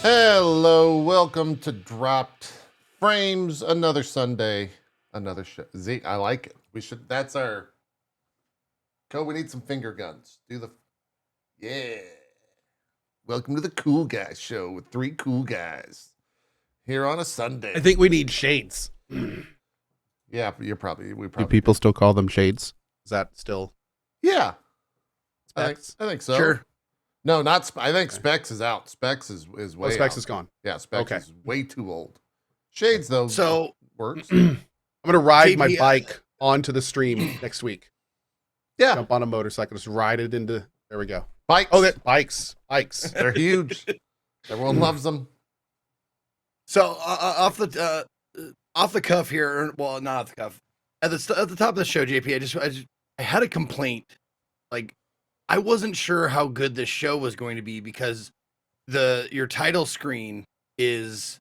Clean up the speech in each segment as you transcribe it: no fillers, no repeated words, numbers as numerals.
Hello, welcome to Dropped Frames. Another Sunday, another show. Zeke, I like it. We should. That's our. Go. We need some finger guns. Do the. Yeah. Welcome to the Cool Guys Show with three cool guys here on a Sunday. I think we need shades. Yeah, you're probably. We Do probably. people still call them shades? Is that still? Yeah. I Specs? think so. Sure. No, not. I think Specs is out. Specs is way. Specs out. is gone. Yeah, Specs Okay. is way too old. Shades though. So works. I'm gonna ride my JP, bike onto the stream next week. Yeah. Jump on a motorcycle, just ride it into. There we go. Bikes. Oh, that bikes. They're huge. Everyone loves them. So off the cuff here, well, not off the cuff. At the top of the show, JP, I had a complaint. Like, I wasn't sure how good this show was going to be because your title screen is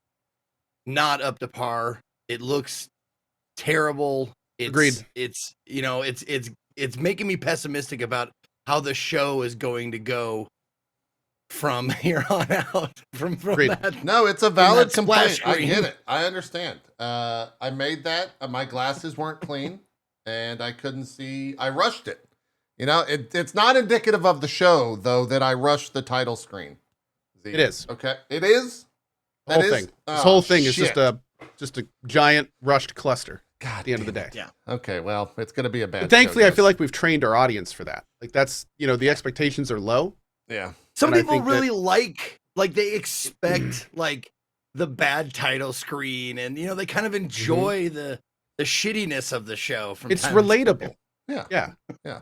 not up to par. It looks terrible. Agreed. It's making me pessimistic about how the show is going to go from here on out. From Agreed. that. No, it's a valid that complaint. splash I get screen. it. I understand. I made that. My glasses weren't clean, and I couldn't see. I rushed it. You know, it's not indicative of the show, though, that I rushed the title screen. It is. Okay. It is? The whole That is? thing. This Oh, whole thing is shit. just a giant rushed cluster. God At the end of the damn day. Yeah. it. Okay, well, it's going to be a bad But thankfully, show, I feel guys. like we've trained our audience for that. Like that's the expectations are low. Yeah. Some And I people think really like they expect like the bad title screen, and they kind of enjoy the shittiness of the show. From It's time to time. relatable. Yeah. Yeah. Yeah.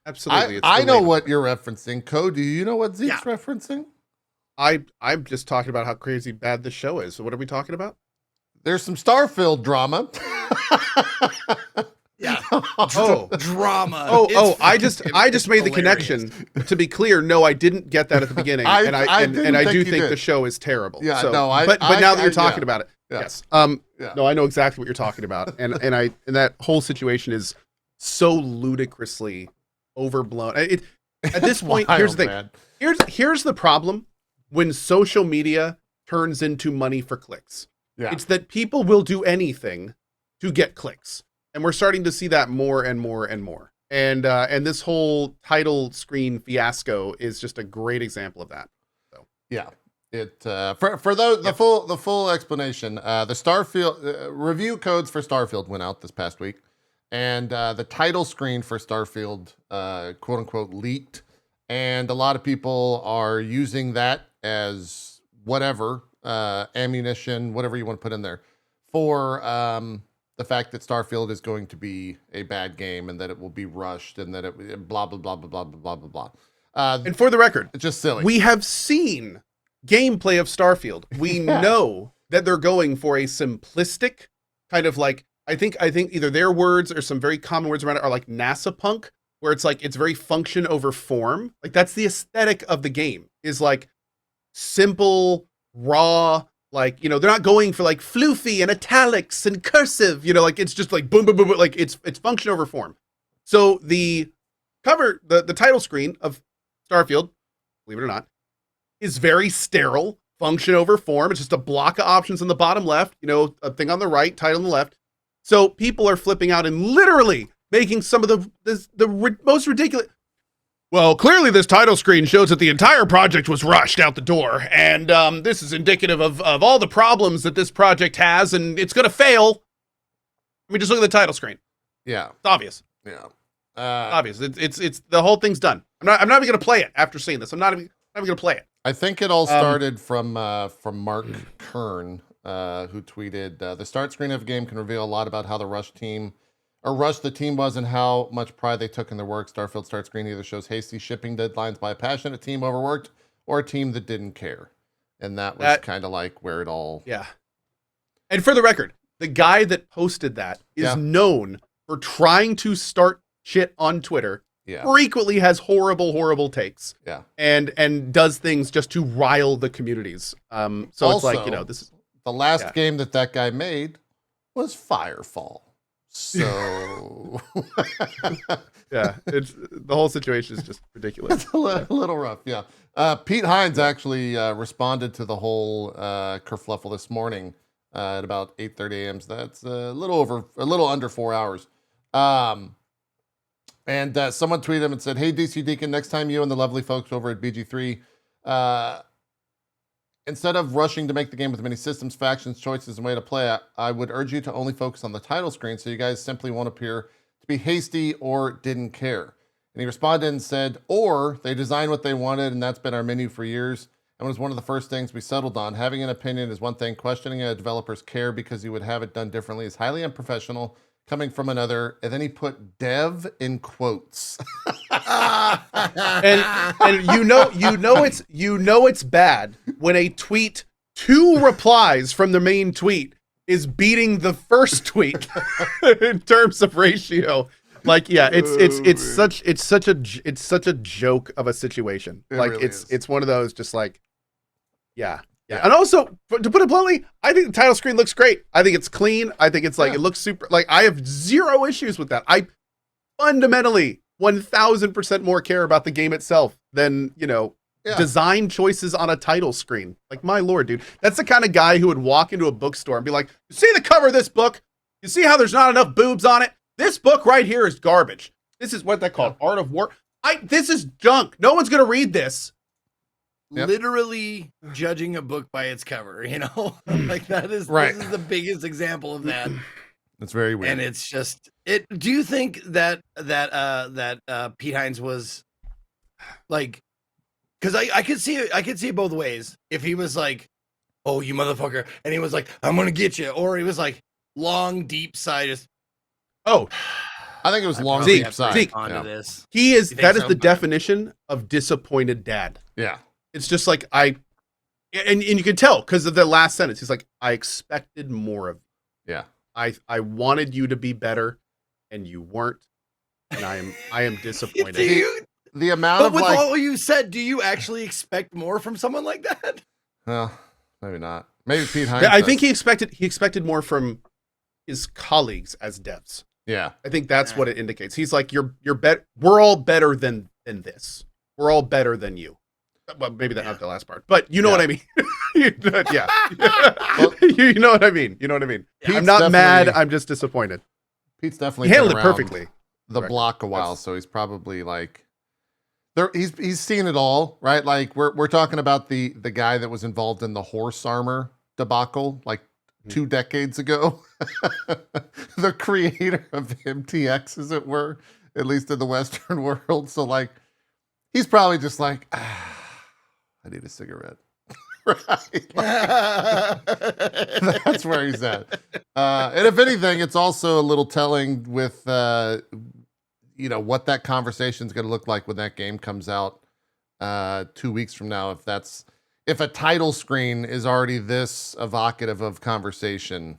Absolutely. It's I know relatable. what you're referencing. Code, do you know what Zeke's referencing? I'm just talking about how crazy bad this show is. So what are we talking about? There's some Starfield drama. Yeah. Oh. Drama. Oh, I It's just made the hilarious. connection. To be clear, no, I didn't get that at the beginning, I and I didn't do think you think did. the show is terrible. Yeah, So, no, but now that you're talking yeah. about it, Yeah. yes, Yeah. no, I know exactly what you're talking about, and that whole situation is so ludicrously overblown. At this point, here's the thing. Man. Here's the problem when social media turns into money for clicks. Yeah. It's that people will do anything to get clicks. And we're starting to see that more and more and more. And this whole title screen fiasco is just a great example of that. So Yeah. It for those the full explanation. The Starfield review codes for Starfield went out this past week, and the title screen for Starfield quote unquote leaked, and a lot of people are using that as whatever ammunition, whatever you want to put in there, for the fact that Starfield is going to be a bad game and that it will be rushed and that it blah blah blah blah blah blah blah blah. and for the record, It's just silly. we have seen gameplay of Starfield. We know that they're going for a simplistic kind of like I think either their words or some very common words around it are like NASA punk, where it's like it's very function over form. Like that's the aesthetic of the game is like simple, raw, like, they're not going for like floofy and italics and cursive, like it's just like boom, boom, boom, boom, like it's function over form. So the cover, the title screen of Starfield, believe it or not, is very sterile, function over form. It's just a block of options on the bottom left, a thing on the right, title on the left. So people are flipping out and literally making some of the most ridiculous. Well, clearly this title screen shows that the entire project was rushed out the door, and this is indicative of all the problems that this project has, and it's going to fail. I mean, just look at the title screen. yeah. It's obvious. Yeah. Obvious. It's the whole thing's done. I'm not even going to play it after seeing this. I'm not even going to play it. I think it all started from Mark Kern, who tweeted, the start screen of a game can reveal a lot about how the rush the team was and how much pride they took in their work. Starfield start screen either shows hasty shipping deadlines by a passionate team overworked or a team that didn't care. And that was kind of like where it all... Yeah. And for the record, the guy that posted that is known for trying to start shit on Twitter. Yeah. Frequently has horrible takes. Yeah. And does things just to rile the communities. So Also, it's like, this is the last game that guy made was Firefall. So Ooh. Yeah, it's the whole situation is just ridiculous. It's a little rough, yeah. Pete Hines actually responded to the whole kerfluffle this morning at about 8:30 a.m. So that's a little under 4 hours. And someone tweeted him and said, "Hey, DC Deacon, next time you and the lovely folks over at BG3, instead of rushing to make the game with many systems, factions, choices, and way to play, I would urge you to only focus on the title screen so you guys simply won't appear to be hasty or didn't care." And he responded and said, "Or they designed what they wanted, and that's been our menu for years, and was one of the first things we settled on. Having an opinion is one thing. Questioning a developer's care because you would have it done differently is highly unprofessional coming from another." And then he put dev in quotes. and you know it's bad when a tweet 2 replies from the main tweet is beating the first tweet in terms of ratio. Like, yeah, it's such a joke of a situation. Like, really it's one of those just like, yeah. And also, to put it bluntly, I think the title screen looks great. I think it's clean. I think it's like, it looks super, like, I have zero issues with that. I fundamentally 1000% more care about the game itself than, design choices on a title screen. Like, my lord, dude, that's the kind of guy who would walk into a bookstore and be like, "You see the cover of this book? You see how there's not enough boobs on it? This book right here is garbage. This is what they call Art of War. This is junk. No one's going to read this." Yep. Literally judging a book by its cover, like that is right. This is the biggest example of that. It's very weird. And it's just it. Do you think that Pete Hines was like, because I could see it both ways. If he was like, "Oh, you motherfucker," and he was like, "I'm gonna get you," or he was like, long deep sigh, just, "Oh." I think it was long Zeke, deep sigh. Zeke. Onto this. He is, that is the definition of disappointed dad. Yeah. It's just like, and you can tell because of the last sentence. He's like, "I expected more of you. Yeah. I wanted you to be better, and you weren't, and I am disappointed." The amount of, with like, all you said, do you actually expect more from someone like that? Well, maybe not. Maybe Pete Hines. I think he expected more from his colleagues as devs. Yeah. I think that's what it indicates. He's like, you're better. We're all better than this. We're all better than you. Well, maybe that's not the last part, but you know what I mean. Yeah. Well, you know what I mean. You know what I mean. I'm not mad. I'm just disappointed. Pete's definitely He handled been it around perfectly. the block a while, so he's probably like, he's seen it all, right? Like, we're talking about the guy that was involved in the horse armor debacle like 2 decades ago. The creator of MTX, as it were, at least in the Western world. So, like, he's probably just like, I need a cigarette. Right? Like, that's where he's at. And if anything, it's also a little telling with, what that conversation is going to look like when that game comes out 2 weeks from now. If a title screen is already this evocative of conversation,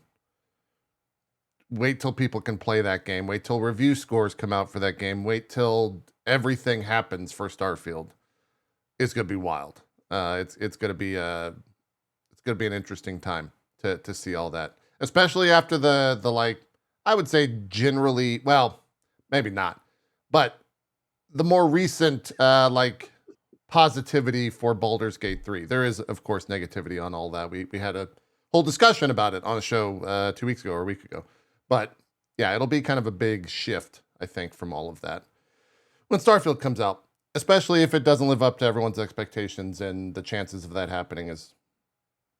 wait till people can play that game. Wait till review scores come out for that game. Wait till everything happens for Starfield. It's going to be wild. It's going to be an interesting time to see all that, especially after the like, I would say generally, well, maybe not, but the more recent like positivity for Baldur's Gate 3. There is, of course, negativity on all that. We had a whole discussion about it on a show 2 weeks ago or a week ago. But yeah, it'll be kind of a big shift, I think, from all of that when Starfield comes out, especially if it doesn't live up to everyone's expectations, and the chances of that happening is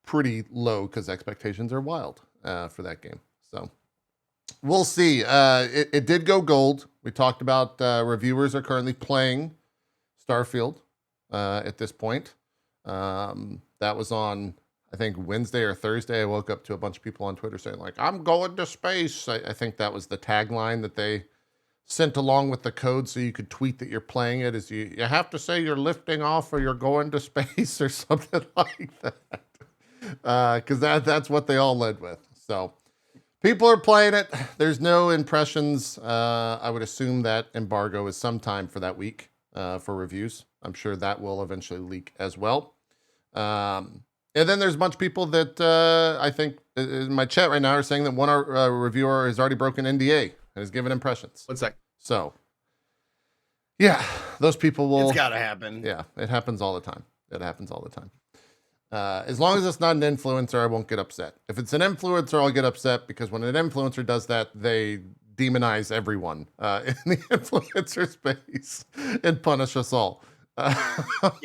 pretty low because expectations are wild for that game. So we'll see. It did go gold. We talked about reviewers are currently playing Starfield at this point. That was on, I think, Wednesday or Thursday. I woke up to a bunch of people on Twitter saying, like, "I'm going to space." I think that was the tagline that they sent along with the code so you could tweet that you're playing it, is you have to say you're lifting off or you're going to space or something like that. Because that's what they all led with. So people are playing it. There's no impressions. I would assume that embargo is sometime for that week for reviews. I'm sure that will eventually leak as well. And then there's a bunch of people that I think in my chat right now are saying that one reviewer has already broken NDA and is giving impressions. 1 sec. So, yeah, those people will. It's got to happen. Yeah, it happens all the time. It happens all the time. As long as it's not an influencer, I won't get upset. If it's an influencer, I'll get upset because when an influencer does that, they demonize everyone in the influencer space and punish us all,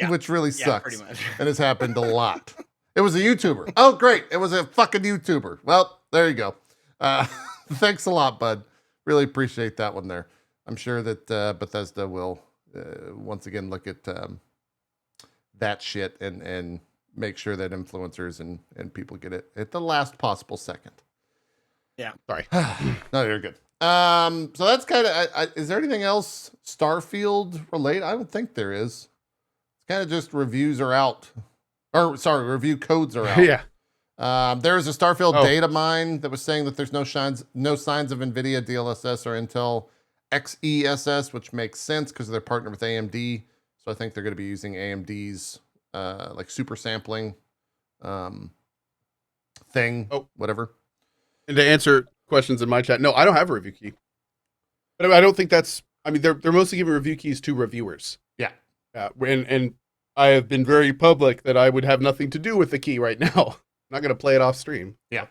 which really sucks. Pretty much. And has happened a lot. It was a YouTuber. Oh, great. It was a fucking YouTuber. Well, there you go. Thanks a lot, bud. Really appreciate that one there. I'm sure that Bethesda will once again look at that shit and make sure that influencers and people get it at the last possible second. Yeah. Sorry. No, you're good. So that's kind of, is there anything else Starfield related? I don't think there is. It's kind of just reviews are out. Or sorry, review codes are out. Yeah. There's a Starfield data mine that was saying that there's no signs of NVIDIA DLSS or Intel XESS, which makes sense because they're partnered with AMD. So I think they're going to be using AMD's like super sampling thing, whatever. And to answer questions in my chat, no, I don't have a review key. But I don't think that's, I mean, they're mostly giving review keys to reviewers. Yeah. And I have been very public that I would have nothing to do with the key right now. I'm not going to play it off stream. Yeah.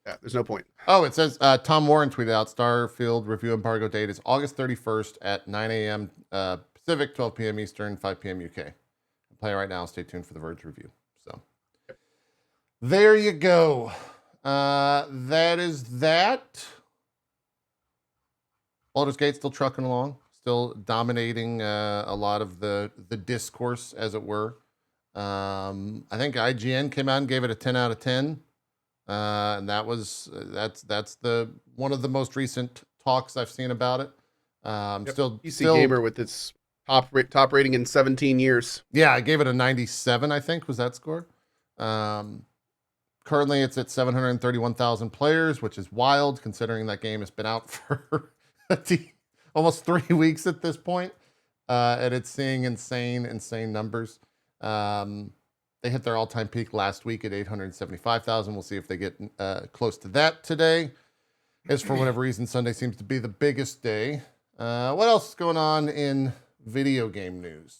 Yeah, there's no point. Oh, it says Tom Warren tweeted out Starfield review embargo date is August 31st at 9 a.m. Pacific, 12 p.m. Eastern, 5 p.m. UK. Play right now. Stay tuned for the Verge review. So there you go. That is that. Baldur's Gate still trucking along, still dominating a lot of the discourse, as it were. I think IGN came out and gave it a 10 out of 10. And that's the one of the most recent talks I've seen about it. Still PC Gamer with its top rating in 17 years. Yeah, I gave it a 97, I think, was that score. Currently, it's at 731,000 players, which is wild, considering that game has been out for almost 3 weeks at this point. And it's seeing insane numbers. They hit their all-time peak last week at 875,000. We'll see if they get close to that today. As for whatever reason, Sunday seems to be the biggest day. What else is going on in video game news?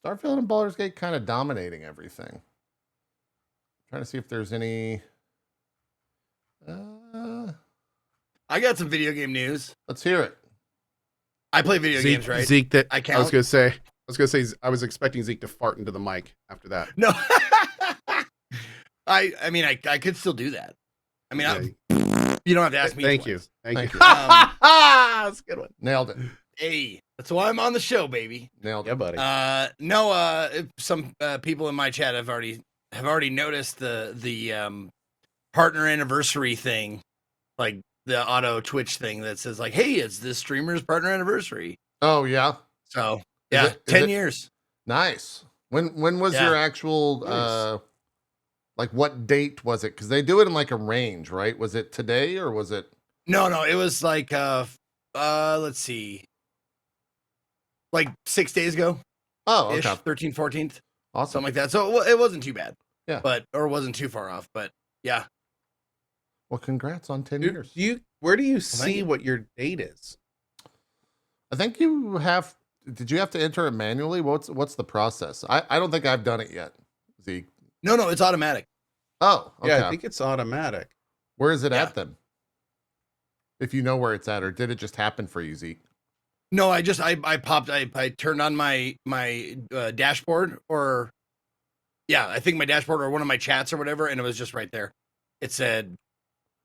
Starfield and Baldur's Gate kind of dominating everything. Trying to see if there's any. I got some video game news. Let's hear it. I play video games, right? Zeke, I count. I was gonna say I was expecting Zeke to fart into the mic after that. No. I mean, I could still do that. I mean, you don't have to ask me. Thank twice. you. Thank you. That's a good one. Nailed it. Hey, that's why I'm on the show, baby. Nailed it. Yeah, buddy. Some people in my chat have already noticed the partner anniversary thing, like the auto Twitch thing that says like, "Hey, it's this streamer's partner anniversary." Oh yeah. So yeah, 10 years. Nice. When was your actual like what date was it? Because they do it in like a range, right? Was it today or was it? No, it was like let's see, like 6 days ago. Oh, okay. 13th, 14th, Awesome. something like that. So it wasn't too bad. Yeah. Or wasn't too far off. But yeah. Well, congrats on 10 years. Where do you see what your date is? I think you have. Did you have to enter it manually? What's the process? I don't think I've done it yet. Zeke. No, it's automatic. Oh, okay. Yeah, I think it's automatic. Where is it at then? If you know where it's at, or did it just happen for you, Zeke? No, I turned on my dashboard, or I think my dashboard or one of my chats or whatever, and it was just right there. It said,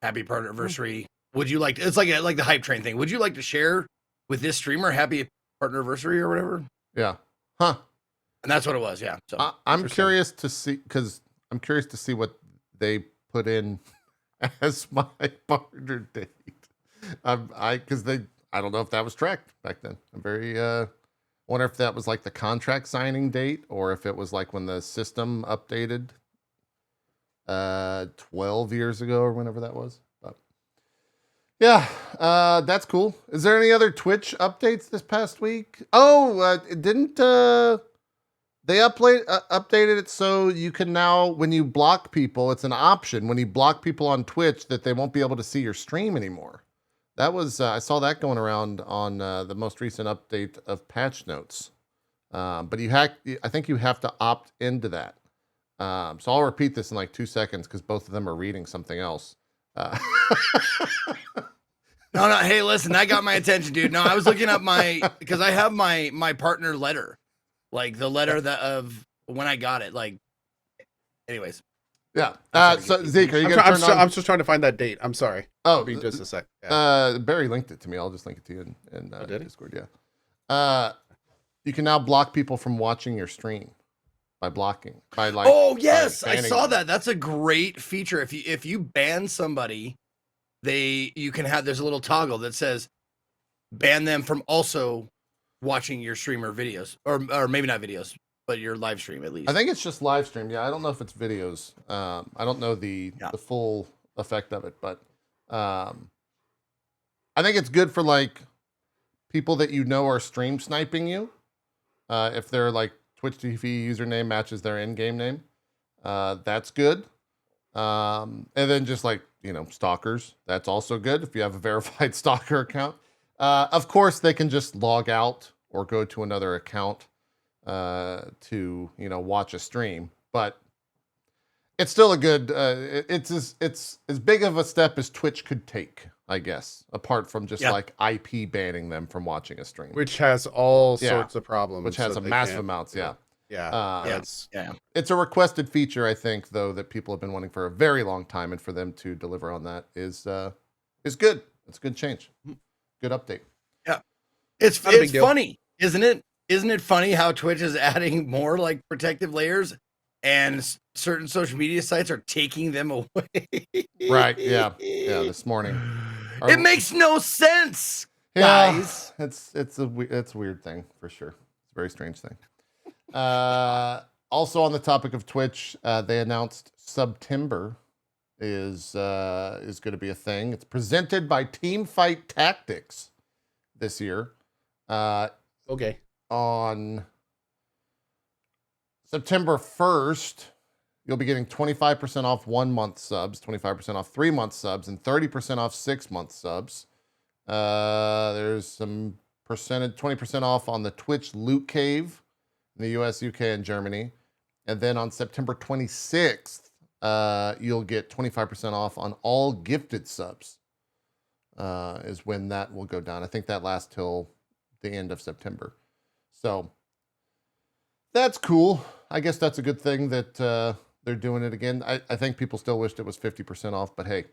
"Happy partner anniversary. Would you like to," it's like the hype train thing. Would you like to share with this streamer happy partner anniversary or whatever? Yeah. Huh. And that's what it was. Yeah. So I'm curious to see what they put in as my partner date. I don't know if that was tracked back then. I'm very wonder if that was like the contract signing date or if it was like when the system updated 12 years ago or whenever that was. But yeah, that's cool. Is there any other Twitch updates this past week? Oh, didn't they updated it so you can now, when you block people, it's an option when you block people on Twitch that they won't be able to see your stream anymore. That was I saw that going around on the most recent update of patch notes. But I think you have to opt into that. So I'll repeat this in like 2 seconds because both of them are reading something else. No, no. Hey, listen, that got my attention, dude. No, I was looking up because I have my partner letter, like the letter of when I got it. Like, anyways. Yeah. So Zeke, are you I'm just trying to find that date. I'm sorry. Oh, Give me just a sec. Yeah. Barry linked it to me. I'll just link it to you in did he? Discord. Yeah. You can now block people from watching your stream by blocking. Oh yes, by I banning saw them. that. That's a great feature. If you ban somebody, you can have there's a little toggle that says ban them from also watching your stream or videos, or maybe not videos, but your live stream at least. I think it's just live stream. Yeah, I don't know if it's videos. I don't know the full effect of it, but I think it's good for like people that you know are stream sniping you. If their like Twitch TV username matches their in-game name, that's good. And then just like, stalkers, that's also good if you have a verified stalker account. Of course, they can just log out or go to another account to watch a stream, but it's still a good. It's as big of a step as Twitch could take, I guess. Apart from just like IP banning them from watching a stream, Which has all sorts of problems. which has a massive amounts. Yeah. It's a requested feature, I think, though, that people have been wanting for a very long time, and for them to deliver on that is good. It's a good change, good update. Yeah, it's funny, isn't it? Isn't it funny how Twitch is adding more like protective layers, and certain social media sites are taking them away? Right? Yeah. This morning, it makes no sense, guys. It's a weird thing for sure. It's a very strange thing. Also on the topic of Twitch, they announced Subtember is going to be a thing. It's presented by Teamfight Tactics this year. Okay. On September 1st, you'll be getting 25% off 1 month subs, 25% off 3 month subs, and 30% off 6 month subs. There's some 20% off on the Twitch Loot Cave in the US, UK, and Germany. And then on September 26th, you'll get 25% off on all gifted subs, is when that will go down. I think that lasts till the end of September. So that's cool. I guess that's a good thing that they're doing it again. I think people still wished it was 50% off, but hey,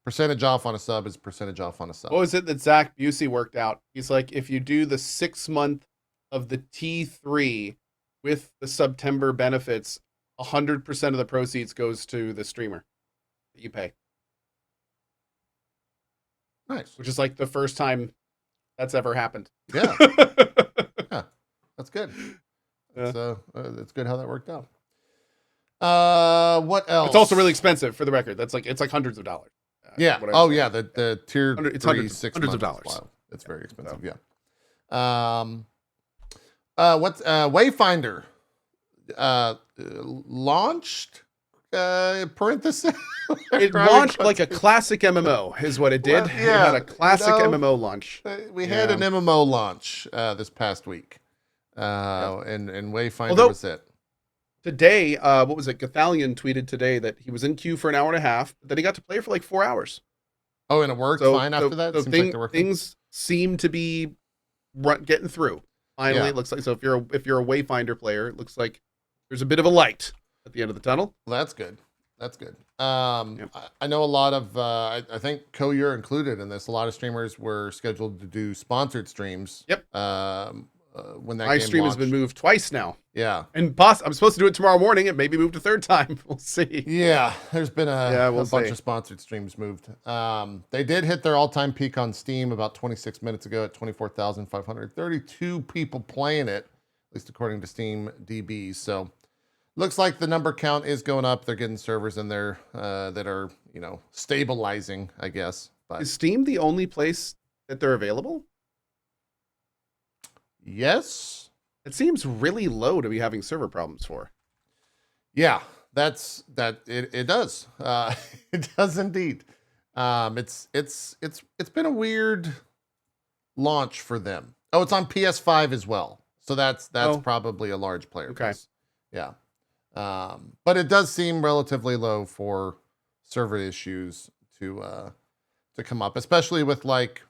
percentage off on a sub is percentage off on a sub. What was it that Zach Busey worked out? He's like, if you do the 6 month of the T3 with the Subtember benefits, 100% of the proceeds goes to the streamer that you pay. Nice. Which is like the first time that's ever happened. Yeah. Yeah. That's good. It's good how that worked out. What else? It's also really expensive, for the record. It's like hundreds of dollars. Yeah. Oh yeah. The tier it's 3 hundreds 6 of months. dollars. Wow. It's very expensive. Yeah. What's Wayfinder launched? Parenthesis. It launched like a classic MMO, is what it did. Well, It had a classic MMO launch. We had an MMO launch this past week, and Wayfinder was it. Today, what was it? Gathalion tweeted today that he was in queue for an hour and a half, but then he got to play for like 4 hours. Oh, and it worked fine after that? So Seems like they're working. Things seem to be getting through. Finally, it looks like. So if you're a Wayfinder player, it looks like there's a bit of a light at the end of the tunnel. Well, that's good. That's good. I know a lot of, I think you're included in this. A lot of streamers were scheduled to do sponsored streams. Yep. When that My game stream launched. has been moved twice now. Yeah. And I'm supposed to do it tomorrow morning. It may be moved a third time. We'll see. Yeah. There's been a bunch see. of sponsored streams moved. They did hit their all-time peak on Steam about 26 minutes ago at 24,532 people playing it, at least according to Steam DB. So looks like the number count is going up. They're getting servers in there that are, stabilizing, I guess. But Is Steam the only place that they're available? yes. It seems really low to be having server problems for. Yeah, it does. It does indeed. It's been a weird launch for them. Oh, it's on PS5 as well. So that's probably a large player Okay. base. Yeah. But it does seem relatively low for server issues to come up, especially with like,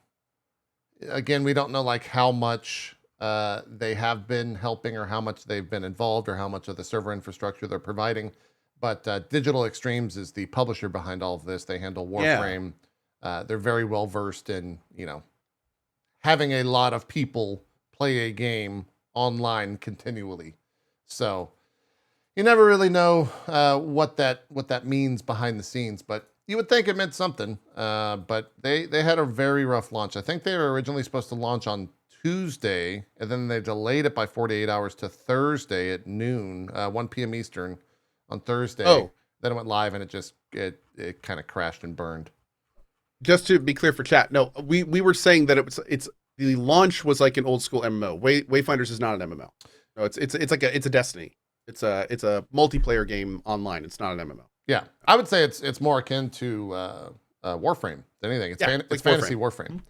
again, we don't know like how much they have been helping or how much they've been involved or how much of the server infrastructure they're providing. But Digital Extremes is the publisher behind all of this. They handle Warframe. They're very well versed in, having a lot of people play a game online continually. So you never really know what that means behind the scenes, but you would think it meant something. But they had a very rough launch. I think they were originally supposed to launch on Tuesday, and then they delayed it by 48 hours to Thursday at noon, 1 p.m. Eastern on Thursday. Oh. Then it went live, and it kind of crashed and burned. Just to be clear for chat, no, we were saying that the launch was like an old school MMO. Wayfinders is not an MMO. No, it's a Destiny. It's a multiplayer game online. It's not an MMO. Yeah, I would say it's more akin to Warframe than anything. It's like fantasy Warframe.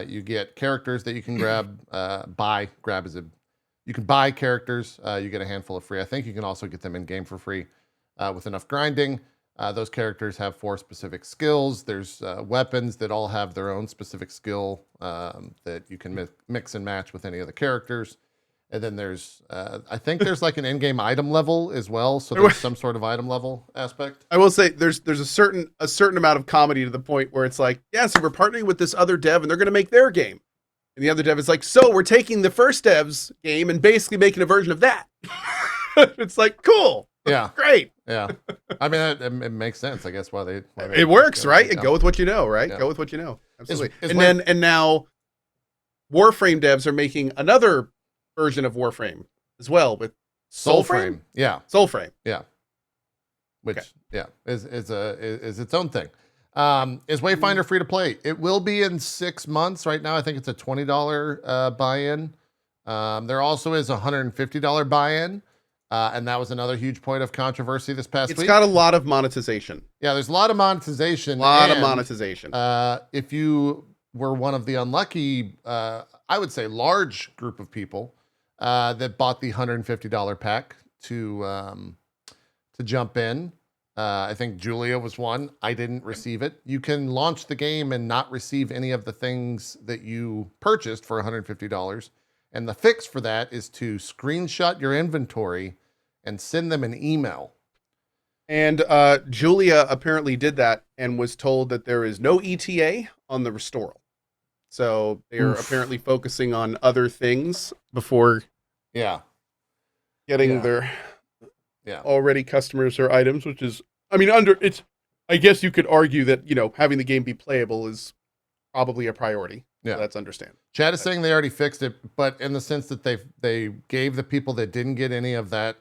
You get characters that you can you can buy characters. You get a handful of free. I think you can also get them in game for free with enough grinding. Those characters have 4 specific skills. There's weapons that all have their own specific skill that you can mix and match with any of the characters. And then there's, I think there's like an in-game item level as well. So there's some sort of item level aspect. I will say there's a certain amount of comedy to the point where it's like, yeah, so we're partnering with this other dev and they're going to make their game. And the other dev is like, so we're taking the first dev's game and basically making a version of that. It's like, cool. Yeah. Great. Yeah. I mean, it makes sense, I guess, why they it works, right? And go with what you know, right? Yeah. Go with what you know. Absolutely. And now Warframe devs are making another version of Warframe as well with Soulframe. Yeah. Soulframe. Yeah. Which is its own thing. Is Wayfinder free to play? It will be in 6 months. Right now, I think it's a $20 buy-in. There also is a $150 buy-in. And that was another huge point of controversy this past week. It's got a lot of monetization. Yeah, there's a lot of monetization. If you were one of the unlucky, I would say large group of people that bought the $150 pack to jump in, I think Julia was one. I didn't receive it. You can launch the game and not receive any of the things that you purchased for $150. And the fix for that is to screenshot your inventory and send them an email. And Julia apparently did that and was told that there is no ETA on the restoral. So they're apparently focusing on other things before getting their already customers or items, which is, I mean, I guess you could argue that, having the game be playable is probably a priority. Yeah, so that's understandable. Chad is saying they already fixed it, but in the sense that they gave the people that didn't get any of that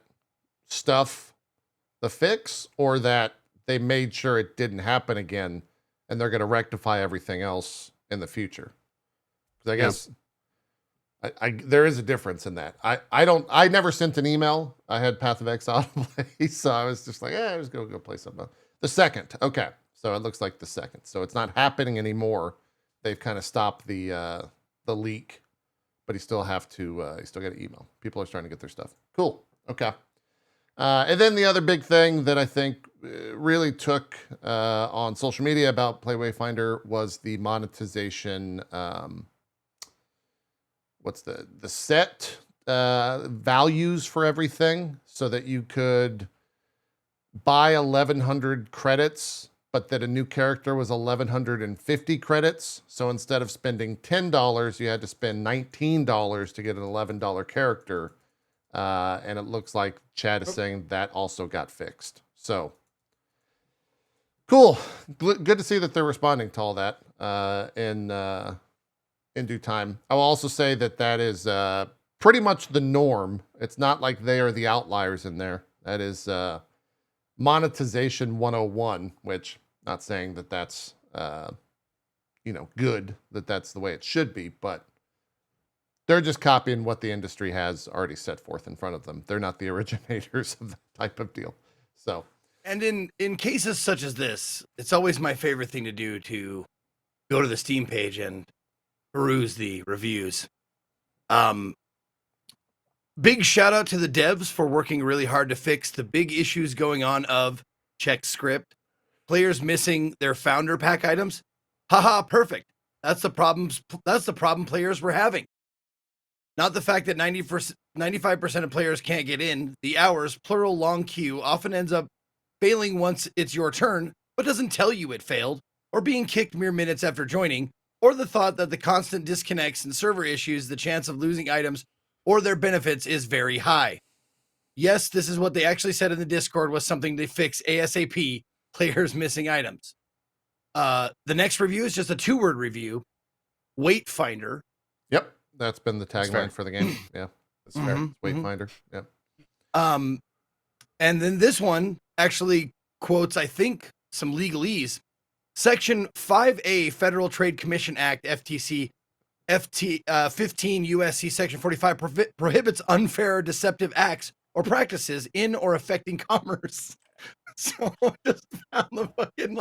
stuff the fix, or that they made sure it didn't happen again, and they're going to rectify everything else in the future. Because I guess there is a difference in that. I never sent an email. I had Path of Exile to play, so I was just like, I'm just going to go play something. The second, okay, so it looks like the second, so it's not happening anymore. They've kind of stopped the leak, but you still have to you still get an email. People are starting to get their stuff. Cool. Okay. And then the other big thing that I think really took on social media about Play Wayfinder was the monetization. What's the set values for everything, so that you could buy 1,100 credits, but that a new character was 1,150 credits. So instead of spending $10, you had to spend $19 to get an $11 character. And it looks like Chad is saying that also got fixed. So cool. Good to see that they're responding to all that in due time. I will also say that is pretty much the norm. It's not like they are the outliers in there. That is monetization 101, which not saying that that's good, that's the way it should be, but they're just copying what the industry has already set forth in front of them. They're not the originators of that type of deal. So And in cases such as this, it's always my favorite thing to do to go to the Steam page and peruse the reviews. Big shout out to the devs for working really hard to fix the big issues going on of check script, players missing their founder pack items. Haha, perfect. That's the problems. That's the problem players were having. Not the fact that 95% of players can't get in. The hours, plural long queue, often ends up failing once it's your turn, but doesn't tell you it failed, or being kicked mere minutes after joining, or the thought that the constant disconnects and server issues, the chance of losing items or their benefits is very high. Yes, this is what they actually said in the Discord was something to fix ASAP, players missing items. The next review is just a 2-word review. Wayfinder. Yep, that's been the fair. tagline for the game. Yeah, that's fair. Wayfinder. Yep. And then this one actually quotes, I think, some legalese. Section 5A Federal Trade Commission Act, FTC, 15 USC Section 45 prohibits unfair or deceptive acts or practices in or affecting commerce. So I just found the fucking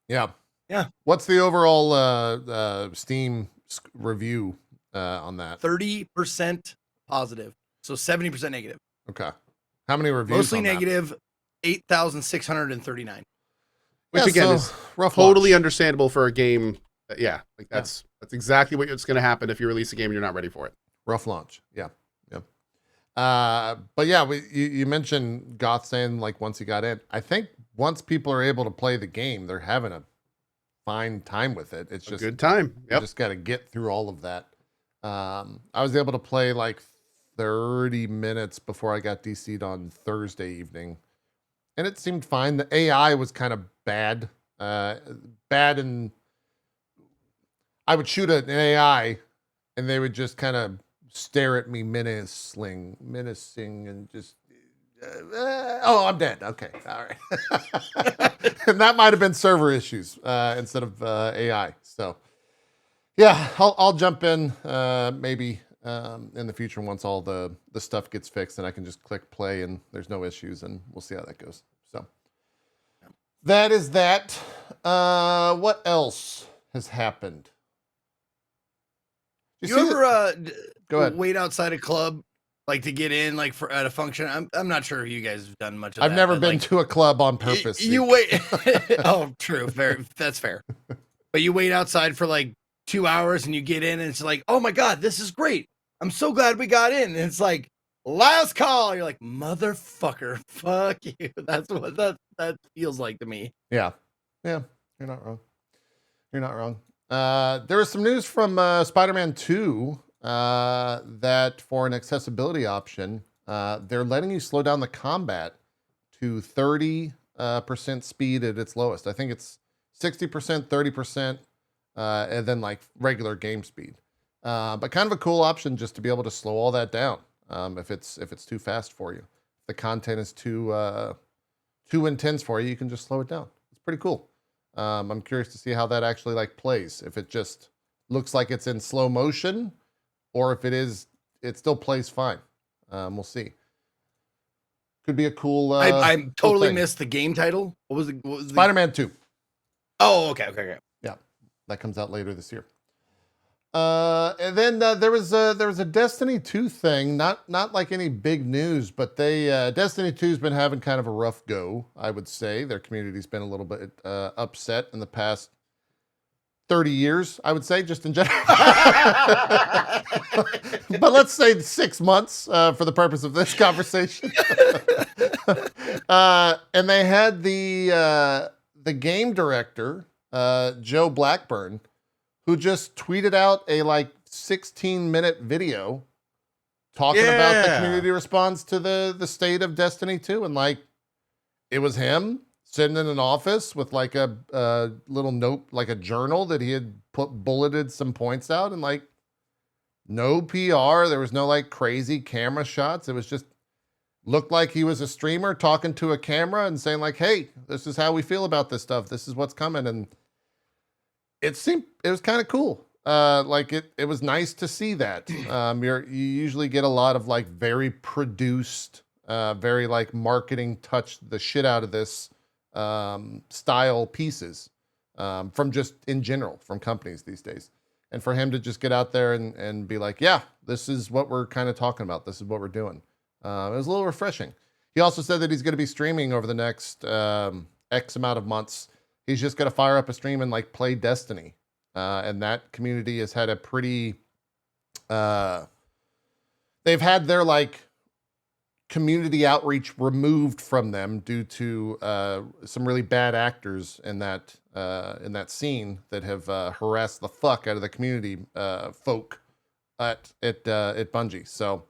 Yeah. Yeah. What's the overall Steam review on that? 30% positive, so 70% negative. Okay. How many reviews? Mostly on that? negative, 8,639. Which Yeah, again so is rough totally launch. understandable for a game. Yeah, like that's exactly what's going to happen if you release a game and you're not ready for it. Rough launch. Yeah. Yeah. But yeah, you mentioned Goth saying like once he got in. I think once people are able to play the game, they're having a fine time with it. It's A just good time. you Yep. just got to get through all of that. I was able to play like 30 minutes before I got DC'd on Thursday evening, and it seemed fine. The AI was kind of bad, and I would shoot an AI, and they would just kind of stare at me menacing, and just, oh, I'm dead. Okay, all right. And that might have been server issues instead of AI. So, yeah, I'll jump in maybe in the future once all the stuff gets fixed, and I can just click play, and there's no issues, and we'll see how that goes. So, that is that. What else has happened? You ever Go ahead. wait outside a club like to get in like for at a function? I'm not sure if you guys have done much of I've that. never but, been like, to a club on purpose. You Zeke. wait. Oh, true. That's fair. But you wait outside for like 2 hours and you get in and it's like, oh my God, this is great. I'm so glad we got in. And it's like, last call. You're like, motherfucker, fuck you. That's what that feels like to me. Yeah. You're not wrong. You're not wrong. There was some news from Spider-Man 2 that for an accessibility option, they're letting you slow down the combat to 30% speed at its lowest. I think it's 60%, 30%, and then like regular game speed. But kind of a cool option just to be able to slow all that down if it's too fast for you. If the content is too intense for you, you can just slow it down. It's pretty cool. I'm curious to see how that actually like plays. If it just looks like it's in slow motion, or if it still plays fine. We'll see. Could be a cool. I cool totally thing. missed the game title. What was the Spider-Man 2. Oh, okay. Yeah, that comes out later this year. And then there was a Destiny 2 thing, not like any big news, but Destiny 2's been having kind of a rough go, I would say. Their community's been a little bit upset in the past 30 years, I would say, just in general. But let's say 6 months for the purpose of this conversation. And they had the game director, Joe Blackburn, who just tweeted out a like 16-minute video talking about the community response to the state of Destiny 2. And like, it was him sitting in an office with like a little note, like a journal that he had bulleted some points out, and like no PR. There was no like crazy camera shots. It was just looked like he was a streamer talking to a camera and saying like, hey, this is how we feel about this stuff. This is what's coming. And it was kind of cool. Like it was nice to see that. You usually get a lot of like very produced very like marketing touch the shit out of this style pieces from just in general from companies these days. And for him to just get out there and be like, yeah, this is what we're kind of talking about. This is what we're doing. It was a little refreshing. He also said that he's going to be streaming over the next X amount of months. He's just going to fire up a stream and like play Destiny. And that community has had a pretty, they've had their like community outreach removed from them due to some really bad actors in that scene that have harassed the fuck out of the community folk at Bungie. So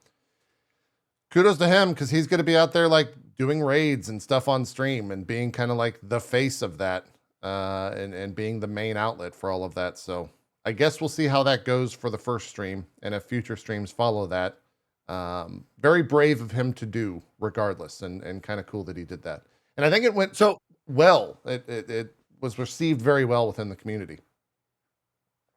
kudos to him, because he's going to be out there like doing raids and stuff on stream and being kind of like the face of that and being the main outlet for all of that. So I guess we'll see how that goes for the first stream, and if future streams follow that. Very brave of him to do regardless, and kind of cool that he did that. And I think it went so well. It was received very well within the community.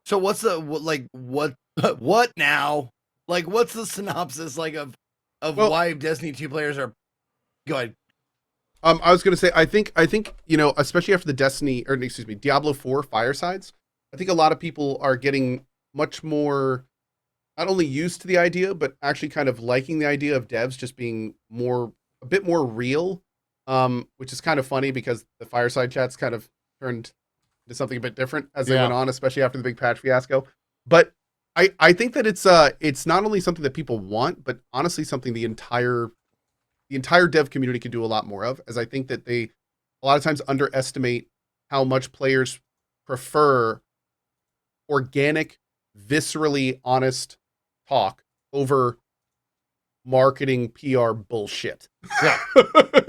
So what's the what now? Like, what's the synopsis like of why Destiny 2 players are? Go ahead. I was going to say, I think, you know, especially after the Diablo 4 firesides, I think a lot of people are getting much more not only used to the idea, but actually kind of liking the idea of devs just being a bit more real, which is kind of funny because the fireside chats kind of turned into something a bit different as they went on, especially after the big patch fiasco. But I think that it's not only something that people want, but honestly something the entire dev community could do a lot more of, as I think that they a lot of times underestimate how much players prefer organic, viscerally honest talk over marketing PR bullshit. Yeah.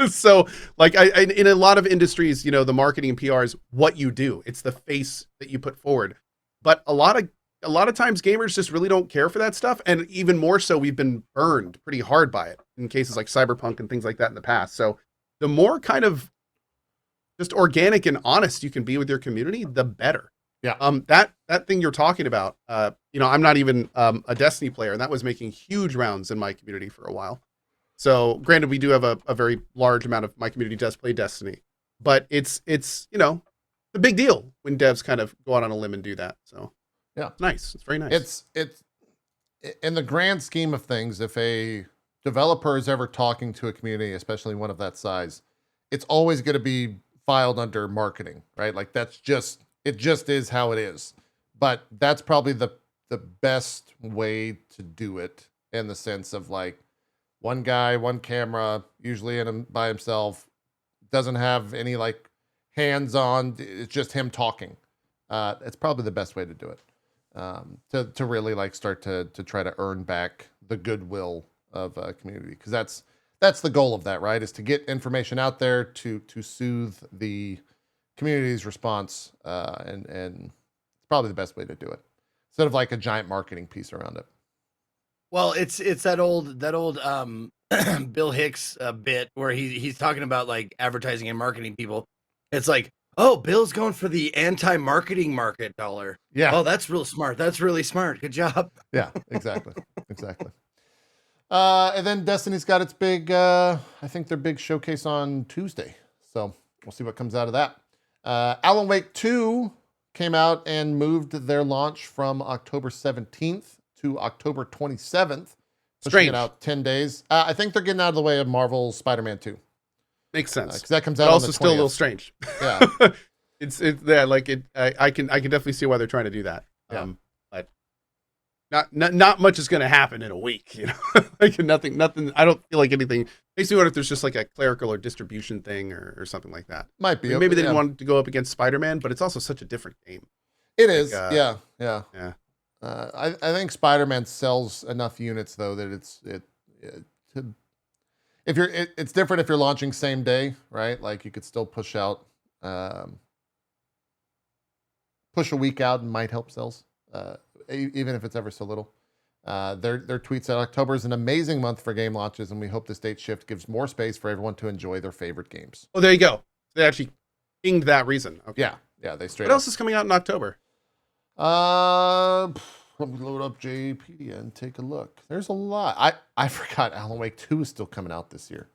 So like I in a lot of industries, you know, the marketing and PR is what you do. It's the face that you put forward. But a lot of times gamers just really don't care for that stuff. And even more so, we've been burned pretty hard by it in cases like Cyberpunk and things like that in the past. So the more kind of just organic and honest you can be with your community, the better. Yeah. That thing you're talking about, you know, I'm not even a Destiny player, and that was making huge rounds in my community for a while. So granted, we do have a very large amount of my community does play Destiny, but it's, you know, a big deal when devs kind of go out on a limb and do that. So yeah, it's nice. It's very nice. It's in the grand scheme of things, if a developer is ever talking to a community, especially one of that size, it's always going to be filed under marketing, right? Like it just is how it is. But that's probably the best way to do it, in the sense of like one guy, one camera, usually by himself, doesn't have any like hands-on. It's just him talking. It's probably the best way to do it. To really like start to try to earn back the goodwill of a community, because that's the goal of that, right? Is to get information out there to soothe the community's response, and it's probably the best way to do it, instead of like a giant marketing piece around it. Well, it's that old Bill Hicks bit where he's talking about like advertising and marketing people. It's like, oh, Bill's going for the anti-marketing market dollar. Yeah. Oh, that's real smart. That's really smart. Good job. Yeah, exactly. Exactly. And then Destiny's got its big, I think their big showcase on Tuesday. So we'll see what comes out of that. Alan Wake 2 came out and moved their launch from October 17th to October 27th. Pushing it out 10 days. I think they're getting out of the way of Marvel's Spider-Man 2. Makes sense. Because that comes out but on also the 20th. still a little strange. Yeah. it's yeah, like it. I can definitely see why they're trying to do that. Yeah. But not much is going to happen in a week. You know, like nothing. I don't feel like anything. Makes me wonder if there's just like a clerical or distribution thing or something like that. Might be. Maybe they didn't want to go up against Spider-Man, but it's also such a different game. It is. Yeah. I think Spider-Man sells enough units though that it's different if you're launching same day, right? Like you could still push out, push a week out and might help sales, even if it's ever so little. Their tweet said October is an amazing month for game launches, and we hope this date shift gives more space for everyone to enjoy their favorite games. Oh, there you go. They actually pinged that reason. Okay. Yeah, they straight What up. else is coming out in October? Let me load up JP and take a look. There's a lot. I forgot Alan Wake 2 is still coming out this year.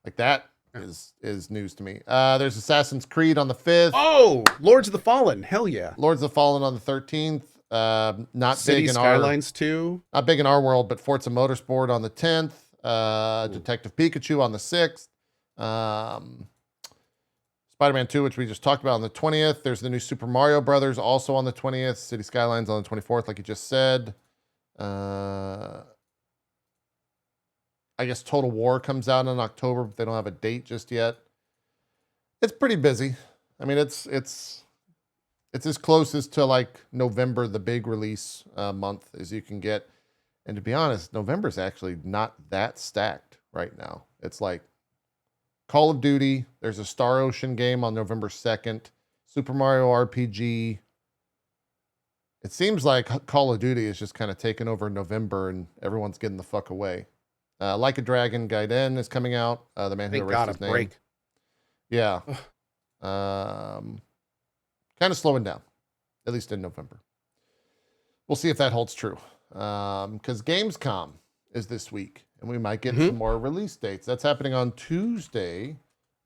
Like that is news to me. There's Assassin's Creed on the 5th. Oh, Lords of the Fallen. Hell yeah. Lords of the Fallen on the 13th. Not City big in Skylines 2. Not big in our world, but Forza Motorsport on the 10th. Detective Pikachu on the 6th. Spider-Man 2, which we just talked about, on the 20th. There's the new Super Mario Brothers also on the 20th. City Skylines on the 24th, like you just said. I guess Total War comes out in October, but they don't have a date just yet. It's pretty busy. I mean, it's as close as to like November, the big release month, as you can get. And to be honest, November's actually not that stacked right now. It's like Call of Duty. There's a Star Ocean game on November 2nd. Super Mario RPG. It seems like Call of Duty is just kind of taking over November and everyone's getting the fuck away. Like a Dragon Gaiden is coming out. The man who erased his name. Break. Yeah. Kind of slowing down, at least in November. We'll see if that holds true. Because Gamescom is this week. And we might get some more release dates. That's happening on Tuesday,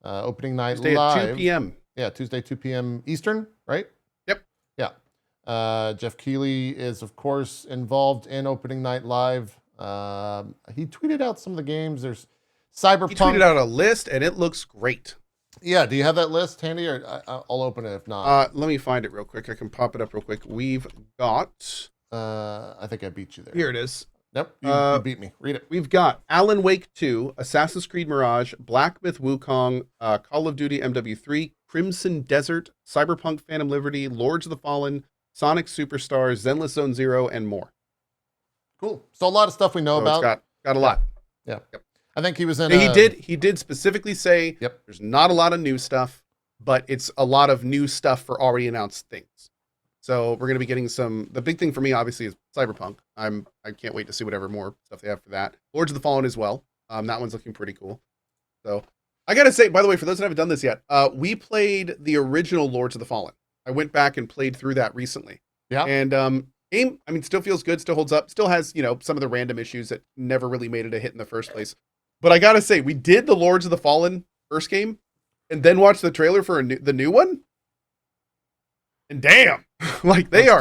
opening night Tuesday live. at 2 p.m. Yeah, Tuesday, 2 p.m. Eastern, right? Yep. Yeah. Geoff Keighley is, of course, involved in opening night live. He tweeted out some of the games. There's Cyberpunk. He tweeted out a list, and it looks great. Yeah, do you have that list handy? Or I'll open it if not. Let me find it real quick. I can pop it up real quick. We've got... I think I beat you there. Here it is. Nope, you beat me. Read it. We've got Alan Wake 2, Assassin's Creed Mirage, Black Myth Wukong, Call of Duty MW3, Crimson Desert, Cyberpunk Phantom Liberty, Lords of the Fallen, Sonic Superstars, Zenless Zone Zero, and more. Cool. So a lot of stuff we know about. It's got a lot. Yeah. Yep. I think he was in. He did specifically say there's not a lot of new stuff, but it's a lot of new stuff for already announced things. So we're going to be getting the big thing for me, obviously, is Cyberpunk. I can't wait to see whatever more stuff they have for that. Lords of the Fallen as well. That one's looking pretty cool. So I got to say, by the way, for those that haven't done this yet, we played the original Lords of the Fallen. I went back and played through that recently. Yeah. And game, I mean, still feels good, still holds up, still has, some of the random issues that never really made it a hit in the first place. But I got to say, we did the Lords of the Fallen first game and then watched the trailer for the new one. And damn, like they are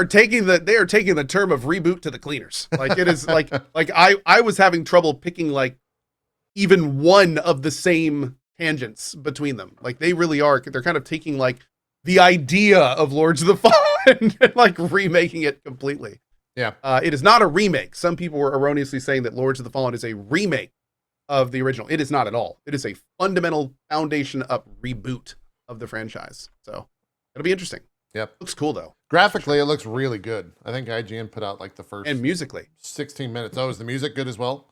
taking the term of reboot to the cleaners. Like it is like I was having trouble picking like even one of the same tangents between them. Like they really are. They're kind of taking like the idea of Lords of the Fallen and like remaking it completely. Yeah. It is not a remake. Some people were erroneously saying that Lords of the Fallen is a remake of the original. It is not at all. It is a fundamental foundation up reboot of the franchise. So it'll be interesting. Yep. Looks cool though. Graphically, it looks really good. I think IGN put out like the first and musically 16 minutes. Oh, is the music good as well?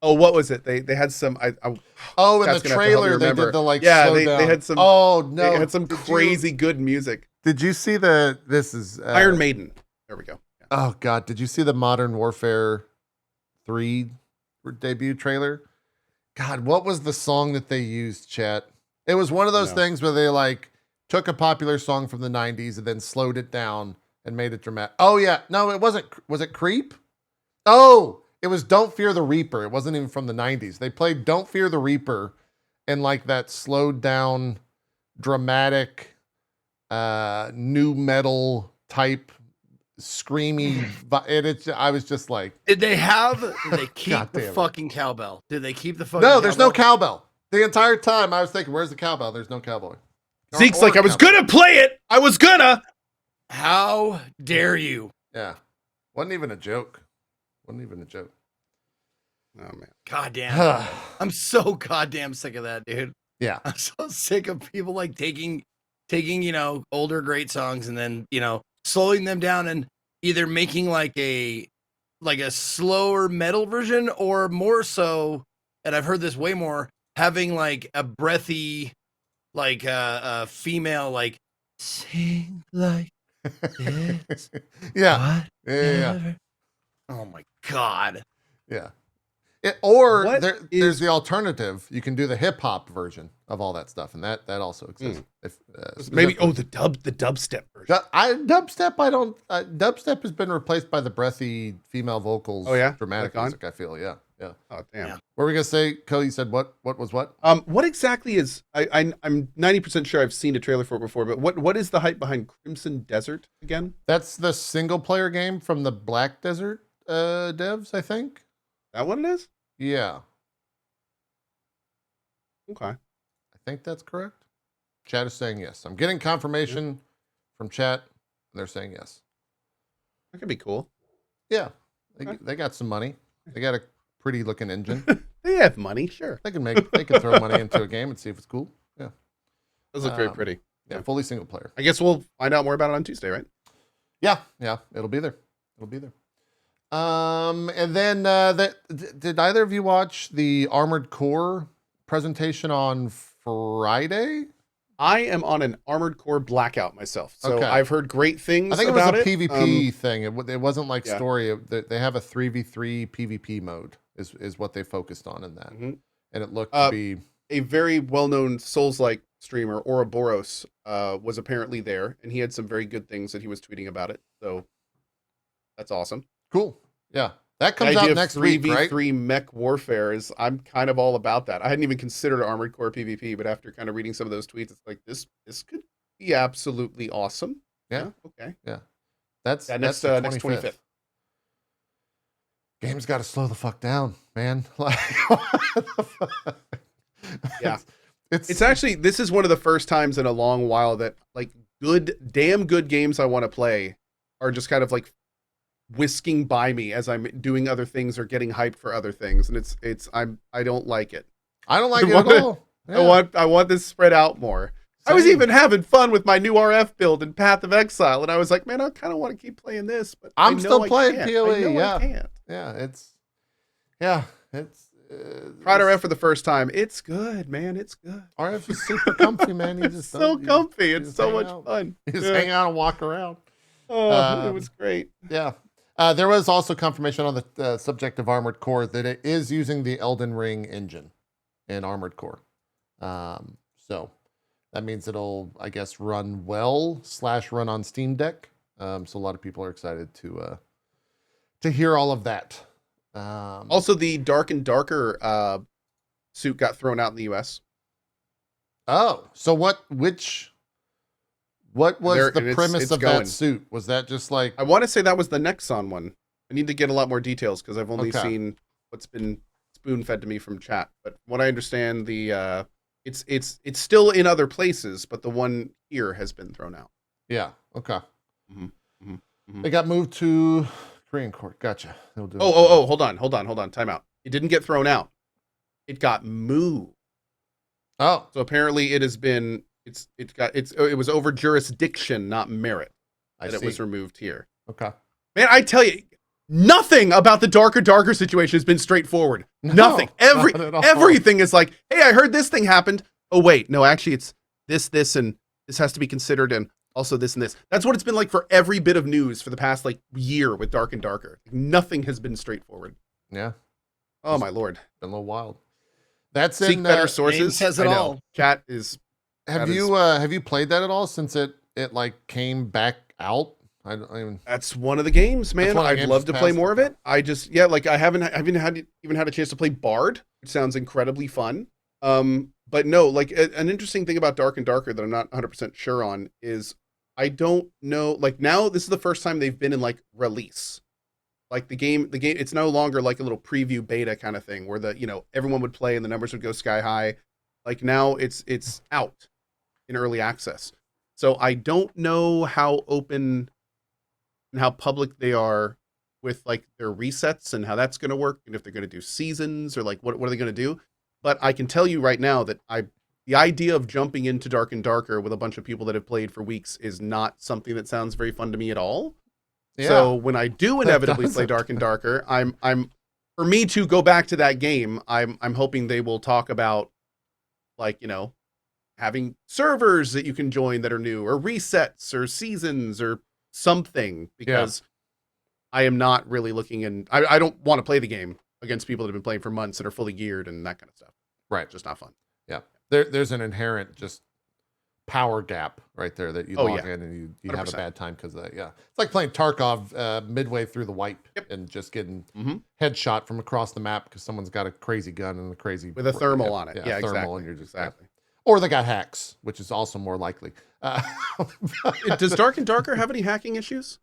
Oh, what was it? They had some. In the trailer they did the like. Yeah, they had some. Oh no, they had some crazy good music. Did you see this is Iron Maiden? There we go. Yeah. Oh God, did you see the Modern Warfare 3 debut trailer? God, what was the song that they used, chat? It was one of those things where they like took a popular song from the 90s and then slowed it down and made it dramatic. Oh yeah, no, it wasn't. Was it Creep? Oh, it was Don't Fear the Reaper. It wasn't even from the 90s. They played Don't Fear the Reaper in like that slowed down, dramatic, new metal type screamy. I was just like, did they keep the fucking cowbell? Did they keep the fucking? No, there's no cowbell. The entire time I was thinking, where's the cowbell? There's no cowboy. Zeke's like, I was gonna play it. I was gonna. How dare you? Yeah, wasn't even a joke. Oh man, goddamn! I'm so goddamn sick of that, dude. Yeah, I'm so sick of people like taking older great songs and then slowing them down and either making like a slower metal version or more so, and I've heard this way more, having like a breathy like a female like sing like this. Yeah. Oh my God. Yeah. Or there's the alternative. You can do the hip hop version of all that stuff, and that also exists. If maybe the dubstep version. Dubstep has been replaced by the breathy female vocals. Oh yeah, dramatic music. I feel yeah. Oh damn. Yeah. What were we gonna say? Cody, you said what was what? What exactly is I'm 90% sure I've seen a trailer for it before, but what is the hype behind Crimson Desert again? That's the single player game from the Black Desert devs, I think. That what it is? Yeah. Okay. I think that's correct. Chat is saying yes. I'm getting confirmation from chat. And they're saying yes. That could be cool. Yeah. They got some money. They got a pretty looking engine. They have money, sure. They can throw money into a game and see if it's cool. Yeah. Those look very pretty. Yeah, fully single player. I guess we'll find out more about it on Tuesday, right? Yeah, it'll be there. And then did either of you watch the Armored Core presentation on Friday? I am on an Armored Core blackout myself, so I've heard great things. I think about it was a PvP thing. It wasn't like yeah. story. They have a 3v3 PvP mode is what they focused on in that, and it looked to be a very well-known Souls-like streamer. Ouroboros was apparently there, and he had some very good things that he was tweeting about it. So that's awesome. Cool. Yeah. That comes out next week, right? 3v3 mech warfare I'm kind of all about that. I hadn't even considered Armored Core PvP, but after kind of reading some of those tweets, it's like this could be absolutely awesome. Yeah. Okay. Yeah. That's next 25th. Game's got to slow the fuck down, man. Like, yeah. It's actually, this is one of the first times in a long while that like damn good games I want to play are just kind of like whisking by me as I'm doing other things or getting hyped for other things, and I don't like it. I don't like it at all. Yeah. I want this spread out more. Same. I was even having fun with my new RF build in Path of Exile, and I was like, man, I kind of want to keep playing this, but I'm still playing PoE. It's tried RF for the first time. It's good, man. It's good. RF is super comfy, man. It's so comfy. It's so much fun. You just hang out and walk around. Oh, it was great. Yeah. There was also confirmation on the subject of Armored Core that it is using the Elden Ring engine in Armored Core. So that means it'll, I guess, run well / run on Steam Deck. So a lot of people are excited to hear all of that. Also, the Dark and Darker suit got thrown out in the US. Oh, so what was the premise of that suit? Was that just like... I want to say that was the Nexon one. I need to get a lot more details because I've only seen what's been spoon-fed to me from chat. But what I understand, the it's still in other places, but the one here has been thrown out. Yeah. Okay. It got moved to Korean court. Gotcha. Hold on. Time out. It didn't get thrown out. It got moved. Oh. So apparently it has been... It was over jurisdiction, not merit, that it was removed here. Okay. Man, I tell you, nothing about the Darker situation has been straightforward. No, nothing. Everything is like, hey, I heard this thing happened. Oh wait, no, actually it's this, and this has to be considered, and also this and this. That's what it's been like for every bit of news for the past like year with Dark and Darker. Nothing has been straightforward. Yeah. Oh my lord. Been a little wild. That's Seek in better sources. Says it all. Chat is. Have you played that at all since it like came back out? I mean, that's one of the games, man. I'd love to play more of it. I just I haven't had a chance to play Bard, which sounds incredibly fun. But no, like an interesting thing about Dark and Darker that I'm not 100% sure on is I don't know. Like now, this is the first time they've been in like release. Like the game, it's no longer like a little preview beta kind of thing where everyone would play and the numbers would go sky high. Like now it's out in early access. So I don't know how open and how public they are with like their resets and how that's going to work, and if they're going to do seasons or like what are they going to do. But I can tell you right now that the idea of jumping into Dark and Darker with a bunch of people that have played for weeks is not something that sounds very fun to me at all. Yeah. So when I do inevitably play Dark and Darker, I'm for me to go back to that game, I'm hoping they will talk about like, having servers that you can join that are new, or resets or seasons or something, because I am not really looking, and I don't want to play the game. against people that have been playing for months and are fully geared and that kind of stuff. Right. Just not fun. Yeah. There's an inherent just power gap right there that you log in and you have a 100%. bad time because of that. Yeah. It's like playing Tarkov midway through the wipe and just getting headshot from across the map because someone's got a crazy gun and a crazy With a thermal on it. Yeah, thermal, exactly. and you're just exactly. or they got hacks, which is also more likely. Does Dark and Darker have any hacking issues?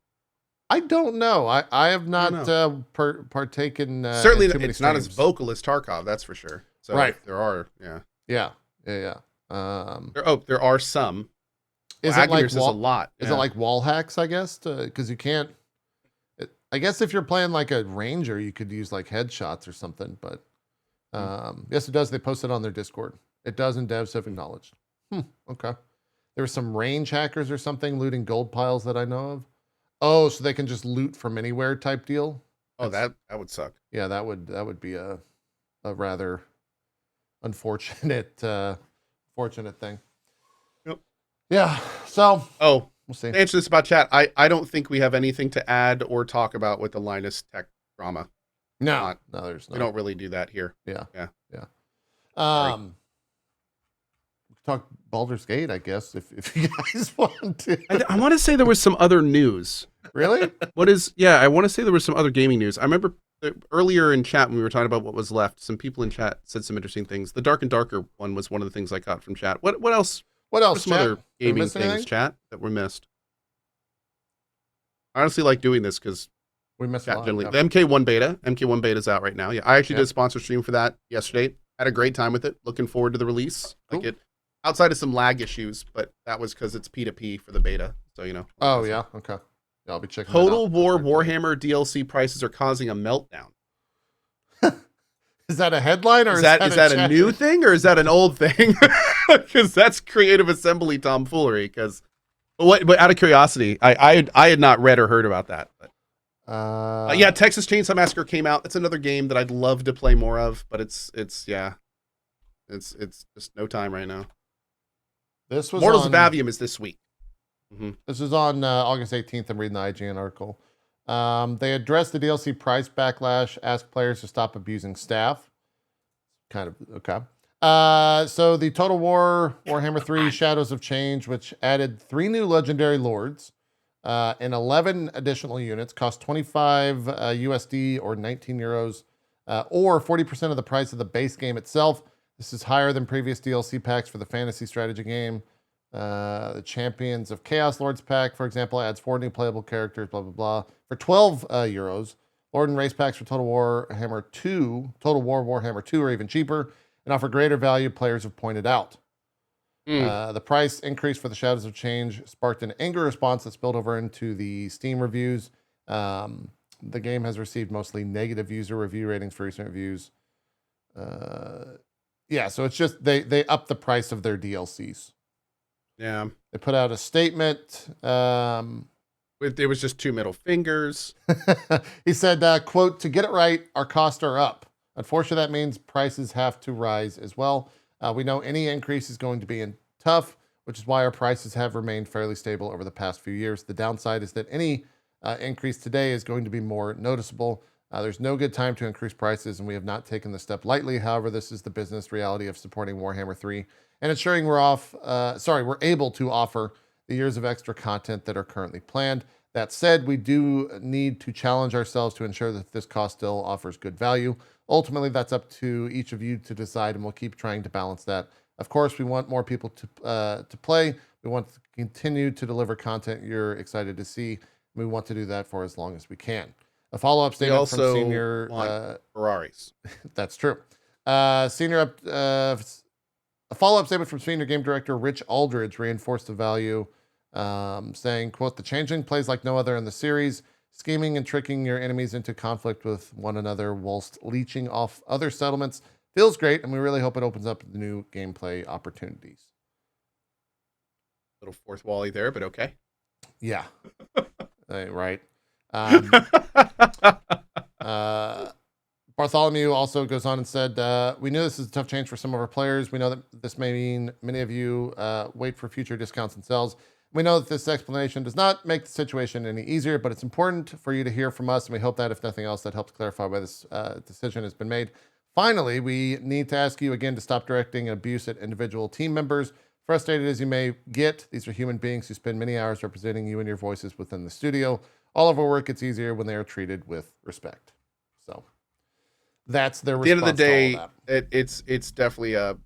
I don't know. I have not partaken. Certainly, in too many it's not as streams. vocal as Tarkov, that's for sure. So Right. there are, Yeah. There are some. Is it like is a lot? Is it like wall hacks? I guess because you can't. I guess if you're playing like a ranger, you could use like headshots or something. But yes, it does. They posted on their Discord. It does, and devs have acknowledged. Okay. There were some range hackers or something looting gold piles that I know of. Oh, so they can just loot from anywhere type deal. Oh, that would suck. Yeah, that would be a rather unfortunate fortunate thing. Yep. Yeah. So we'll see. To answer this about chat, I don't think we have anything to add or talk about with the Linus Tech drama. No, there's we don't really do that here. Yeah. Talk Baldur's Gate, I guess, if you guys want to. I want to say there was some other news. Really? I want to say there was some other gaming news. I remember earlier in chat when we were talking about what was left, some people in chat said some interesting things. The Dark and Darker one was one of the things I got from chat. What else? What else? Some other gaming things, chat, that were missed. I honestly like doing this because we missed chat a lot. generally. Yeah. The MK1 beta is out right now. Yeah, I actually did a sponsor stream for that yesterday. Had a great time with it. Looking forward to the release. Cool. Like it. Outside of some lag issues, but that was because it's P2P for the beta. So, Oh, yeah. Okay. Yeah, I'll be checking Total War Warhammer DLC prices are causing a meltdown. Is that a headline or is that a new thing or is that an old thing? Because that's Creative Assembly tomfoolery. Because, but out of curiosity, I had not read or heard about that. But, Texas Chainsaw Massacre came out. It's another game that I'd love to play more of, but it's just no time right now. This was Mortals of Avium is this week. This is on August 18th. I'm reading the IGN article. They addressed the DLC price backlash, asked players to stop abusing staff. Kind of, okay. So the Total War Warhammer 3 Shadows of Change, which added 3 new legendary lords and 11 additional units, cost 25 USD or 19 euros, or 40% of the price of the base game itself. This is higher than previous DLC packs for the fantasy strategy game. The Champions of Chaos Lords pack, for example, adds 4 new playable characters, blah, blah, blah, for 12 euros. Lord and Race packs for Total War Warhammer 2 are even cheaper and offer greater value, players have pointed out. The price increase for the Shadows of Change sparked an angry response that spilled over into the Steam reviews. The game has received mostly negative user review ratings for recent reviews. So it's just they upped the price of their DLCs. Yeah. They put out a statement. It was just 2 middle fingers. He said, quote, "To get it right, our costs are up. Unfortunately, that means prices have to rise as well. We know any increase is going to be tough, which is why our prices have remained fairly stable over the past few years. The downside is that any increase today is going to be more noticeable. There's no good time to increase prices, and we have not taken the step lightly. However, this is the business reality of supporting Warhammer 3 and ensuring we're able to offer the years of extra content that are currently planned. That said, we do need to challenge ourselves to ensure that this cost still offers good value. Ultimately, that's up to each of you to decide, and we'll keep trying to balance that. Of course, we want more people to play. We want to continue to deliver content you're excited to see. We want to do that for as long as we can." A follow-up statement from senior Ferraris. That's true. A follow-up statement from senior game director Rich Aldridge reinforced the value, saying, quote, "The Changeling plays like no other in the series, scheming and tricking your enemies into conflict with one another whilst leeching off other settlements. Feels great, and we really hope it opens up new gameplay opportunities." Little fourth wally there, but okay. Yeah. Right. Bartholomew also goes on and said, "We knew this is a tough change for some of our players. We know that this may mean many of you wait for future discounts and sales. We know that this explanation does not make the situation any easier, but it's important for you to hear from us, and we hope that, if nothing else, that helps clarify why this decision has been made. Finally, we need to ask you again to stop directing abuse at individual team members. Frustrated as you may get, these are human beings who spend many hours representing you and your voices within the studio. All of our work gets easier when they are treated with respect. So that's their response. At the end to all of the day, it's definitely a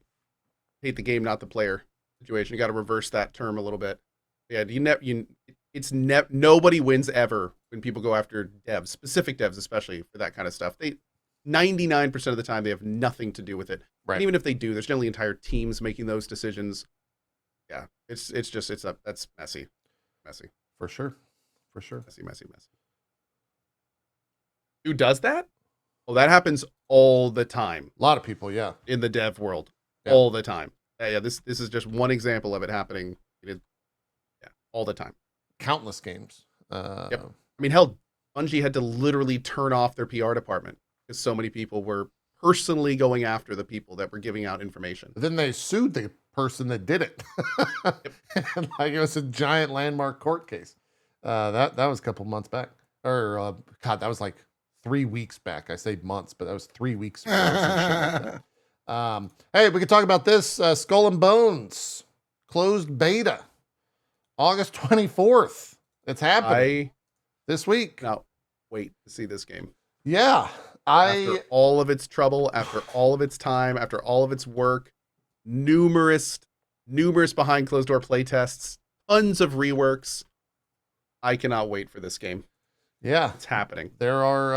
hate the game, not the player situation. You got to reverse that term a little bit. Yeah, nobody wins ever when people go after devs, specific devs, especially for that kind of stuff. 99% of the time they have nothing to do with it. Right. And even if they do, there's generally entire teams making those decisions. Yeah, that's messy. For sure. Messy. Who does that? Well, that happens all the time. A lot of people, yeah. In the dev world, Yeah. all the time. Yeah, this is just one example of it happening. All the time. Countless games. Yep. I mean, hell, Bungie had to literally turn off their PR department because so many people were personally going after the people that were giving out information. Then they sued the person that did it. And, like, it was a giant landmark court case. That was a couple months back. Or, God, that was like 3 weeks back. I say months, but that was 3 weeks back. Hey, we can talk about this. Skull and Bones closed beta. August 24th. It's happening this week. Now, wait to see this game. Yeah. After all of its trouble, after all of its time, after all of its work, numerous behind closed door playtests, tons of reworks. I cannot wait for this game. Yeah. It's happening. There are,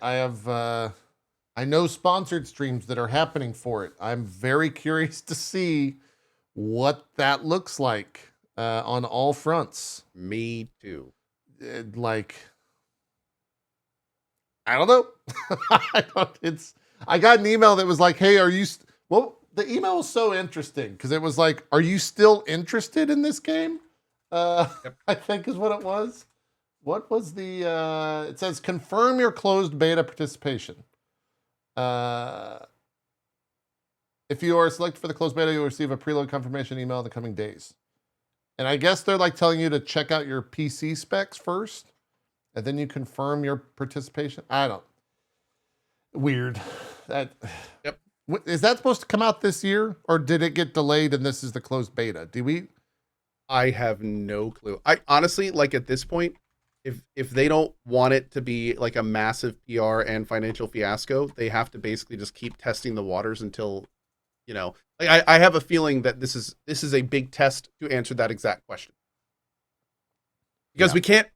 I know sponsored streams that are happening for it. I'm very curious to see what that looks like. On all fronts. Me too. I don't know. I got an email that was like, "Hey, are you?" Well, the email was so interesting because it was like, "Are you still interested in this game?" Yep. I think is what it was. What was the? It says confirm your closed beta participation. If you are selected for the closed beta, you'll receive a preload confirmation email in the coming days. And I guess they're like telling you to check out your PC specs first, and then you confirm your participation. Weird. Yep. Is that supposed to come out this year, or did it get delayed and this is the closed beta? I have no clue. I honestly, like, at this point, if they don't want it to be like a massive PR and financial fiasco, they have to basically just keep testing the waters until, like, I have a feeling that this is a big test to answer that exact question. Because we can't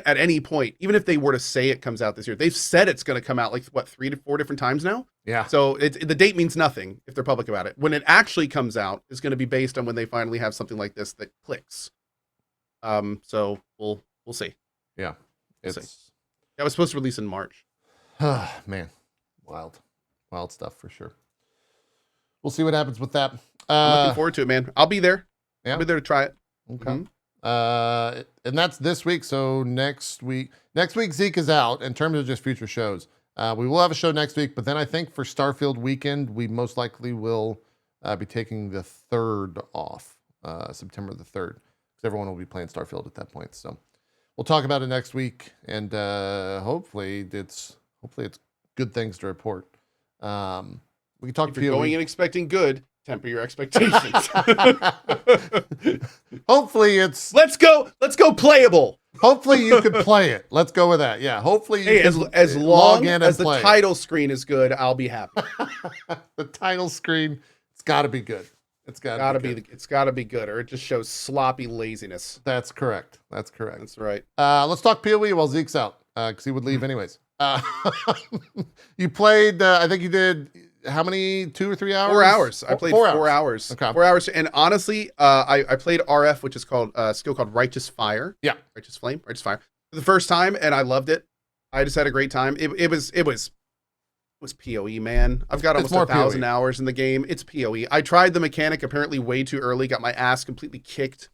at any point, even if they were to say it comes out this year, they've said it's going to come out like 3 to 4 different times now. Yeah. So the date means nothing if they're public about it. When it actually comes out, it's going to be based on when they finally have something like this that clicks. So we'll see. Yeah. That was supposed to release in March. Man, wild stuff for sure. We'll see what happens with that. I'm looking forward to it, man. I'll be there. Yeah. I'll be there to try it. Okay. And that's this week. So next week Zeke is out in terms of just future shows. We will have a show next week, but then I think for Starfield weekend, we most likely will be taking the 3rd off, September the 3rd, because everyone will be playing Starfield at that point. So we'll talk about it next week, and hopefully it's good things to report. We can talk if to you're going in expecting good, temper your expectations. Hopefully it's let's go playable. Hopefully you could play it. Let's go with that. Yeah. Hopefully you as long log in as and the play. title screen is good, I'll be happy. The title screen, it's got to be good. It's got to be good, or it just shows sloppy laziness. That's correct. That's right. Let's talk PoE while Zeke's out, because he would leave anyways. You played. I think you did. How many? 2 or 3 hours? 4 hours. I played 4 hours. Okay. 4 hours. And honestly, I played RF, which is called a skill called Righteous Fire. Yeah. Righteous Flame. Righteous Fire. For the first time, and I loved it. I just had a great time. It was PoE, man. I've got almost 1,000 hours in the game. It's PoE. I tried the mechanic apparently way too early. Got my ass completely kicked.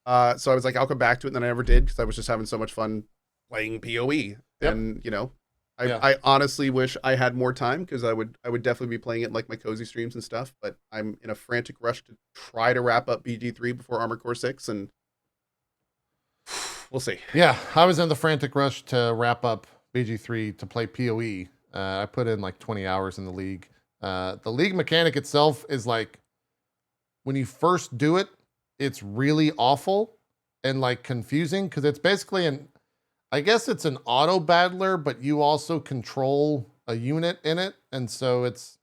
So I was like, I'll come back to it, and then I never did because I was just having so much fun playing PoE. Yep. And I honestly wish I had more time because I would definitely be playing it like my cozy streams and stuff, but I'm in a frantic rush to try to wrap up BG3 before Armored Core 6, and We'll see. Yeah, I was in the frantic rush to wrap up BG3 to play PoE. I put in like 20 hours in the league. The league mechanic itself is like, when you first do it, it's really awful and like confusing because it's basically I guess it's an auto battler, but you also control a unit in it. And so it's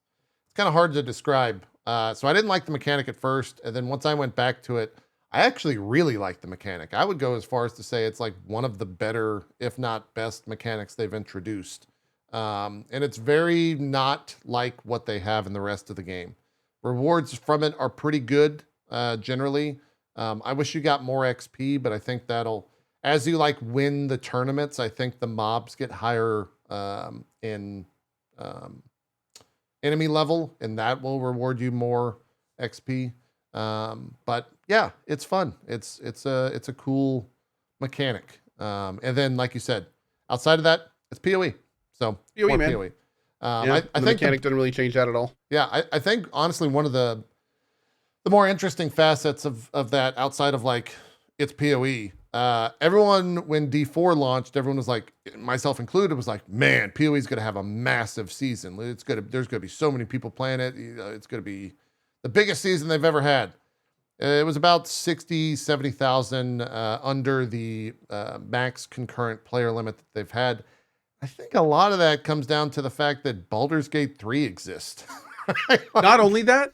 kind of hard to describe. So I didn't like the mechanic at first. And then once I went back to it, I actually really like the mechanic. I would go as far as to say it's like one of the better, if not best, mechanics they've introduced. And it's very not like what they have in the rest of the game. Rewards from it are pretty good, generally. I wish you got more XP, but I think that'll, as you like win the tournaments, I think the mobs get higher in enemy level, and that will reward you more XP. But yeah, it's fun. It's a cool mechanic. And then, like you said, outside of that, it's PoE. So PoE, more man. PoE. Yeah, I the think mechanic doesn't really change that at all. yeah, I think honestly one of the more interesting facets of that outside of like it's PoE. Everyone when D4 launched, everyone was like, myself included, was like, man, PoE is going to have a massive season. There's going to be so many people playing it. It's going to be the biggest season they've ever had. It was about 60, 70,000 under the max concurrent player limit that they've had. I think a lot of that comes down to the fact that Baldur's Gate 3 exists. Not only that,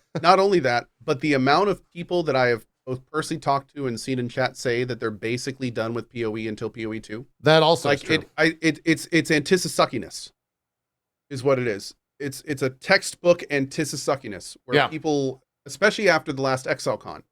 but the amount of people that I have both personally talked to and seen in chat say that they're basically done with PoE until PoE 2. That also is Like true. it's antisuckiness is what it is. It's a textbook antisuckiness where Yeah. people, especially after the last ExileCon,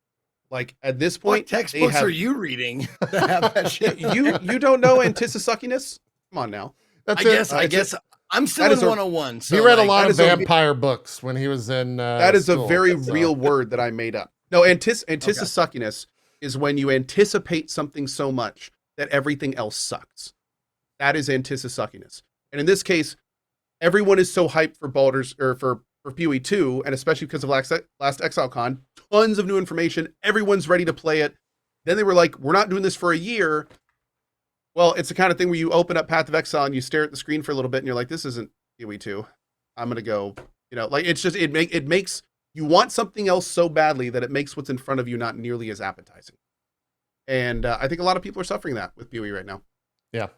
like at this What point, textbooks are you reading that have that shit? you don't know antisuckiness? Come on now. That's I guess I'm still that in is a- 101. So he read a like, lot that of is a- vampire books when he was in That is school, a very so- real word that I made up. No, antisuckiness is when you anticipate something so much that everything else sucks. That is antisuckiness. And in this case, everyone is so hyped for Baldur's or for PoE 2, and especially because of last ExileCon, tons of new information. Everyone's ready to play it. Then they were like, we're not doing this for a year. Well, it's the kind of thing where you open up Path of Exile and you stare at the screen for a little bit and you're like, this isn't PoE 2. I'm going to go, like it's just, it makes, you want something else so badly that it makes what's in front of you not nearly as appetizing. And I think a lot of people are suffering that with PoE right now. Yeah,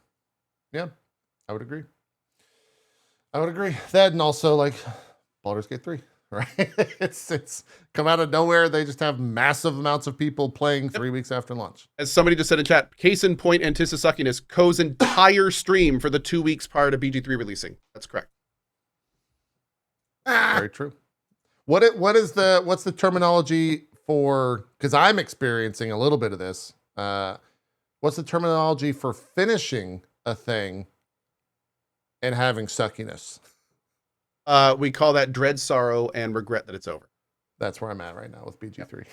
I would agree. That, and also like Baldur's Gate 3, right? it's come out of nowhere. They just have massive amounts of people playing 3 weeks after launch. As somebody just said in chat, case in point, antisuckiness, Ko's entire stream for the 2 weeks prior to BG3 releasing. That's correct. Very true. What's the terminology for, because I'm experiencing a little bit of this. What's the terminology for finishing a thing and having suckiness? We call that dread, sorrow, and regret that it's over. That's where I'm at right now with BG3.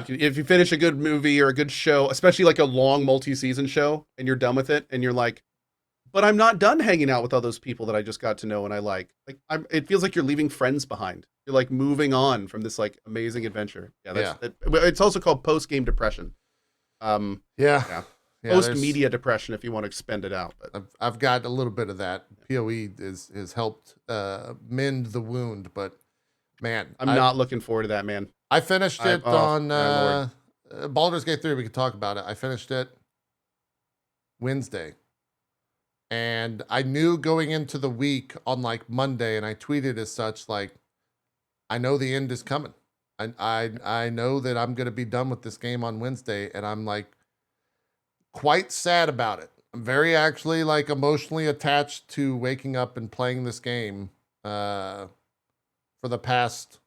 If you finish a good movie or a good show, especially like a long multi-season show, and you're done with it, and you're like, but I'm not done hanging out with all those people that I just got to know and I like. It feels like you're leaving friends behind. You're like moving on from this like amazing adventure. It's also called post-game depression. Yeah, Post-media depression, if you want to expend it out. But I've got a little bit of that. PoE has helped mend the wound, but man, I'm not looking forward to that, man. I finished it my on Baldur's Gate 3. We could talk about it. I finished it Wednesday. And I knew going into the week on like Monday, and I tweeted as such, like, I know the end is coming. I know that I'm going to be done with this game on Wednesday, and I'm like quite sad about it. I'm very actually like emotionally attached to waking up and playing this game for the past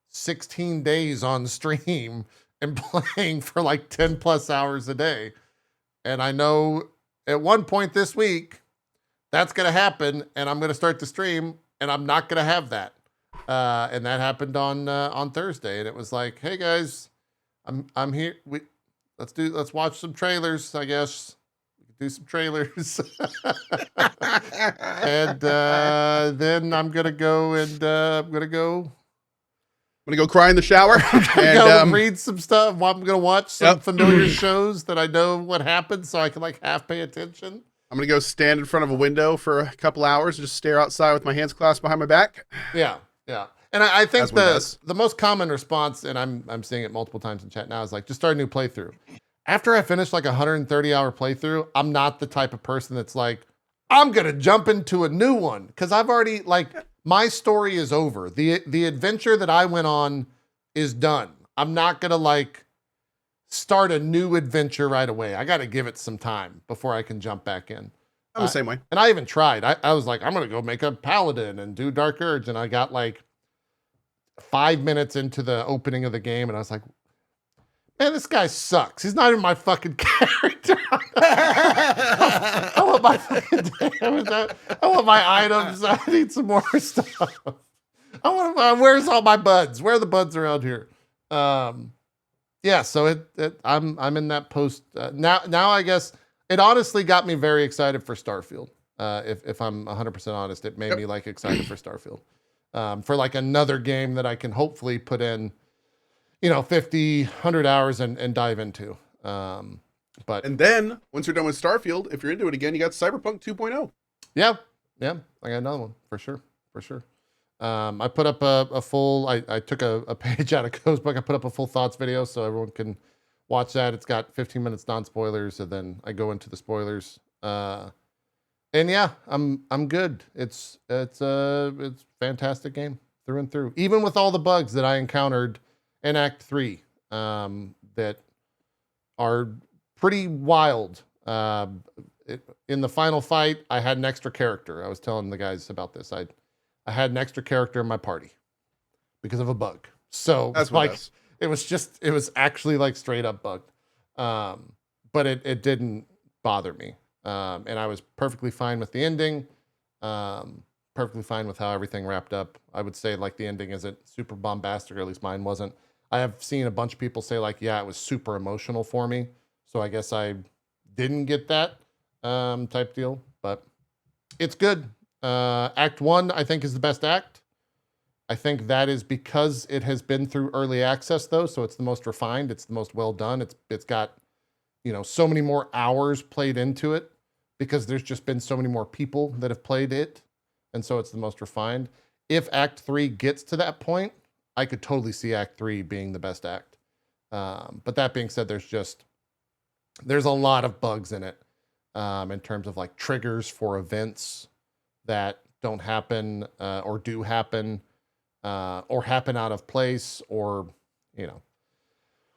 16 days on stream and playing for like 10 plus hours a day. And I know at one point this week, that's going to happen, and I'm going to start the stream, and I'm not going to have that. And that happened on Thursday, and it was like, hey guys, I'm here. Let's watch some trailers. I guess we can do some trailers, and then I'm gonna go gonna go cry in the shower and go read some stuff. I'm gonna watch some familiar shows that I know what happens, so I can like half pay attention. I'm gonna go stand in front of a window for a couple hours and just stare outside with my hands clasped behind my back. Yeah. And I think the most common response, and I'm seeing it multiple times in chat now, is like, just start a new playthrough. After I finish like a 130-hour playthrough, I'm not the type of person that's like, I'm gonna jump into a new one, because I've already like, my story is over. The adventure that I went on is done. I'm not gonna like start a new adventure right away. I got to give it some time before I can jump back in. I'm the same way. And I even tried. I was like, I'm gonna go make a paladin and do Dark Urge, and I got like 5 minutes into the opening of the game, and I was like, man, this guy sucks. He's not even my fucking character. I want my fucking I want my items. I need some more stuff. I want. Where's all my buds? Where are the buds around here? Yeah. So I'm in that post now. I guess it honestly got me very excited for Starfield. If I'm 100% honest, it made me like excited for Starfield. For like another game that I can hopefully put in, 50, 100 hours and dive into. And then once you're done with Starfield, if you're into it again, you got Cyberpunk 2.0. Yeah. I got another one for sure. I put up a full, I took a page out of Co's book. I put up a full thoughts video so everyone can watch that. It's got 15 minutes non-spoilers, and then I go into the spoilers. And yeah, I'm good. It's a fantastic game through and through. Even with all the bugs that I encountered in Act 3, that are pretty wild. In the final fight, I had an extra character. I was telling the guys about this. I had an extra character in my party because of a bug. So that's like it was actually like straight up bugged. But it didn't bother me. And I was perfectly fine with the ending. Perfectly fine with how everything wrapped up. I would say like the ending isn't super bombastic, or at least mine wasn't. I have seen a bunch of people say like, yeah, it was super emotional for me. So I guess I didn't get that type deal, but it's good. Act 1, I think, is the best act. I think that is because it has been through early access though. So it's the most refined. It's the most well done. It's got, so many more hours played into it because there's just been so many more people that have played it. And so it's the most refined. If Act 3 gets to that point, I could totally see Act 3 being the best act. But that being said, there's a lot of bugs in it in terms of like triggers for events that don't happen or do happen or happen out of place or,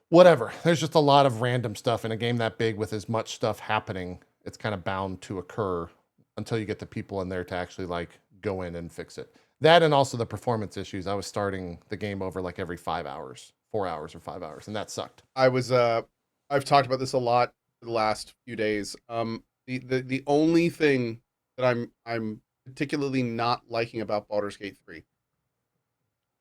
whatever. There's just a lot of random stuff in a game that big with as much stuff happening. It's kind of bound to occur until you get the people in there to actually like go in and fix it. That and also the performance issues. I was starting the game over like every 4 hours or 5 hours, and that sucked. I've talked about this a lot for the last few days. The only thing that I'm particularly not liking about Baldur's Gate 3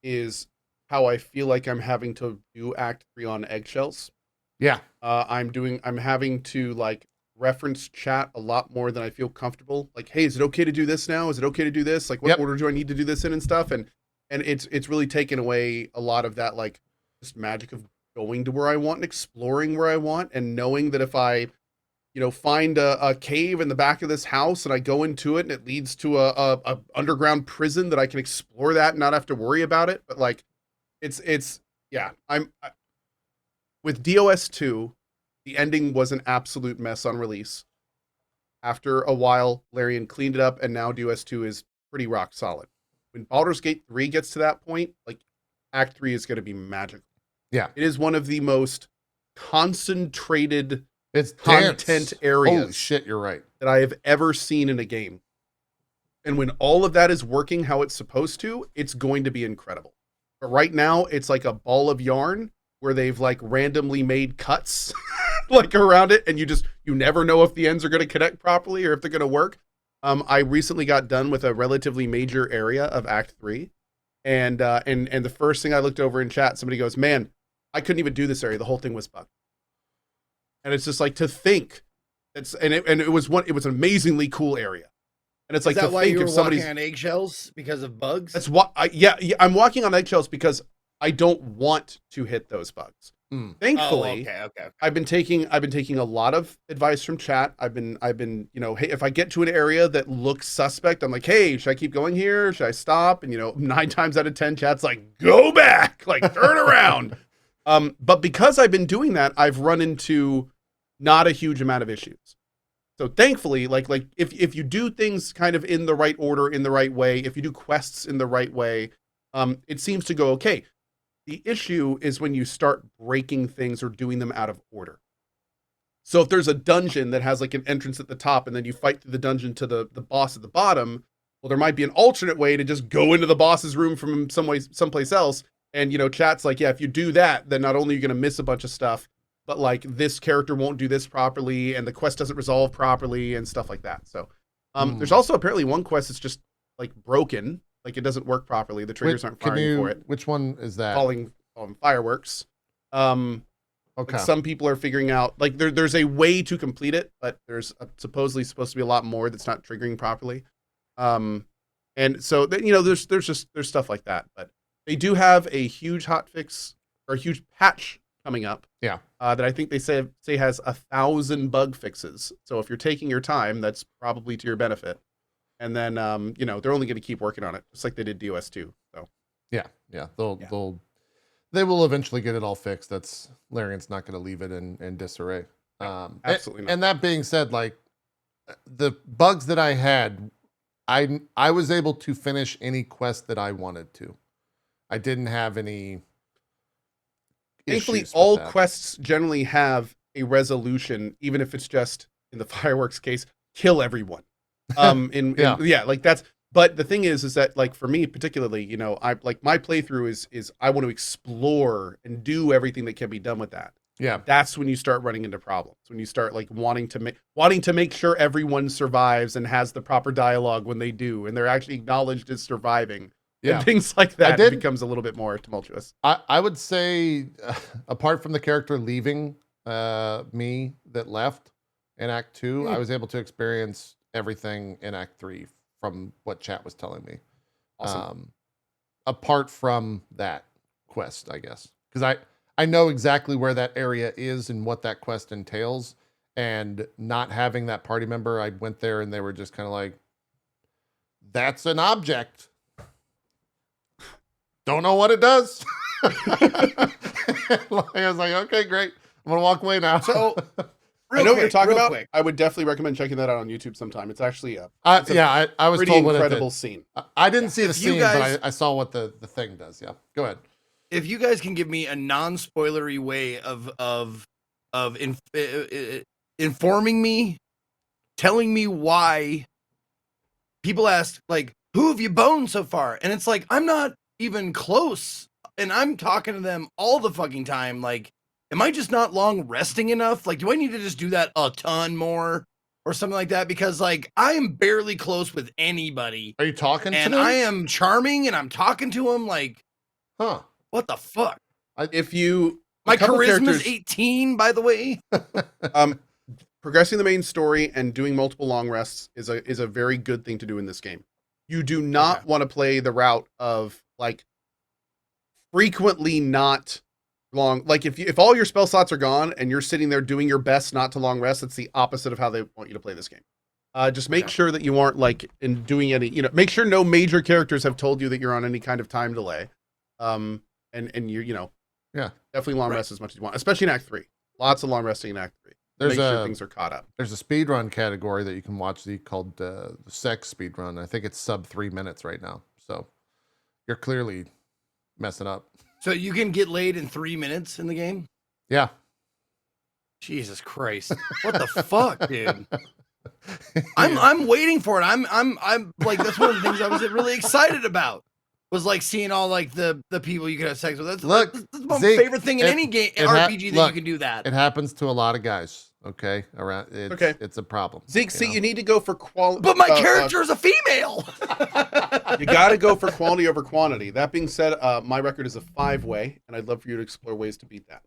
is how I feel like I'm having to do Act 3 on eggshells. Yeah. I'm having to like reference chat a lot more than I feel comfortable. Like, hey, is it okay to do this now? Is it okay to do this? Like, what order do I need to do this in and stuff? And it's really taken away a lot of that, like, just magic of going to where I want and exploring where I want, and knowing that if I, find a cave in the back of this house and I go into it and it leads to a underground prison, that I can explore that and not have to worry about it. But like, with DOS 2, the ending was an absolute mess on release. After a while, Larian cleaned it up, and now DOS 2 is pretty rock solid. When Baldur's Gate 3 gets to that point, like, Act 3 is going to be magical. Yeah. It is one of the most concentrated content dense. Areas. Holy shit, you're right. That I have ever seen in a game. And when all of that is working how it's supposed to, it's going to be incredible. But right now, it's like a ball of yarn where they've like randomly made cuts like around it, and you never know if the ends are going to connect properly or if they're going to work. I recently got done with a relatively major area of Act 3, and the first thing I looked over in chat, somebody goes, "Man, I couldn't even do this area. The whole thing was bugged." And it's just like, to think it was an amazingly cool area. And it's like, is that to why think you were if somebody's walking on eggshells because of bugs? That's what I'm walking on eggshells because I don't want to hit those bugs. Thankfully, Okay. I've been taking a lot of advice from chat. I've been, you know, hey, if I get to an area that looks suspect, I'm like, hey, should I keep going here? Should I stop? And, you know, 9 times out of 10, chat's like, go back, like turn around. But because I've been doing that, I've run into not a huge amount of issues. So thankfully, like if you do things kind of in the right order, in the right way, if you do quests in the right way, it seems to go okay. The issue is when you start breaking things or doing them out of order. So if there's a dungeon that has like an entrance at the top and then you fight through the dungeon to the boss at the bottom, well, there might be an alternate way to just go into the boss's room from someplace else. And, you know, chat's like, yeah, if you do that, then not only are you going to miss a bunch of stuff, but like this character won't do this properly and the quest doesn't resolve properly and stuff like that. So there's also apparently one quest that's just like broken. Like it doesn't work properly. The triggers aren't firing for it. Which one is that? Calling fireworks. Okay. Like some people are figuring out like there's a way to complete it, but there's supposedly supposed to be a lot more that's not triggering properly. And so you know there's stuff like that, but they do have a huge hotfix or a huge patch coming up. Yeah. That I think they say has 1,000 bug fixes. So if you're taking your time, that's probably to your benefit. And then, you know, they're only going to keep working on it, just like they did DOS 2. So, yeah, they will eventually get it all fixed. Larian's not going to leave it in disarray. Absolutely not. And that being said, like the bugs that I had, I was able to finish any quest that I wanted to. I didn't have any. Thankfully, all quests generally have a resolution, even if it's just in the fireworks case, kill everyone. Like that's. But the thing is that like for me particularly, you know, I like my playthrough is I want to explore and do everything that can be done with that. Yeah, that's when you start running into problems. When you start like wanting to make sure everyone survives and has the proper dialogue when they do, and they're actually acknowledged as surviving. Yeah, and things like that. It becomes a little bit more tumultuous. I would say, apart from the character leaving me that left in Act 2, I was able to experience everything in Act 3 from what chat was telling me. Awesome. Apart from that quest, I guess, because I know exactly where that area is and what that quest entails, and not having that party member, I went there and they were just kind of like, "That's an object. Don't know what it does." I was like, "Okay, great. I'm gonna walk away now." So, I know what you're talking about. I would definitely recommend checking that out on YouTube sometime. It's actually I was pretty told incredible what it did. scene. I didn't see the scene, guys, but I saw what the thing does. Yeah, go ahead. If you guys can give me a non-spoilery way of informing me, telling me why people ask like, "Who have you boned so far?" And it's like I'm not even close, and I'm talking to them all the fucking time. Like, am I just not long resting enough? Like, do I need to just do that a ton more or something like that? Because like I am barely close with anybody. Are you talking to them? And I am charming, and I'm talking to them. Like, huh? What the fuck? My charisma's 18, by the way. Progressing the main story and doing multiple long rests is a very good thing to do in this game. You do not want to play the route of like frequently not long. Like if all your spell slots are gone and you're sitting there doing your best not to long rest, it's the opposite of how they want you to play this game. Just make sure that you aren't like in doing any, you know, make sure no major characters have told you that you're on any kind of time delay. And you know, definitely long rest as much as you want, especially in Act 3. Lots of long resting in Act 3. Make sure things are caught up. There's a speedrun category that you can watch called the sex speedrun. I think it's sub 3 minutes right now. So you're clearly messing up. So you can get laid in 3 minutes in the game? Yeah. Jesus Christ. What the fuck, dude? I'm waiting for it. I'm like, that's one of the things I was really excited about. Was like seeing all like the people you can have sex with. That's my favorite thing in any game RPG that you can do that. It happens to a lot of guys. Okay, it's a problem. Zeke, see, you need to go for quality. But my character is a female. You got to go for quality over quantity. That being said, my record is a 5-way, and I'd love for you to explore ways to beat that.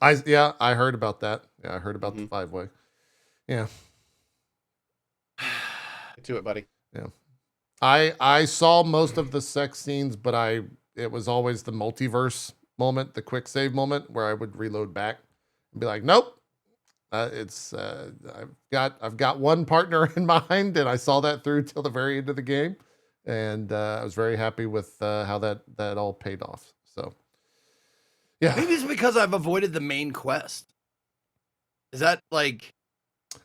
I heard about that. Yeah, I heard about the 5-way. Yeah. Get to it, buddy. Yeah. I saw most of the sex scenes, but it was always the multiverse moment, the quick save moment where I would reload back and be like, nope. I've got one partner in mind, and I saw that through till the very end of the game, and I was very happy with how that all paid off. So, yeah, maybe it's because I've avoided the main quest. Is that like?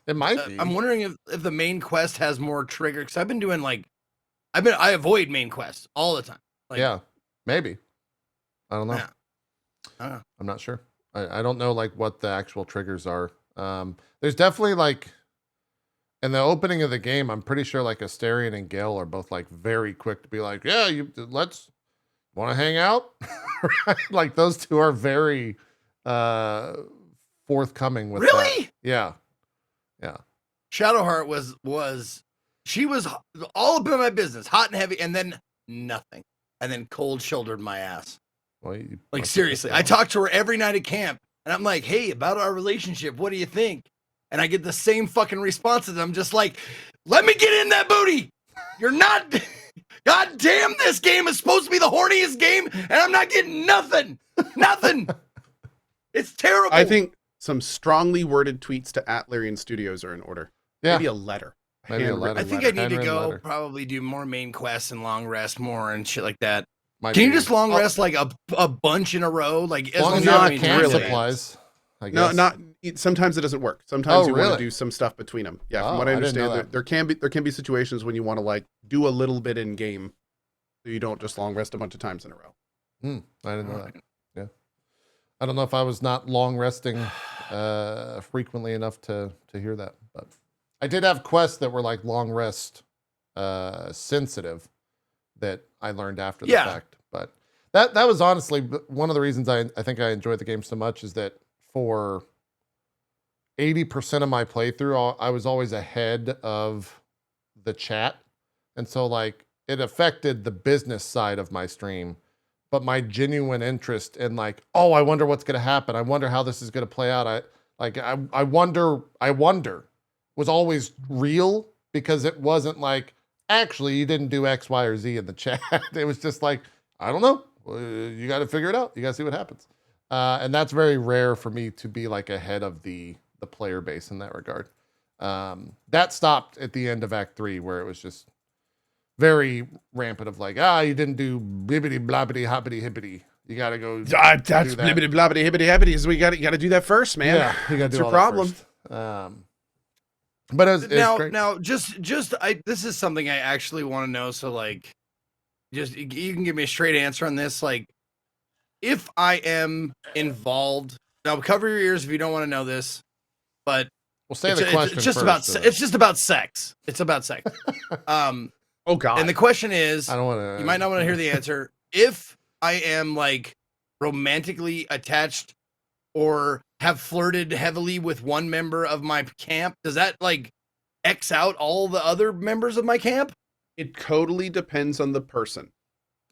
It might be. I'm wondering if the main quest has more trigger, because I've been doing I avoid main quests all the time. Like, yeah, maybe. I don't know. Yeah. I don't know. I'm not sure. I don't know like what the actual triggers are. There's definitely like in the opening of the game, I'm pretty sure like Asterion and Gale are both like very quick to be like, yeah, let's want to hang out. Right? Like those two are very forthcoming with Really? that. Yeah. Yeah. Shadowheart she was all up in my business, hot and heavy, and then nothing. And then cold shouldered my ass. Well, like seriously. I talk to her every night at camp. And I'm like, hey, about our relationship, what do you think? And I get the same fucking responses. I'm just like, let me get in that booty. You're not. God damn, this game is supposed to be the horniest game, and I'm not getting nothing. Nothing. It's terrible. I think some strongly worded tweets to Atlarian Studios are in order. Yeah. Maybe a letter. Maybe a letter. I think I need to Handwritten go letter. probably do more main quests and long rest more and shit like that. Might Can you be. just long rest like a bunch in a row? Like As long as as you long have as camp really. supplies. I No, guess. sometimes it doesn't work. Sometimes you want really? to do some stuff between them. Yeah, Oh, from what I I didn't know understand, that. there can be situations when you want to like do a little bit in game, so you don't just long rest a bunch of times in a row. I didn't know that. Yeah. I don't know if I was not long resting frequently enough to hear that, but I did have quests that were like long rest sensitive that I learned after the fact. But that was honestly one of the reasons I think I enjoyed the game so much is that for 80% of my playthrough, I was always ahead of the chat. And so like it affected the business side of my stream, but my genuine interest in like, oh, I wonder what's going to happen. I wonder how this is going to play out. I wonder was always real because it wasn't like, actually, you didn't do X, Y, or Z in the chat. It was just like, I don't know. You got to figure it out. You got to see what happens. And that's very rare for me to be like ahead of the player base in that regard. That stopped at the end of Act 3 where it was just very rampant of like, you didn't do bibbity blobbity hoppity hippity. You got to go. That's blibbity blobbity hibbity hibbity. So you got to do that first, man. Yeah, you got to do your all problem. That first. But it was great. Now, this is something I actually want to know. So, like, just you can give me a straight answer on this. Like, if I am involved, now cover your ears if you don't want to know this. But We'll say the question. It's just first, it's just about sex. It's about sex. Oh God. And the question is, I don't want to. you might not want to hear the answer. If I am like romantically attached or have flirted heavily with one member of my camp, does that like X out all the other members of my camp? It totally depends on the person.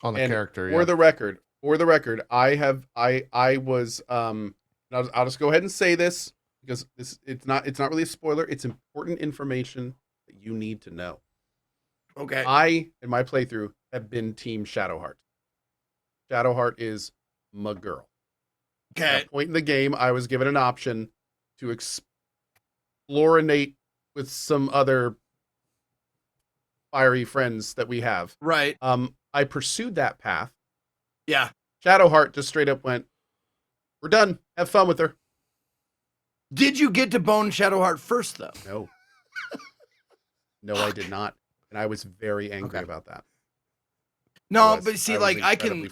On the character, For the record, I was I'll just go ahead and say this because it's not really a spoiler. It's important information that you need to know. Okay. I, in my playthrough, have been Team Shadowheart. Shadowheart is my girl. Okay. At that point in the game, I was given an option to explorinate with some other fiery friends that we have. Right. I pursued that path. Yeah. Shadowheart just straight up went, "We're done. Have fun with her." Did you get to bone Shadowheart first, though? No. No, I did not. And I was very angry Okay. about that. No, was- but see, I was like I incredibly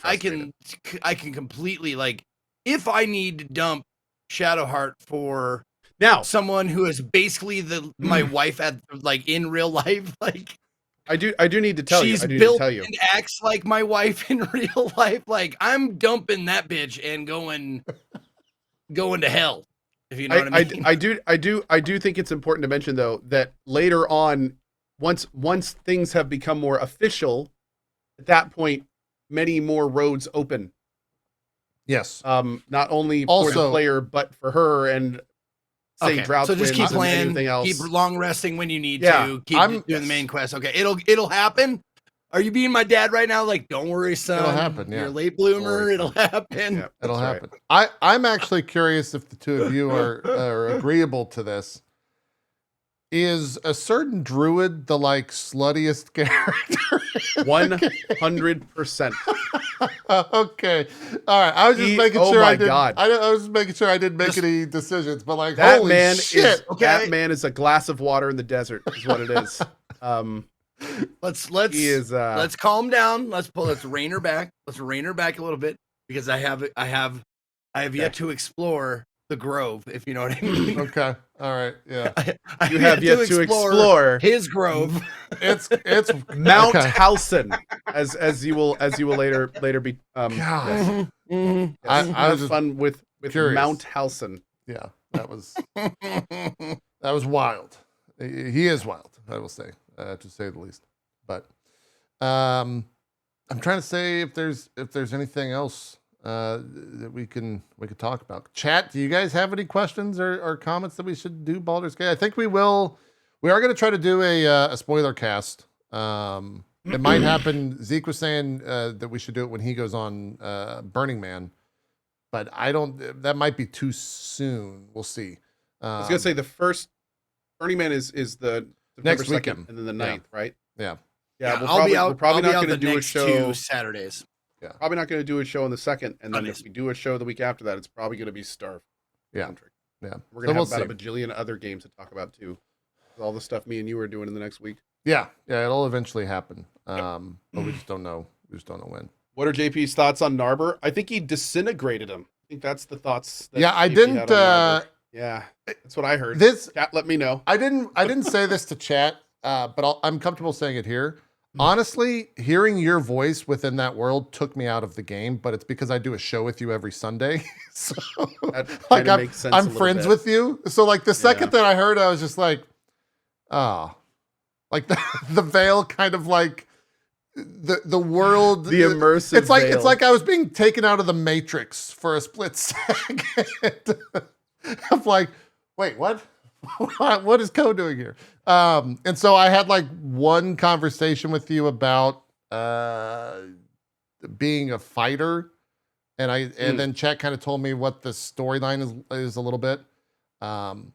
can completely like if I need to dump Shadowheart for Now, someone who is basically my wife at like in real life, like I do need to tell you. she's I do need built to tell you. and acts like my wife in real life. Like I'm dumping that bitch and going to hell. If you know what I mean. I do think it's important to mention though that later on, once things have become more official, at that point, many more roads open. Yes. Not only for Also- the player but for her and St. Drought so just Twins keep and playing, anything else. keep long resting when you need Yeah, to, keep doing the main quest. Okay, it'll happen. Are you being my dad right now? Like, don't worry, son. It'll happen, yeah. You're a late bloomer. Worry, It'll happen. Yeah, It'll that's happen. I'm actually curious if the two of you are agreeable to this. Is a certain druid the like sluttiest character? 100%. Okay, all right. I was just making oh sure my I didn't. God. I was just making sure I didn't make any decisions. But like, That holy man shit! is okay. that man is a glass of water in the desert, is what it is. Let's He is let's calm down. Let's rein her back. Let's rein her back a little bit because I have yet to explore the grove, if you know what I mean. Okay, all right, yeah. I you have yet to explore his grove. It's Mount okay. Halcyon, as you will later be. God, Mhm, mhm. I Have was just fun with curious. Mount Halcyon. yeah. That was wild. He is wild, I will say, to say the least. But I'm trying to say if there's anything else that we could talk about. Chat, do you guys have any questions or comments that we should do Baldur's Gate? I think we will. We are going to try to do a spoiler cast. It might happen. Zeke was saying that we should do it when he goes on Burning Man, but I don't. That might be too soon. We'll see. I was gonna say the first Burning Man is the Next September 2nd weekend. and then the Yeah. 9th, right? Yeah. Yeah, I'll we're probably be not out going to the do a next show. 2 Saturdays. Probably not going to do a show on the 2nd, and then Oh, if nice. we do a show the week after that, it's probably going to be Starfield. Yeah. centric. Yeah. We're going to So have we'll about a bajillion other games to talk about too. All the stuff me and you are doing in the next week. Yeah. It'll eventually happen. But we just don't know. We just don't know when. What are JP's thoughts on Narber? I think he disintegrated him. I think that's the thoughts. That Yeah, I JP didn't. had on Narber. Yeah, that's what I heard. This Chat, let me know. I didn't say this to chat, but I'm comfortable saying it here. Honestly, hearing your voice within that world took me out of the game, but it's because I do a show with you every Sunday. So That like kinda makes sense a I'm little friends bit. with you. So like the second Yeah. that I heard, I was just like, oh, like the veil kind of like the world, The immersive It's like veil. I was being taken out of the Matrix for a split second. I'm like, wait, what? What is Code doing here? And so I had like one conversation with you about being a fighter, and then chat kind of told me what the storyline is a little bit. And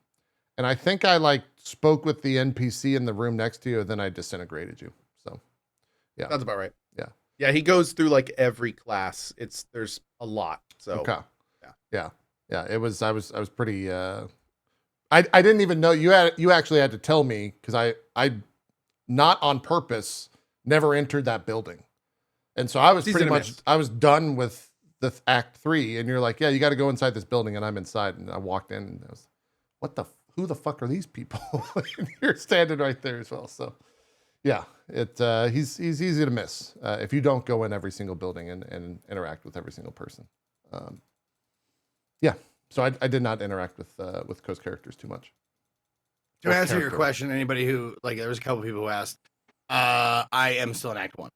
I think I like spoke with the NPC in the room next to you, and then I disintegrated you. So yeah, Sounds about right. Yeah. Yeah, he goes through like every class. There's a lot. So okay, yeah. yeah. It was I was pretty. I didn't even know you actually had to tell me because I not on purpose never entered that building, and so I was Easy pretty to much miss. I was done with the Act 3, and you're like, yeah, you got to go inside this building, and I'm inside, and I walked in, and I was, who the fuck are these people? And you're standing right there as well. So yeah, he's easy to miss if you don't go in every single building and interact with every single person. Yeah. So I did not interact with Co's characters too much. To Or answer your character. question, anybody who like, there was a couple people who asked. I am still in Act 1.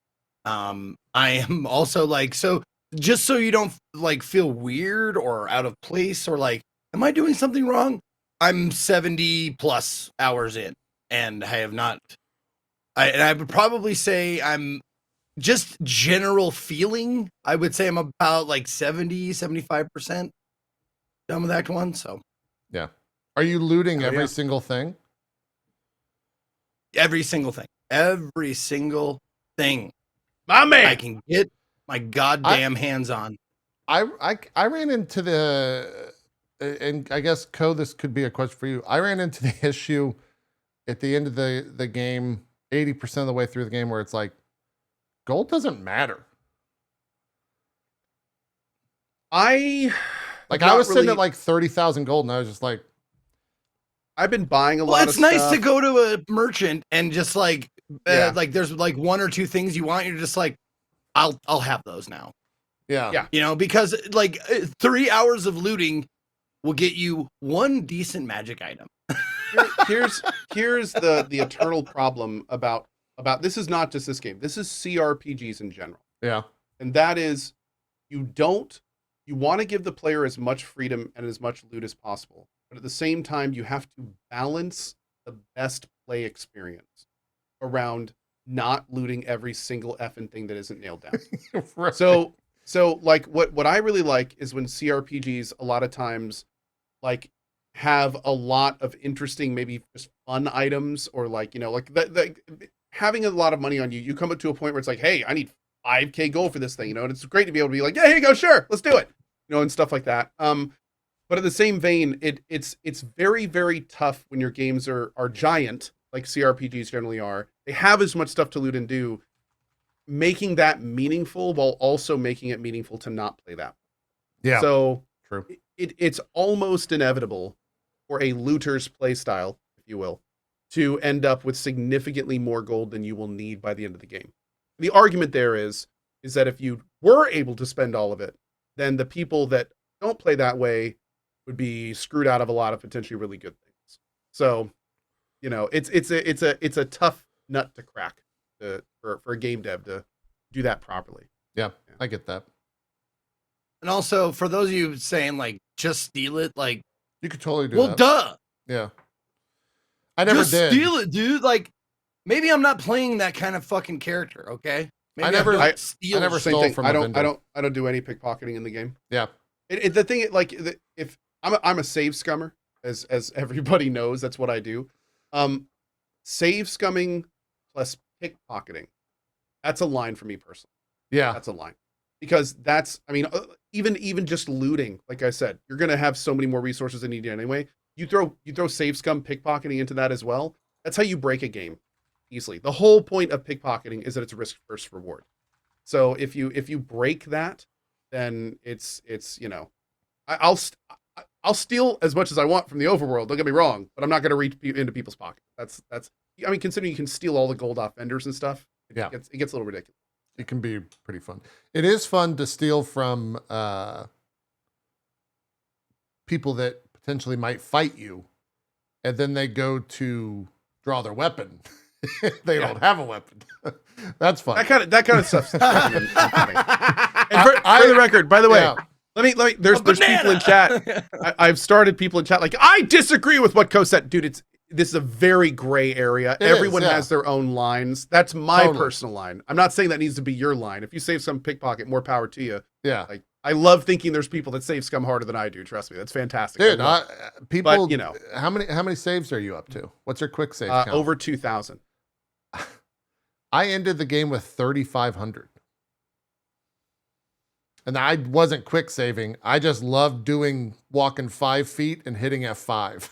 I am also like, so just so you don't like feel weird or out of place or like, am I doing something wrong? I'm 70 plus hours in, and I have not. I would probably say I'm just general feeling. I would say I'm about like 75% done with Act 1. So Yeah. Are you looting Oh, every yeah. single thing? every single thing, My man. I can get my goddamn hands on. I ran into the, and I guess Co, this could be a question for you. I ran into the issue at the end of the game, 80% of the way through the game, where it's like, gold doesn't matter. I was sitting at like 30,000 gold, and I was just like, I've been buying a Well, lot it's of nice stuff. to go to a merchant and just like, Yeah. like there's like one or two things you want. You're just like, I'll have those now. yeah. Yeah. You know, because like 3 hours of looting will get you one decent magic item. Here's the eternal problem about this is not just this game. This is CRPGs in general. Yeah. And that is you want to give the player as much freedom and as much loot as possible. But at the same time, you have to balance the best play experience around not looting every single effing thing that isn't nailed down. Right. So like what I really like is when CRPGs a lot of times like have a lot of interesting, maybe just fun items, or like, like the having a lot of money on you, you come up to a point where it's like, hey, I need 5K gold for this thing, and it's great to be able to be like, yeah, here you go, sure, let's do it, and stuff like that. But in the same vein, it's very, very tough when your games are giant, like CRPGs generally are. They have as much stuff to loot and do, making that meaningful while also making it meaningful to not play that. Yeah. So True. It's almost inevitable for a looter's play style, if you will, to end up with significantly more gold than you will need by the end of the game. The argument there is that if you were able to spend all of it, then the people that don't play that way would be screwed out of a lot of potentially really good things. So, it's a tough nut to crack for a game dev to do that properly. Yeah, I get that. And also, for those of you saying like just steal it, like you could totally do Well, that. duh. Yeah. I never just did. steal it, dude. Like maybe I'm not playing that kind of fucking character. Okay. Maybe I never Same stole thing. from I a don't vendor. do any pickpocketing in the game. Yeah. The thing, like, if I'm a save scummer, as everybody knows, that's what I do. Save scumming plus pickpocketing, that's a line for me personally. Yeah. That's a line, because that's, I mean, even just looting, like I said, you're gonna have so many more resources than you need anyway. You throw save scum pickpocketing into that as well. That's how you break a game easily. The whole point of pickpocketing is that it's a risk versus reward. So if you break that, then it's I'll steal as much as I want from the overworld. Don't get me wrong, but I'm not going to reach into people's pockets. That's I mean, considering you can steal all the gold off vendors and stuff, it gets a little ridiculous. It can be pretty fun. It is fun to steal from people that potentially might fight you, and then they go to draw their weapon. They don't have a weapon. That's fun. That kind of stuff. And for the record, by the way, let me. There's people in chat. I've started people in chat like, I disagree with what Co said, dude. This is a very gray area. Everyone has their own lines. That's my personal line. I'm not saying that needs to be your line. If you save some pickpocket, more power to you. Yeah. Like, I love thinking there's people that save scum harder than I do. Trust me, that's fantastic. Dude, people. But, how many saves are you up to? What's your quick save count? Over 2,000. I ended the game with 3,500. And I wasn't quick saving. I just loved walking 5 feet and hitting F5.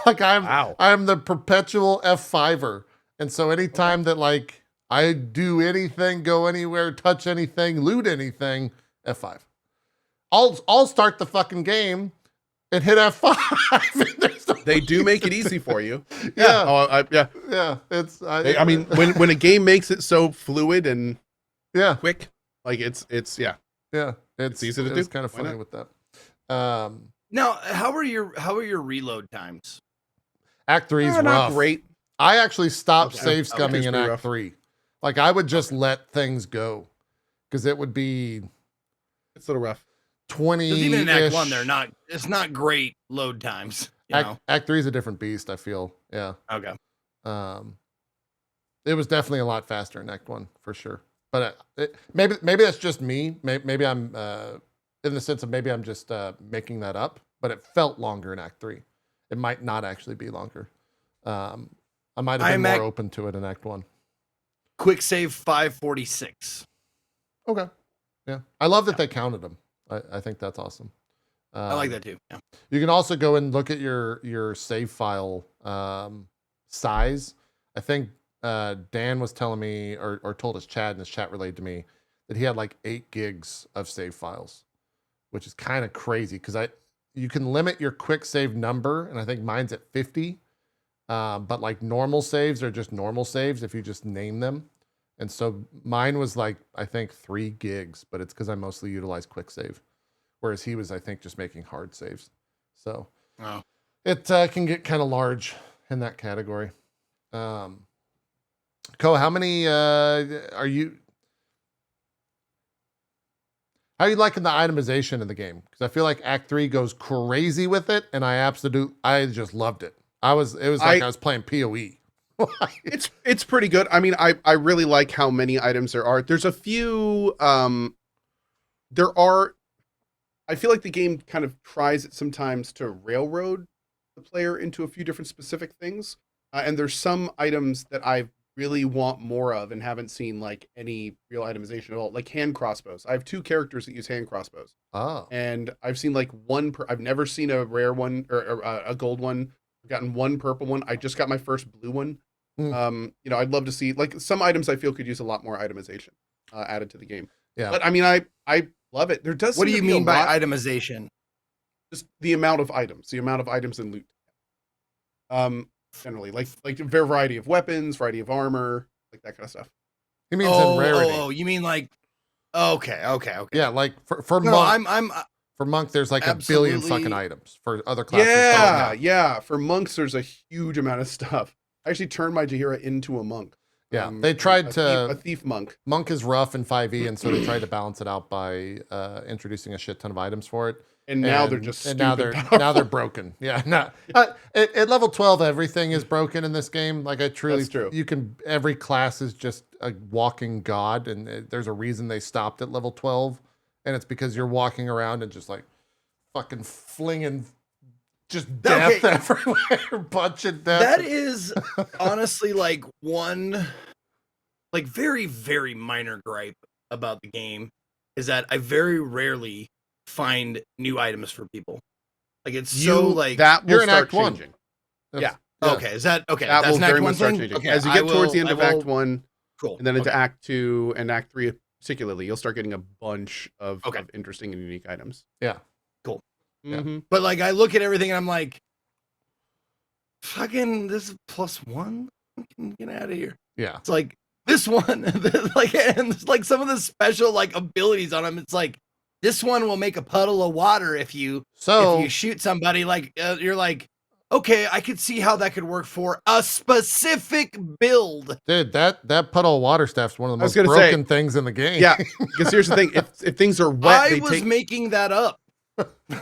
Like I'm the perpetual F5er. And so anytime that like I do anything, go anywhere, touch anything, loot anything, F5. I'll start the fucking game and hit F5. They do make it easy for you. Yeah. Yeah. It's I mean, when a game makes it so fluid and quick, like it's it's easy to do. It's kind of funny with that. Now, how are your reload times? Act 3 is rough. Not great. I actually stopped save scumming in Act 3. Like I would just let things go because it would be. It's a little rough. 20. Even in Act 1, it's not great load times. Act 3 is a different beast, I feel. Yeah. Okay. It was definitely a lot faster in Act 1 for sure. But maybe that's just me. Maybe I'm in the sense of maybe I'm just making that up. But it felt longer in Act 3. It might not actually be longer. I might have been more open to it in Act 1. Quick save 546. Okay. Yeah. I love that they counted them. I think that's awesome. I like that too. Yeah. You can also go and look at your save file size. I think Dan was telling me or told his chat, and his chat relayed to me that he had like 8 gigs of save files, which is kind of crazy because you can limit your quick save number, and I think mine's at 50. But like normal saves are just normal saves if you just name them. And so mine was like, I think 3 gigs, but it's because I mostly utilize quick save. Whereas he was, I think, just making hard saves. So it can get kind of large in that category. Ko, how many are you? How are you liking the itemization of the game? Because I feel like Act 3 goes crazy with it, and I just loved it. It was like I was playing PoE. It's pretty good. I mean, I really like how many items there are. There's a few. There are. I feel like the game kind of tries it sometimes to railroad the player into a few different specific things. And there's some items that I really want more of and haven't seen like any real itemization at all, like hand crossbows. I have 2 characters that use hand crossbows. Oh. And I've seen like I've never seen a rare one or a gold one. I've gotten 1 purple one. I just got my first blue one. I'd love to see like some items I feel could use a lot more itemization added to the game. Yeah. But I mean, I love it. There does. What do you mean by itemization? Just the amount of items and loot. Generally, like a variety of weapons, variety of armor, like that kind of stuff. He means in rarity. Oh, you mean like? Okay. Yeah, like for No, monk. For monk, there's like a billion fucking items. For other classes, yeah. For monks, there's a huge amount of stuff. I actually turned my Jahira into a monk. Yeah, they tried a thief monk. Monk is rough in 5e, and so they tried to balance it out by introducing a shit ton of items for it. And now they're just now they're broken. Yeah, no. At level 12, everything is broken in this game. Like That's true. Every class is just a walking god, and there's a reason they stopped at level 12, and it's because you're walking around and just like fucking flinging just death everywhere, bunch of death. That is honestly like one, like very, very minor gripe about the game is that I very rarely find new items for people. Like it's that will start changing. Yeah. Okay. Is that okay? That That's will very much Act 1 start thing? changing. Okay. As you get towards the end of Act 1, cool. and then into Act 2 and Act 3 particularly, you'll start getting a bunch of interesting and unique items. Yeah. Cool. Mm-hmm. But like I look at everything and I'm like, fucking this is +1? Get out of here. Yeah. It's like this one, like, and like some of the special like abilities on them. It's like this one will make a puddle of water if you shoot somebody. Like you're like, okay, I could see how that could work for a specific build. Dude, that puddle of water staff's one of the most broken things in the game. Yeah, because here's the thing: if things are wet, I was making that up.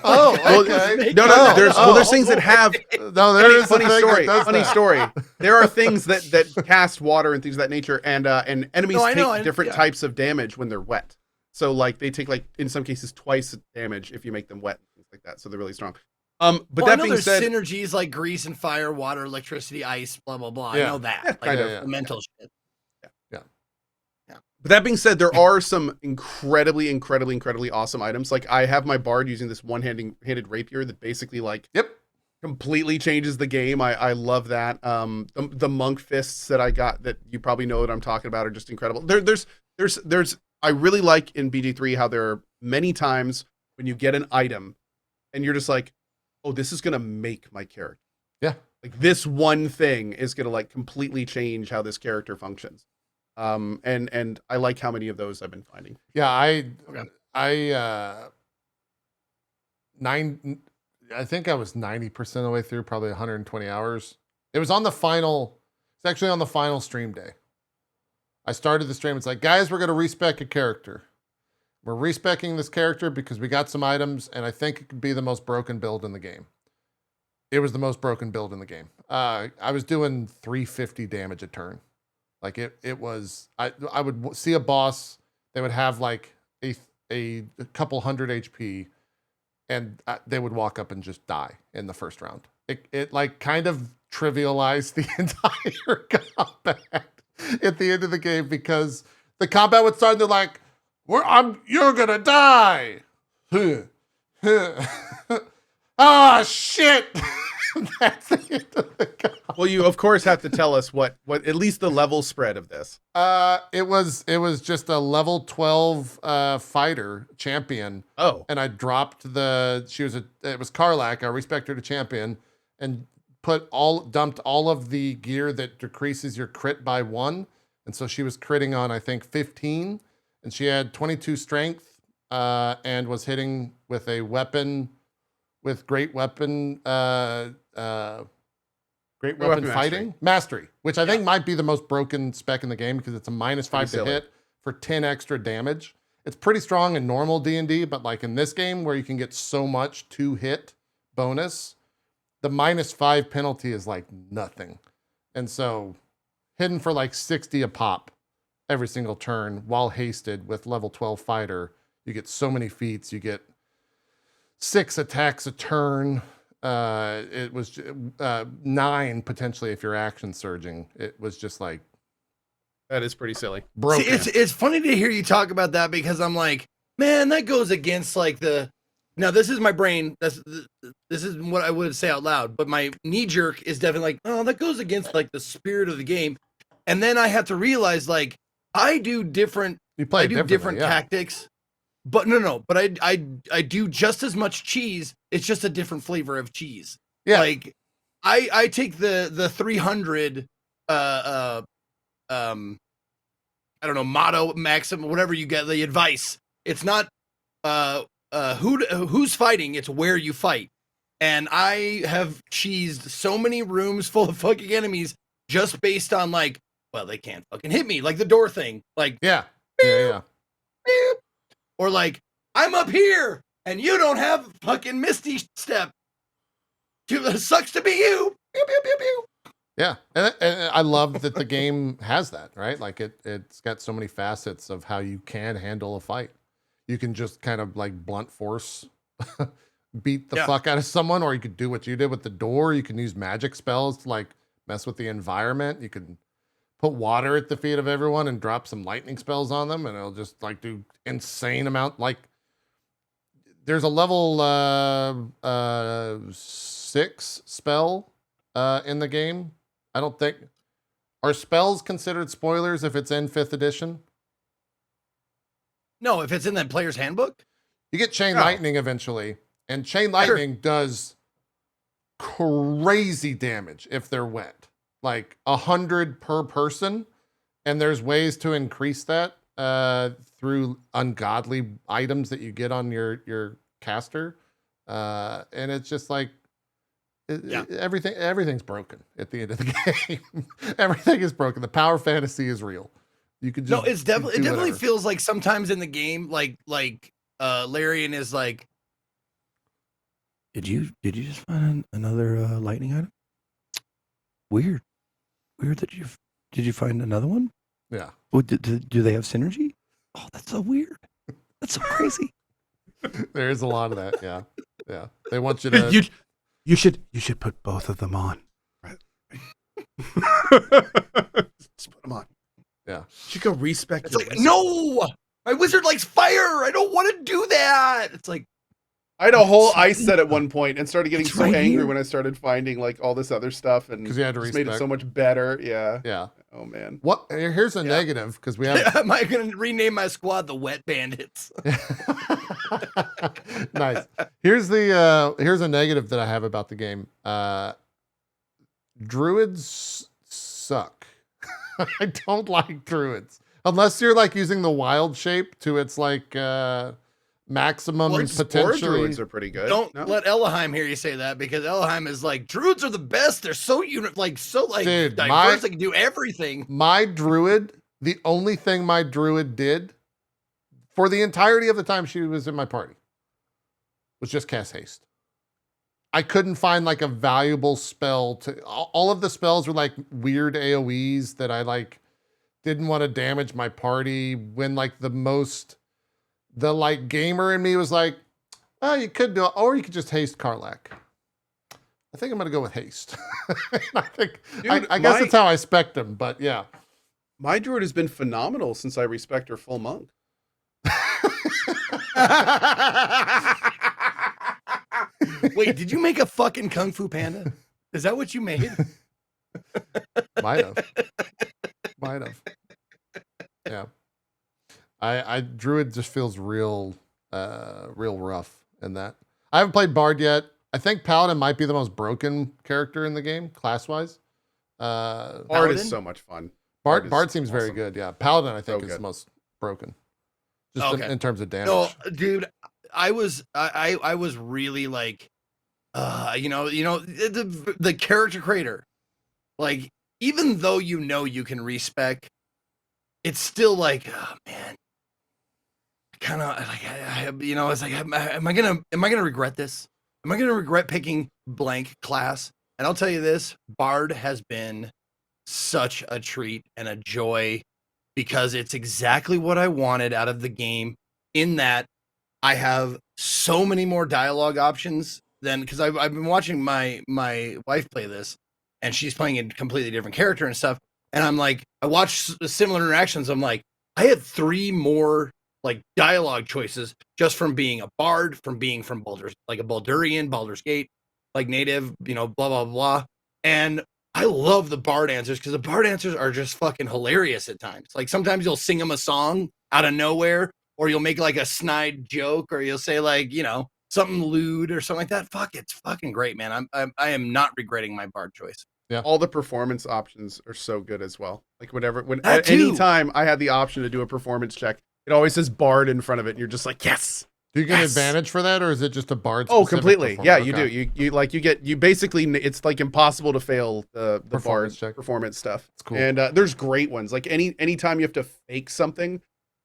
Oh, okay. No. There's things that have. No, there is funny story. Funny story. There are things that cast water and things of that nature, and enemies take different types of damage when they're wet. So like they take like in some cases twice damage if you make them wet and things like that. So they're really strong. But that being said, synergies like grease and fire, water, electricity, ice, blah blah blah. Yeah. I know that. Yeah, the mental shit. Yeah. But that being said, there are some incredibly awesome items. Like I have my bard using this one-handed rapier that basically like completely changes the game. I love that. The monk fists that I got that you probably know what I'm talking about are just incredible. There's I really like in BG3 how there are many times when you get an item and you're just like, oh, this is gonna make my character. Yeah. Like this one thing is gonna like completely change how this character functions. And I like how many of those I've been finding. Yeah, I think I was 90% of the way through, probably 120 hours. It's actually on the final stream day. I started the stream, it's like, guys, we're gonna respec a character. We're respecing this character because we got some items, and I think it could be the most broken build in the game. It was the most broken build in the game. I was doing 350 damage a turn. Like it was, I would see a boss, they would have like a couple hundred HP, and they would walk up and just die in the first round. It like kind of trivialized the entire combat at the end of the game, because the combat would start and they're like, you're gonna die. Ah, shit. That's the end of the combat. Well, you of course have to tell us what at least the level spread of this. It was just a level 12 fighter champion. Oh. And I dropped it was Karlak, I respect her to champion, and dumped all of the gear that decreases your crit by 1. And so she was critting on, I think, 15, and she had 22 strength, and was hitting with a weapon, with great weapon fighting mastery, which I think might be the most broken spec in the game, because it's a -5 to hit for 10 extra damage. It's pretty strong in normal D&D, but like in this game where you can get so much 2-hit bonus, the -5 penalty is like nothing. And so hitting for like 60 a pop every single turn while hasted with level 12 fighter. You get so many feats. You get 6 attacks a turn. It was 9 potentially if you're action surging. It was just like, That is pretty silly. broken. See, it's funny to hear you talk about that because I'm like, man, that goes against like now this is my brain. This is what I would say out loud, but my knee jerk is definitely like, oh, that goes against like the spirit of the game. And then I have to realize like I do different tactics. But no, but I do just as much cheese. It's just a different flavor of cheese. Yeah. Like I take the 300 I don't know, motto, maxim, whatever you get, the advice. It's not who's fighting, it's where you fight. And I have cheesed so many rooms full of fucking enemies just based on like, well, they can't fucking hit me, like the door thing. Like Yeah. Or like, I'm up here and you don't have fucking Misty Step. Sucks to be you. Pew, pew, pew, pew. Yeah, and I love that the game has that, right? Like it's got so many facets of how you can handle a fight. You can just kind of like blunt force beat the fuck out of someone, or you could do what you did with the door. You can use magic spells to like mess with the environment. You can put water at the feet of everyone and drop some lightning spells on them, and it'll just like do insane amount. Like there's a level 6 spell in the game. I don't think are spells considered spoilers if it's in 5th edition. No, if it's in that player's handbook. You get chain lightning eventually, and chain lightning does crazy damage if they're wet, like 100 per person, and there's ways to increase that through ungodly items that you get on your caster, and it's just like everything's broken at the end of the game. Everything is broken. The power fantasy is real. You could just it definitely feels like sometimes in the game, like Larian is like, did you just find another lightning item? Weird that did you find another one? Yeah. Oh, do they have synergy? Oh, that's so weird. That's so crazy. There is a lot of that. Yeah. They want you to. You should put both of them on. Right. Just put them on. Yeah. You should go respec your like, no, my wizard likes fire. I don't want to do that. It's like I had a whole ice set at one point and started getting so right angry here. when I started finding like all this other stuff, and because you had to just made it respec. so much better. Yeah. Yeah. Oh man. What? Here's a negative because we have. Am I going to rename my squad the Wet Bandits? Nice. Here's a negative that I have about the game. Druids suck. I don't like druids unless you're like using the wild shape to its like maximum Spore potentially. druids are pretty good. Don't No? let Elohim hear you say that, because Elohim is like, druids are the best. They're so Dude, diverse. They can do everything. My druid, the only thing my druid did for the entirety of the time she was in my party was just cast haste. I couldn't find like a valuable spell to. All of the spells were like weird AoEs that I like didn't want to damage my party. When like the like gamer in me was like, oh, you could do it, or you could just haste Karlach. I think I'm gonna go with haste. I think Dude, I guess that's how I spec'd him, but yeah. My druid has been phenomenal since I respect her full monk. Wait, did you make a fucking Kung Fu Panda? Is that what you made? Might have. Yeah. I Druid just feels real rough in that. I haven't played Bard yet. I think Paladin might be the most broken character in the game, class-wise. Bard is so much fun. Bard seems very awesome. good, yeah. Paladin, I think, So is the good. most broken. Just in terms of damage. No, dude, I was really like, the character creator, like, even though you can respec, it's still like, oh man, kind of like it's like, am I gonna regret this? Am I gonna regret picking blank class? And I'll tell you this, Bard has been such a treat and a joy because it's exactly what I wanted out of the game, in that I have so many more dialogue options than, because I've been watching my wife play this, and she's playing a completely different character and stuff. And I'm like, I watched similar interactions. I'm like, I had 3 more like dialogue choices just from being a bard, from being from Baldur's, like a Baldurian, Baldur's Gate, like native, you know, blah, blah, blah. And I love the bard answers because the bard answers are just fucking hilarious at times. Like sometimes you'll sing them a song out of nowhere, or you'll make like a snide joke, or you'll say like, you know, something lewd or something like that. Fuck, it's fucking great, man. I am not regretting my bard choice. Yeah. All the performance options are so good as well. Like whenever, That at any too. time I had the option to do a performance check, it always says bard in front of it, and you're just like, yes. Do you get Yes. advantage for that, or is it just a bard? Oh, completely. Yeah, you Okay. do. You like you basically, it's like impossible to fail the Performance bard check. performance stuff. It's cool. And there's great ones. Like anytime you have to fake something,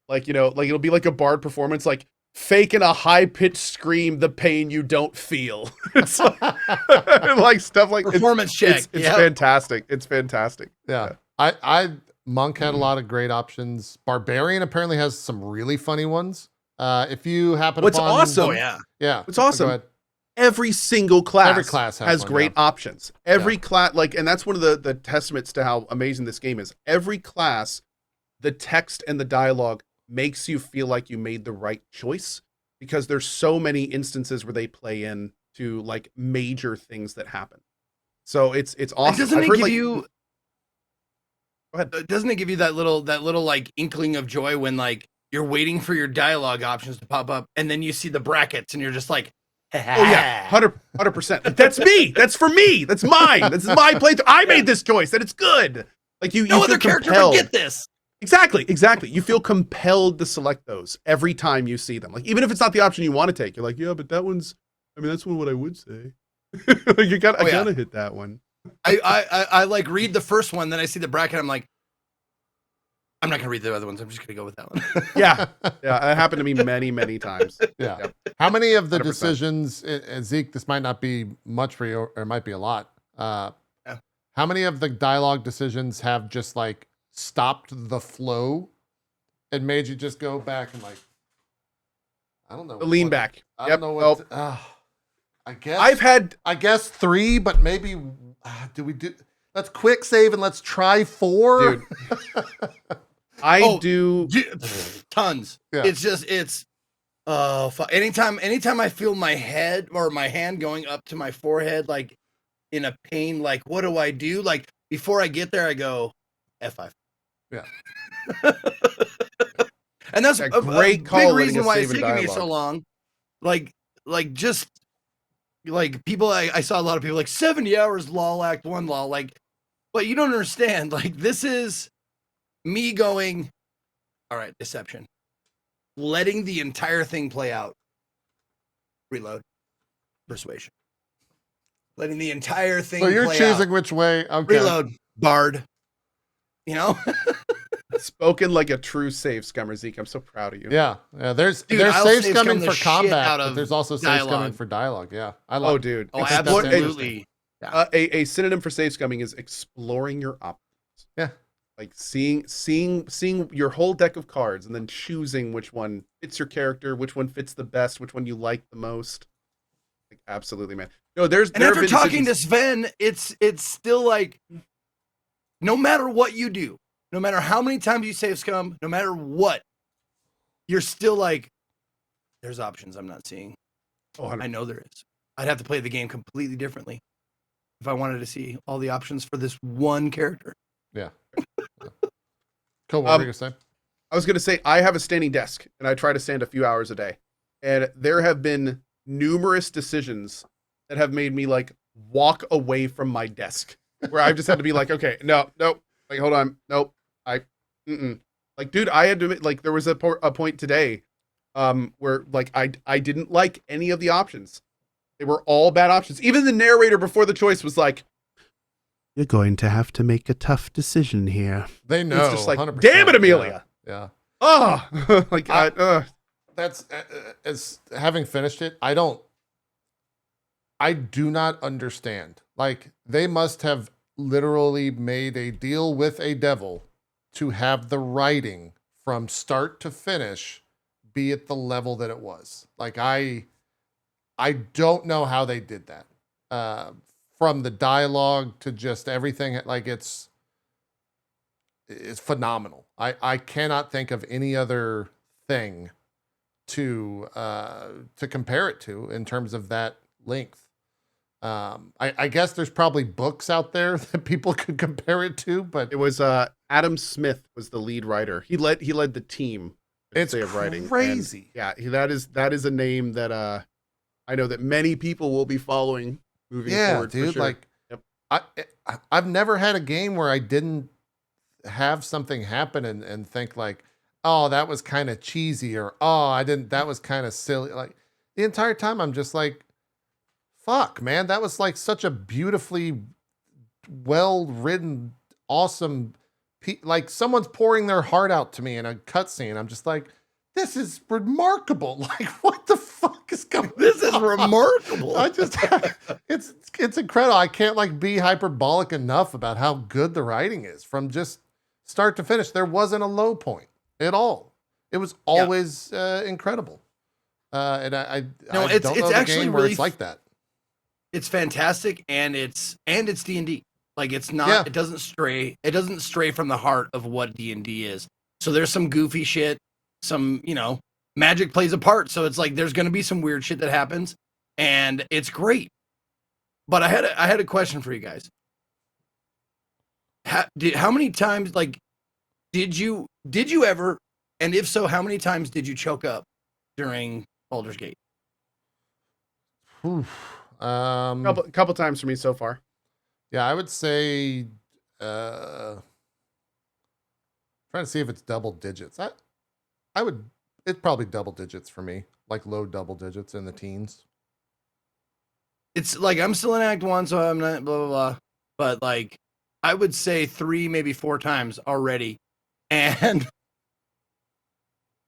like, you know, like it'll be like a bard performance, like faking a high pitched scream, the pain you don't feel. It's like stuff like Performance check. It's Yep. fantastic. It's fantastic. Yeah. I Monk had a lot of great options. Barbarian apparently has some really funny ones. If you happen What's upon, awesome- Oh yeah. yeah, What's awesome- Go ahead. Every single class, Every class has one, great yeah. options. Every class, like, and that's one of the testaments to how amazing this game is. Every class, the text and the dialogue makes you feel like you made the right choice, because there's so many instances where they play in to like major things that happen. So it's awesome. Doesn't I've it heard, give like- you? Go ahead. Doesn't it give you that little like inkling of joy when like you're waiting for your dialogue options to pop up, and then you see the brackets, and you're just like, Oh yeah, 100%. Like, that's me. That's for me. That's mine. This is my playthrough. I made this choice, and it's good. Like you no feel other character compelled. would get this. Exactly. You feel compelled to select those every time you see them. Like, even if it's not the option you want to take, you're like, yeah, but that one's, I mean, that's what I would say. Like, I gotta hit that one. I like read the first one, then I see the bracket, I'm like, I'm not gonna read the other ones. I'm just gonna go with that one. Yeah. Yeah. It happened to me many, many times. Yeah. Yep. How many of the 100%. decisions, and Zeke, this might not be much for you, or it might be a lot. Yeah. How many of the dialogue decisions have just like stopped the flow and made you just go back and like, I don't know. Lean what- back. I Yep. don't know Nope. what. I guess I've had 3, but maybe let's quick save and let's try 4. Dude. I Oh, do. Tons. Yeah. It's just anytime I feel my head or my hand going up to my forehead, like in a pain, like what do I do? Like before I get there, I go F5. Yeah. And that's A a great call big letting reason us why save it's in taking me so dialogue. long. Like just like people, I saw a lot of people like 70 hours lol act 1 lol, like, but you don't understand. Like this is me going, all right, deception, letting the entire thing play out, reload, persuasion, letting the entire thing So you're play choosing out. which way. Okay. Reload, bard, you know. Spoken like a true save scummer, Zeke. I'm so proud of you. Yeah. There's Dude, there's I'll saves save coming scum the for shit combat, out but of there's also saves coming dialogue. for dialogue. Yeah. I Oh, love. dude. Oh, Explore- absolutely. A synonym for save scumming is exploring your options. Yeah. Like seeing your whole deck of cards and then choosing which one fits your character, which one fits the best, which one you like the most. Like, absolutely, man. No, And there have after been talking to decisions- Sven, it's still like, no matter what you do, no matter how many times you save scum, no matter what, you're still like, there's options I'm not seeing. Oh, I know there is. I'd have to play the game completely differently if I wanted to see all the options for this one character. Yeah. Cool. What were you gonna say? I was going to say, I have a standing desk and I try to stand a few hours a day. And there have been numerous decisions that have made me like walk away from my desk where I've just had to be like, okay, nope. Like, hold on. Nope. Like, dude, I had to admit, like, there was a point today where like, I didn't like any of the options. They were all bad options. Even the narrator before the choice was like, you're going to have to make a tough decision here. They know. It's just like, 100%. damn it, Amelia. Yeah. Oh, like, That's as having finished it. I do not understand. Like they must have literally made a deal with a devil to have the writing from start to finish be at the level that it was. Like I don't know how they did that. From the dialogue to just everything, like it's phenomenal. I cannot think of any other thing to compare it to in terms of that length. I guess there's probably books out there that people could compare it to, but It was Adam Smith was the lead writer. He led the team. it's of writing. crazy. And, yeah, that is a name that I know that many people will be following moving forward. Dude, for sure. like Yep. I've never had a game where I didn't have something happen and think like, oh, that was kind of cheesy, or oh, that was kind of silly. Like the entire time I'm just like, fuck, man, that was like such a beautifully well written, awesome like someone's pouring their heart out to me in a cutscene. I'm just like, this is remarkable. Like, what the fuck is going on? This is remarkable. I just, it's incredible. I can't like be hyperbolic enough about how good the writing is from just start to finish. There wasn't a low point at all. It was always incredible. And I don't know it's the actually game where really it's like that. It's fantastic, and it's D&D. Like it's not. It doesn't stray from the heart of what D&D is. So there's some goofy shit. Some, magic plays a part. So it's like there's going to be some weird shit that happens, and it's great. But I had a question for you guys. How many times, like, did you ever, and if so, how many times did you choke up during Baldur's Gate? Couple times for me so far. Yeah, I would say trying to see if it's double digits. It's probably double digits for me, like low double digits in the teens. It's like I'm still in Act 1, so I'm not blah blah blah. But like I would say 3, maybe 4 times already. And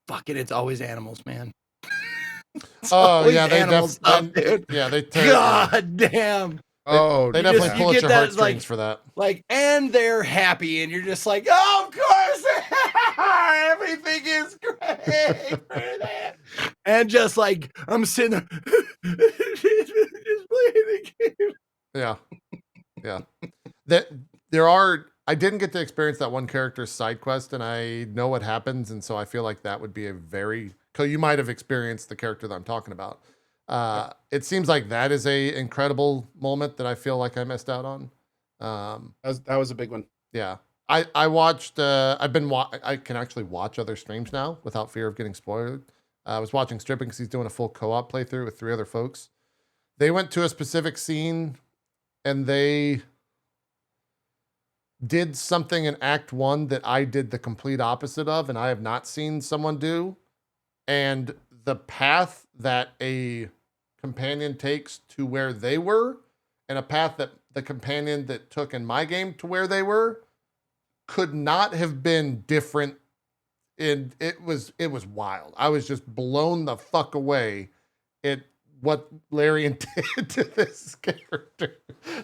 fuck it, it's always animals, man. Yeah, they dude. Yeah, they God damn. They definitely pull at your heartstrings like, for that. Like, and they're happy, and you're just like, oh, of course, everything is great for that. And just like, I'm sitting there, just playing the game. Yeah. I didn't get to experience that one character's side quest, and I know what happens, and so I feel like that would be you might have experienced the character that I'm talking about. It seems like that is a incredible moment that I feel like I missed out on. That was a big one. Yeah. I watched, I can actually watch other streams now without fear of getting spoiled. I was watching Stripping because he's doing a full co-op playthrough with 3 other folks. They went to a specific scene and they did something in Act 1 that I did the complete opposite of, and I have not seen someone do. And the path that a companion takes to where they were, and a path that the companion that took in my game to where they were, could not have been different. And it was wild. I was just blown the fuck away at what Larian did to this character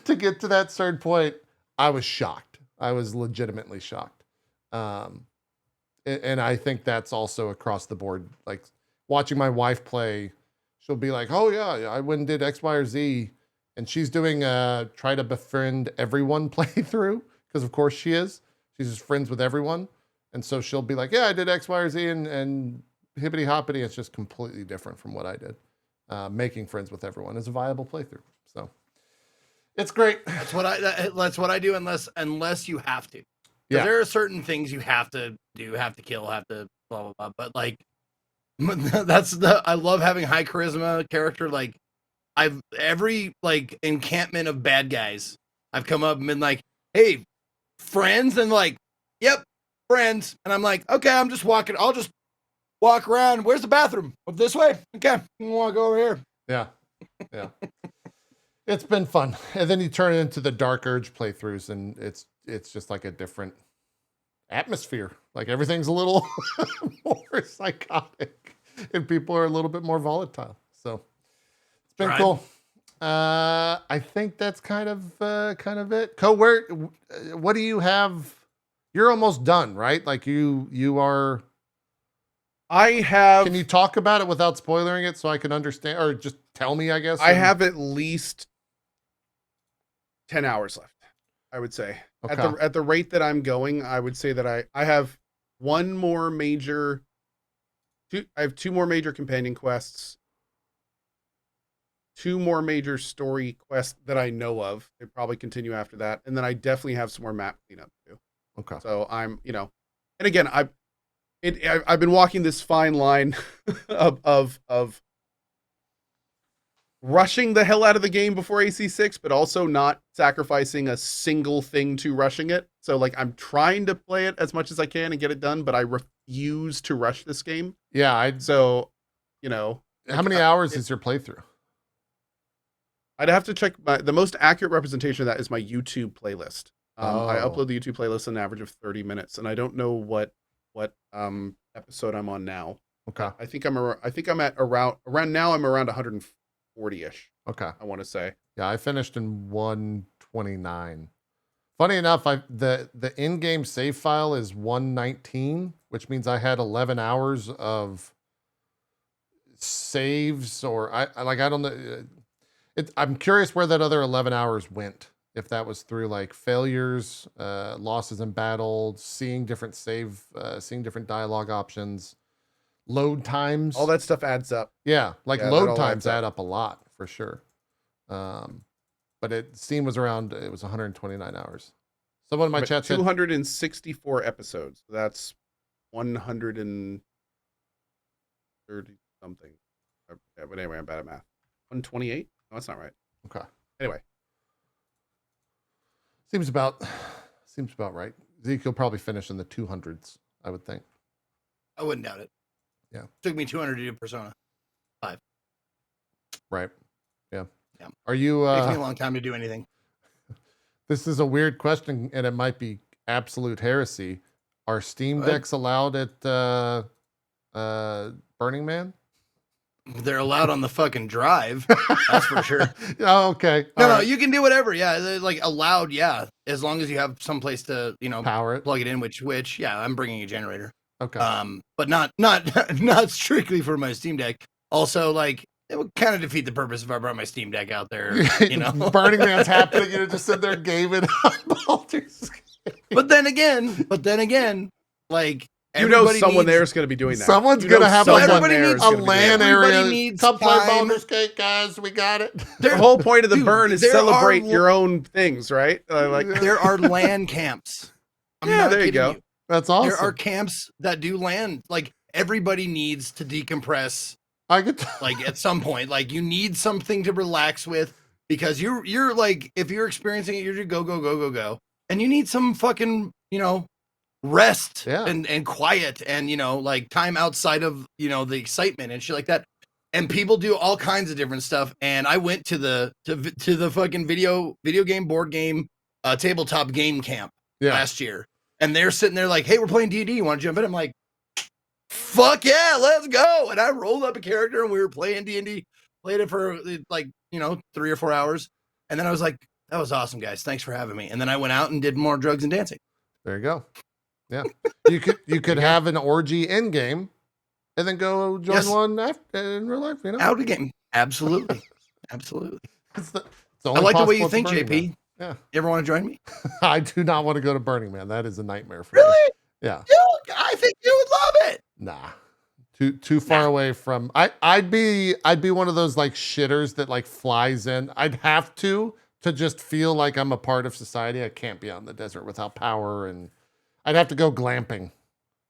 to get to that certain point. I was shocked. I was legitimately shocked. And I think that's also across the board. Like watching my wife play, she'll be like, oh yeah, I went and did X, Y, or Z. And she's doing a try to befriend everyone playthrough, because of course she is. She's just friends with everyone. And so she'll be like, yeah, I did X, Y, or Z and hippity hoppity. It's just completely different from what I did. Making friends with everyone is a viable playthrough. So it's great. That's what I do unless you have to. Yeah. There are certain things you have to do, have to kill, have to blah blah blah. But like I love having high charisma character. Like every like encampment of bad guys, I've come up and been like, hey, friends, and like, yep, friends. And I'm like, okay, I'm just walking, I'll just walk around. Where's the bathroom? Up this way? Okay, I'm gonna walk over here. Yeah. It's been fun. And then you turn it into the Dark Urge playthroughs, and it's just like a different atmosphere. Like everything's a little more psychotic and people are a little bit more volatile. So it's been cool. I think that's kind of it. What do you have? You're almost done, right? Like you are. I have. Can you talk about it without spoiling it so I can understand, or just tell me? I guess I have at least 10 hours left. I would say at the rate that I'm going, I would say that I have one more major. I have two more major companion quests. Two more major story quests that I know of. They probably continue after that, and then I definitely have some more map cleanup to do. Okay. So I'm, and again, I've been walking this fine line of rushing the hell out of the game before AC6, but also not sacrificing a single thing to rushing it. So like I'm trying to play it as much as I can and get it done, but I refuse to rush this game. Yeah. So, how many hours is your playthrough? I'd have to check the most accurate representation of that is my YouTube playlist. I upload the YouTube playlist an average of 30 minutes, and I don't know what episode I'm on now. Okay. I think I'm at around now. I'm around 140-ish. Okay. I want to say. Yeah, I finished in 129. Funny enough, the in-game save file is 119, which means I had 11 hours of saves, or I don't know. I'm curious where that other 11 hours went. If that was through like failures, losses in battle, seeing different seeing different dialogue options, load times. All that stuff adds up. Yeah, load times add up a lot for sure. But Steam was around, it was 129 hours. Someone in my chat said 264 episodes. That's 130 something. Yeah, but anyway, I'm bad at math. 128? No, that's not right. Okay. Anyway. Seems about right. Zeke will probably finish in the 200s, I would think. I wouldn't doubt it. Yeah. Took me 200 to do Persona 5. Right. Yeah. Yeah. Are you Takes me a long time to do anything. This is a weird question, and it might be absolute heresy. Are Steam Decks allowed at Burning Man? They're allowed on the fucking drive. That's for sure. Oh, okay. No, you can do whatever. Yeah, they're like allowed. Yeah, as long as you have some place to, power it, plug it in. Which, yeah, I'm bringing a generator. Okay. But not strictly for my Steam Deck. Also, like, it would kind of defeat the purpose if I brought my Steam Deck out there. Burning Man's happening. You just sit there gaming on Baldur's Gate. But then again, like. Someone there is going to be doing that. Someone's going to have a LAN area. Come play Baldur's Gate, guys. We got it. The whole point of the burn is celebrate your own things, right? There are LAN camps. There you go. That's awesome. There are camps that do LAN. Like everybody needs to decompress. Like at some point, like you need something to relax with because you're like if you're experiencing it, you're just go, and you need some fucking rest and quiet and like time outside of the excitement and shit like that. And people do all kinds of different stuff. And I went to the fucking video game board game tabletop game camp last year, and they're sitting there like, hey, we're playing D&D, you want to jump in? I'm like, fuck yeah, let's go. And I rolled up a character and we were playing D&D, played it for like 3 or 4 hours, and then I was like, that was awesome, guys, thanks for having me. And then I went out and did more drugs and dancing. There you go. Yeah, you could have an orgy in game, and then go join one in real life. Out of game, absolutely. It's the I like the way you think, JP. Man. Yeah, you ever want to join me? I do not want to go to Burning Man. That is a nightmare for me. Really? Yeah. I think you would love it. Nah, too far away from. I'd be one of those like shitters that like flies in. I'd have to just feel like I'm a part of society. I can't be out in the desert without power, and I'd have to go glamping.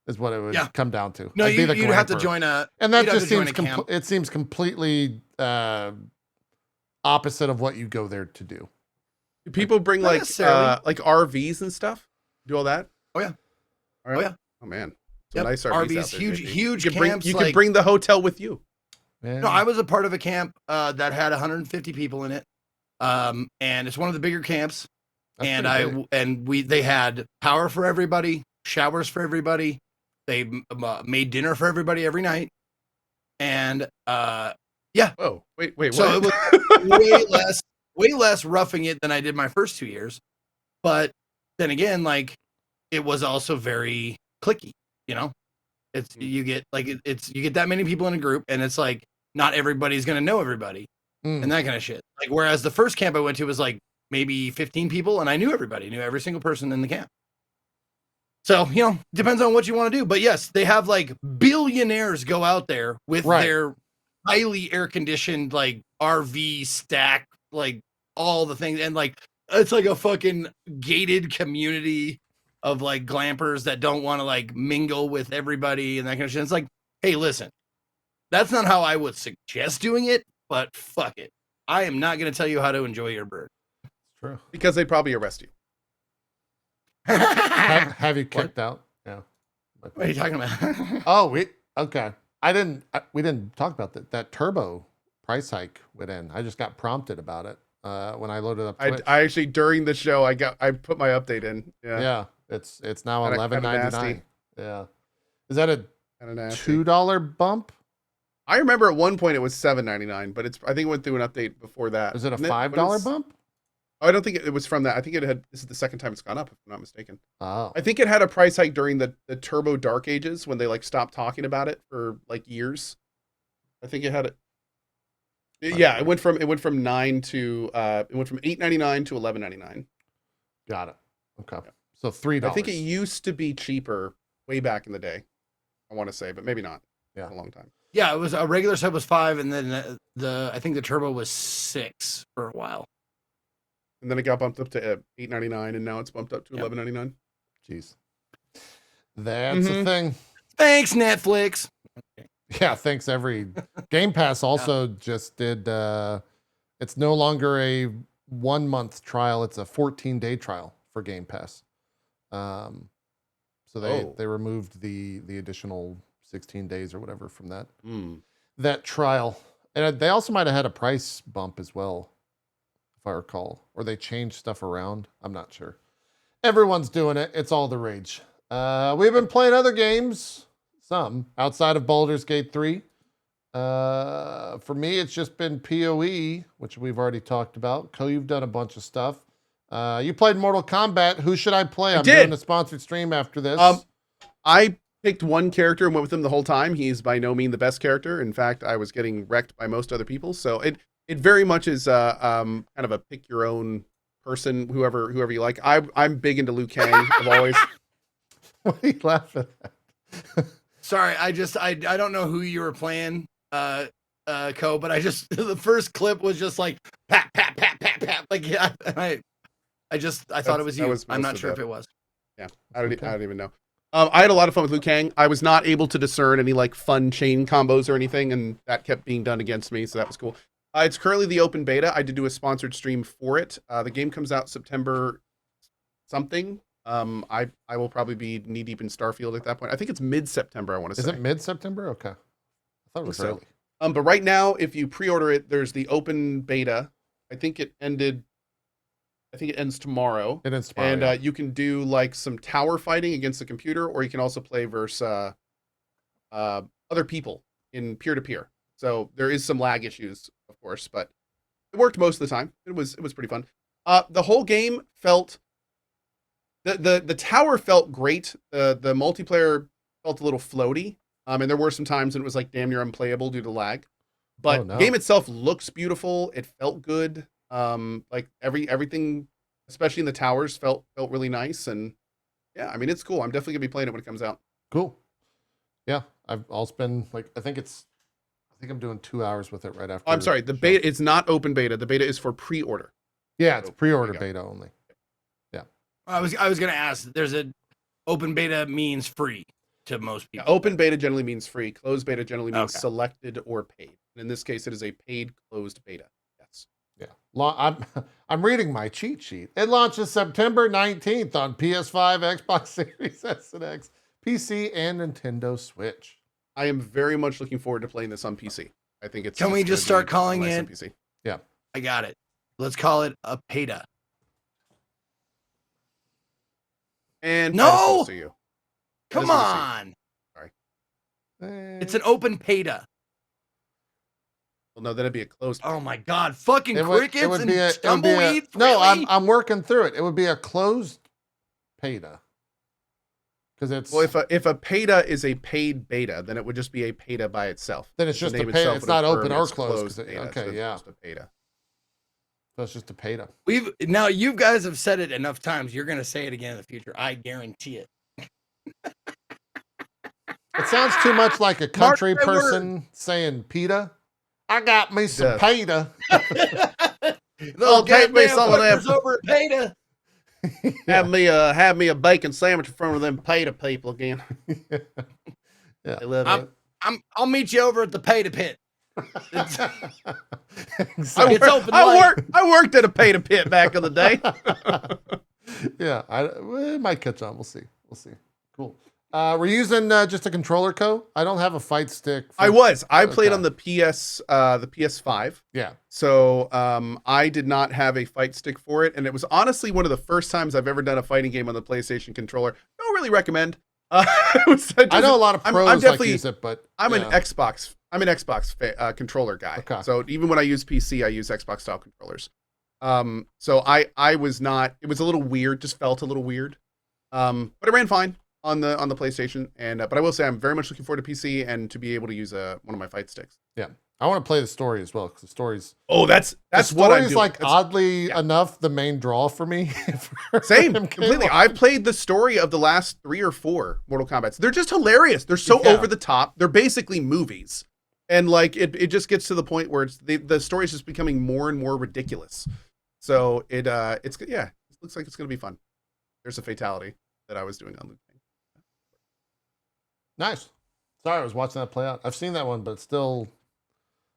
Is what it would come down to. No, you'd have to join a, and that just seems it seems completely opposite of what you go there to do. Do people bring like RVs and stuff? Do all that? Oh yeah. All right. Oh yeah. Oh man. Nice RVs, huge camps. You could bring the hotel with you. Yeah. No, I was a part of a camp that had 150 people in it, and it's one of the bigger camps. They had power for everybody, showers for everybody. They made dinner for everybody every night, and Yeah. Oh, wait, what? So it was way less roughing it than I did my first 2 years. But then again, like it was also very clicky, you know? It's you get like you get that many people in a group and it's like not everybody's gonna know everybody and that kind of shit. Like whereas the first camp I went to was like maybe 15 people and I knew everybody, knew every single person in the camp. So, you know, depends on what you want to do. But yes, they have like billionaires go out there with their highly air conditioned like RV stack, like all the things. And like it's like a fucking gated community of like glampers that don't want to like mingle with everybody and that kind of shit. It's like, hey, listen, that's not how I would suggest doing it, but fuck it. I am not going to tell you how to enjoy your bird. True. Because they'd probably arrest you. Have you kicked out? Yeah. What are you talking about? Oh, okay. We didn't talk about that. That turbo price hike went in. I just got prompted about it when I loaded up Twitch. I actually during the show I put my update in. Yeah. It's now $11.99. Yeah. Is that a nasty. $2 bump? I remember at one point it was $7.99, but I think it went through an update before that. Is it a $5 bump? Oh, I don't think it was from that. I think this is the second time it's gone up, if I'm not mistaken. Oh. I think it had a price hike during the Turbo Dark Ages when they like stopped talking about it for like years. I think it had it. Yeah, it went from $8.99 to $11.99. Got it. Okay. Yeah. So $3. I think it used to be cheaper way back in the day. I want to say, but maybe not. Yeah, a long time. Yeah, it was a regular sub was $5, and then I think the turbo was $6 for a while. And then it got bumped up to $8.99, and now it's bumped up to $11.99. Jeez, that's a thing. Thanks, Netflix. Yeah, thanks. Every Game Pass also just did. It's no longer a 1 month trial; it's a 14-day trial for Game Pass. So they removed the additional 16 days or whatever from that trial, and they also might have had a price bump as well, if I recall, or they changed stuff around. I'm not sure. Everyone's doing it. It's all the rage. We've been playing other games, some outside of Baldur's Gate 3. For me, it's just been PoE, which we've already talked about. Co, you've done a bunch of stuff. You played Mortal Kombat. Who should I play? I'm doing a sponsored stream after this. I picked one character and went with him the whole time. He's by no means the best character. In fact, I was getting wrecked by most other people. So it very much is kind of a pick your own person, whoever you like. I'm big into Liu Kang. I've always. What are you laughing at? Sorry, I don't know who you were playing, Co, but the first clip was just like pat pat pat pat pat. Like yeah, I thought it was you. I'm not sure if it was. Yeah, I don't even know. I had a lot of fun with Liu Kang. I was not able to discern any like fun chain combos or anything, and that kept being done against me, so that was cool. It's currently the open beta. I did do a sponsored stream for it. The game comes out September something. I will probably be knee deep in Starfield at that point. I think it's mid-September, I want to say. Is it mid-September? Okay. I thought it was early. But right now, if you pre-order it, there's the open beta. I think it ends tomorrow. It ends tomorrow. And you can do like some tower fighting against the computer, or you can also play versus other people in peer-to-peer. So there is some lag issues, of course, but it worked most of the time. It was pretty fun. The whole game felt the tower felt great. The multiplayer felt a little floaty. And there were some times when it was like damn near unplayable due to lag. But the game itself looks beautiful. It felt good. Like everything, especially in the towers, felt really nice. And yeah, I mean, it's cool. I'm definitely gonna be playing it when it comes out. Cool. Yeah, I'll spend like I think I'm doing 2 hours with it right after. I'm sorry, the beta. It's not open beta. The beta is for pre-order. Yeah, it's pre-order beta only. Yeah. I was gonna ask. There's an open beta means free to most people. Yeah, open beta generally means free. Closed beta generally means selected or paid. And in this case, it is a paid closed beta. Yes. Yeah. I'm reading my cheat sheet. It launches September 19th on PS5, Xbox Series S and X, PC, and Nintendo Switch. I am very much looking forward to playing this on PC. I think it's. Can we just start calling it? PC. Yeah. I got it. Let's call it a beta. And no. You. Come on. Sorry. It's an open beta. Well, no, that'd be a closed. Oh my god, fucking It would crickets and be a tumbleweeds. no. Really? I'm working through it. It would be a closed beta because it's Well, if a beta is a paid beta, then it would just be a beta by itself. then it's The just a name beta. itself It's would not affirm open or it's closed. beta, Okay, so it's yeah. just a beta. So it's just a beta. Now you guys have said it enough times. You're gonna say it again in the future. I guarantee it. It sounds too much like a country Mark my person saying "pita." I got me some Yeah. pita. Oh, take me goddamn some of them. fuckers over at Peta. Have me a bacon sandwich in front of them peta people again. Yeah. I love it. I'll meet you over at the Peta Pit. It's Exactly. It's open late. I worked at a peta pit back in the day. Yeah, it might catch on. We'll see. Cool. We're using just a controller I don't have a fight stick. I played on the PS5. Yeah. So I did not have a fight stick for it, and it was honestly one of the first times I've ever done a fighting game on the PlayStation controller. Don't really recommend. I know a lot of pros like use it, but I'm yeah. an Xbox controller guy. Okay. So even when I use PC, I use Xbox style controllers. So I was not. It was a little weird. Just felt a little weird. But it ran fine on the PlayStation, and but I will say I'm very much looking forward to PC and to be able to use one of my fight sticks. Yeah, I want to play the story as well because the story's that's the what I'm story's doing. like oddly enough the main draw for me. Same, completely. I played the story of the last 3 or 4 Mortal Kombats. They're just hilarious. They're so over the top. They're basically movies, and like it just gets to the point where the story's just becoming more and more ridiculous. So it looks like it's gonna be fun. There's a fatality that I was doing on the thing. Nice. Sorry, I was watching that play out. I've seen that one, but it's still.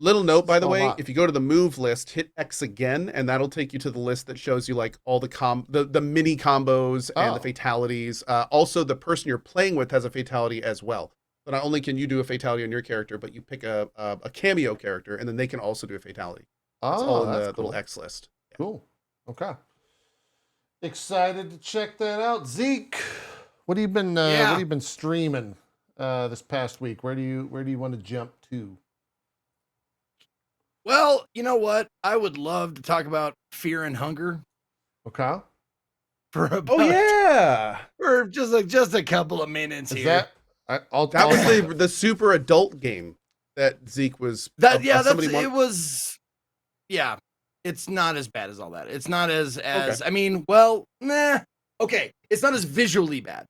Little note, by the Still way, not. if you go to the move list, hit X again, and that'll take you to the list that shows you like all the mini combos and the Oh. fatalities. Also, the person you're playing with has a fatality as well. So not only can you do a fatality on your character, but you pick a cameo character, and then they can also do a fatality. It's all in the That's cool. little X list. Cool. Okay. Excited to check that out, Zeke. What have you been streaming this past week? Where do you want to jump to? Well, you know what? I would love to talk about Fear and Hunger Okay. for about, Oh yeah, for just a couple of minutes Is here. that that was the super adult game that Zeke was. It was. Yeah, it's not as bad as all that. It's not as Okay. I mean, well, nah. Okay, it's not as visually bad,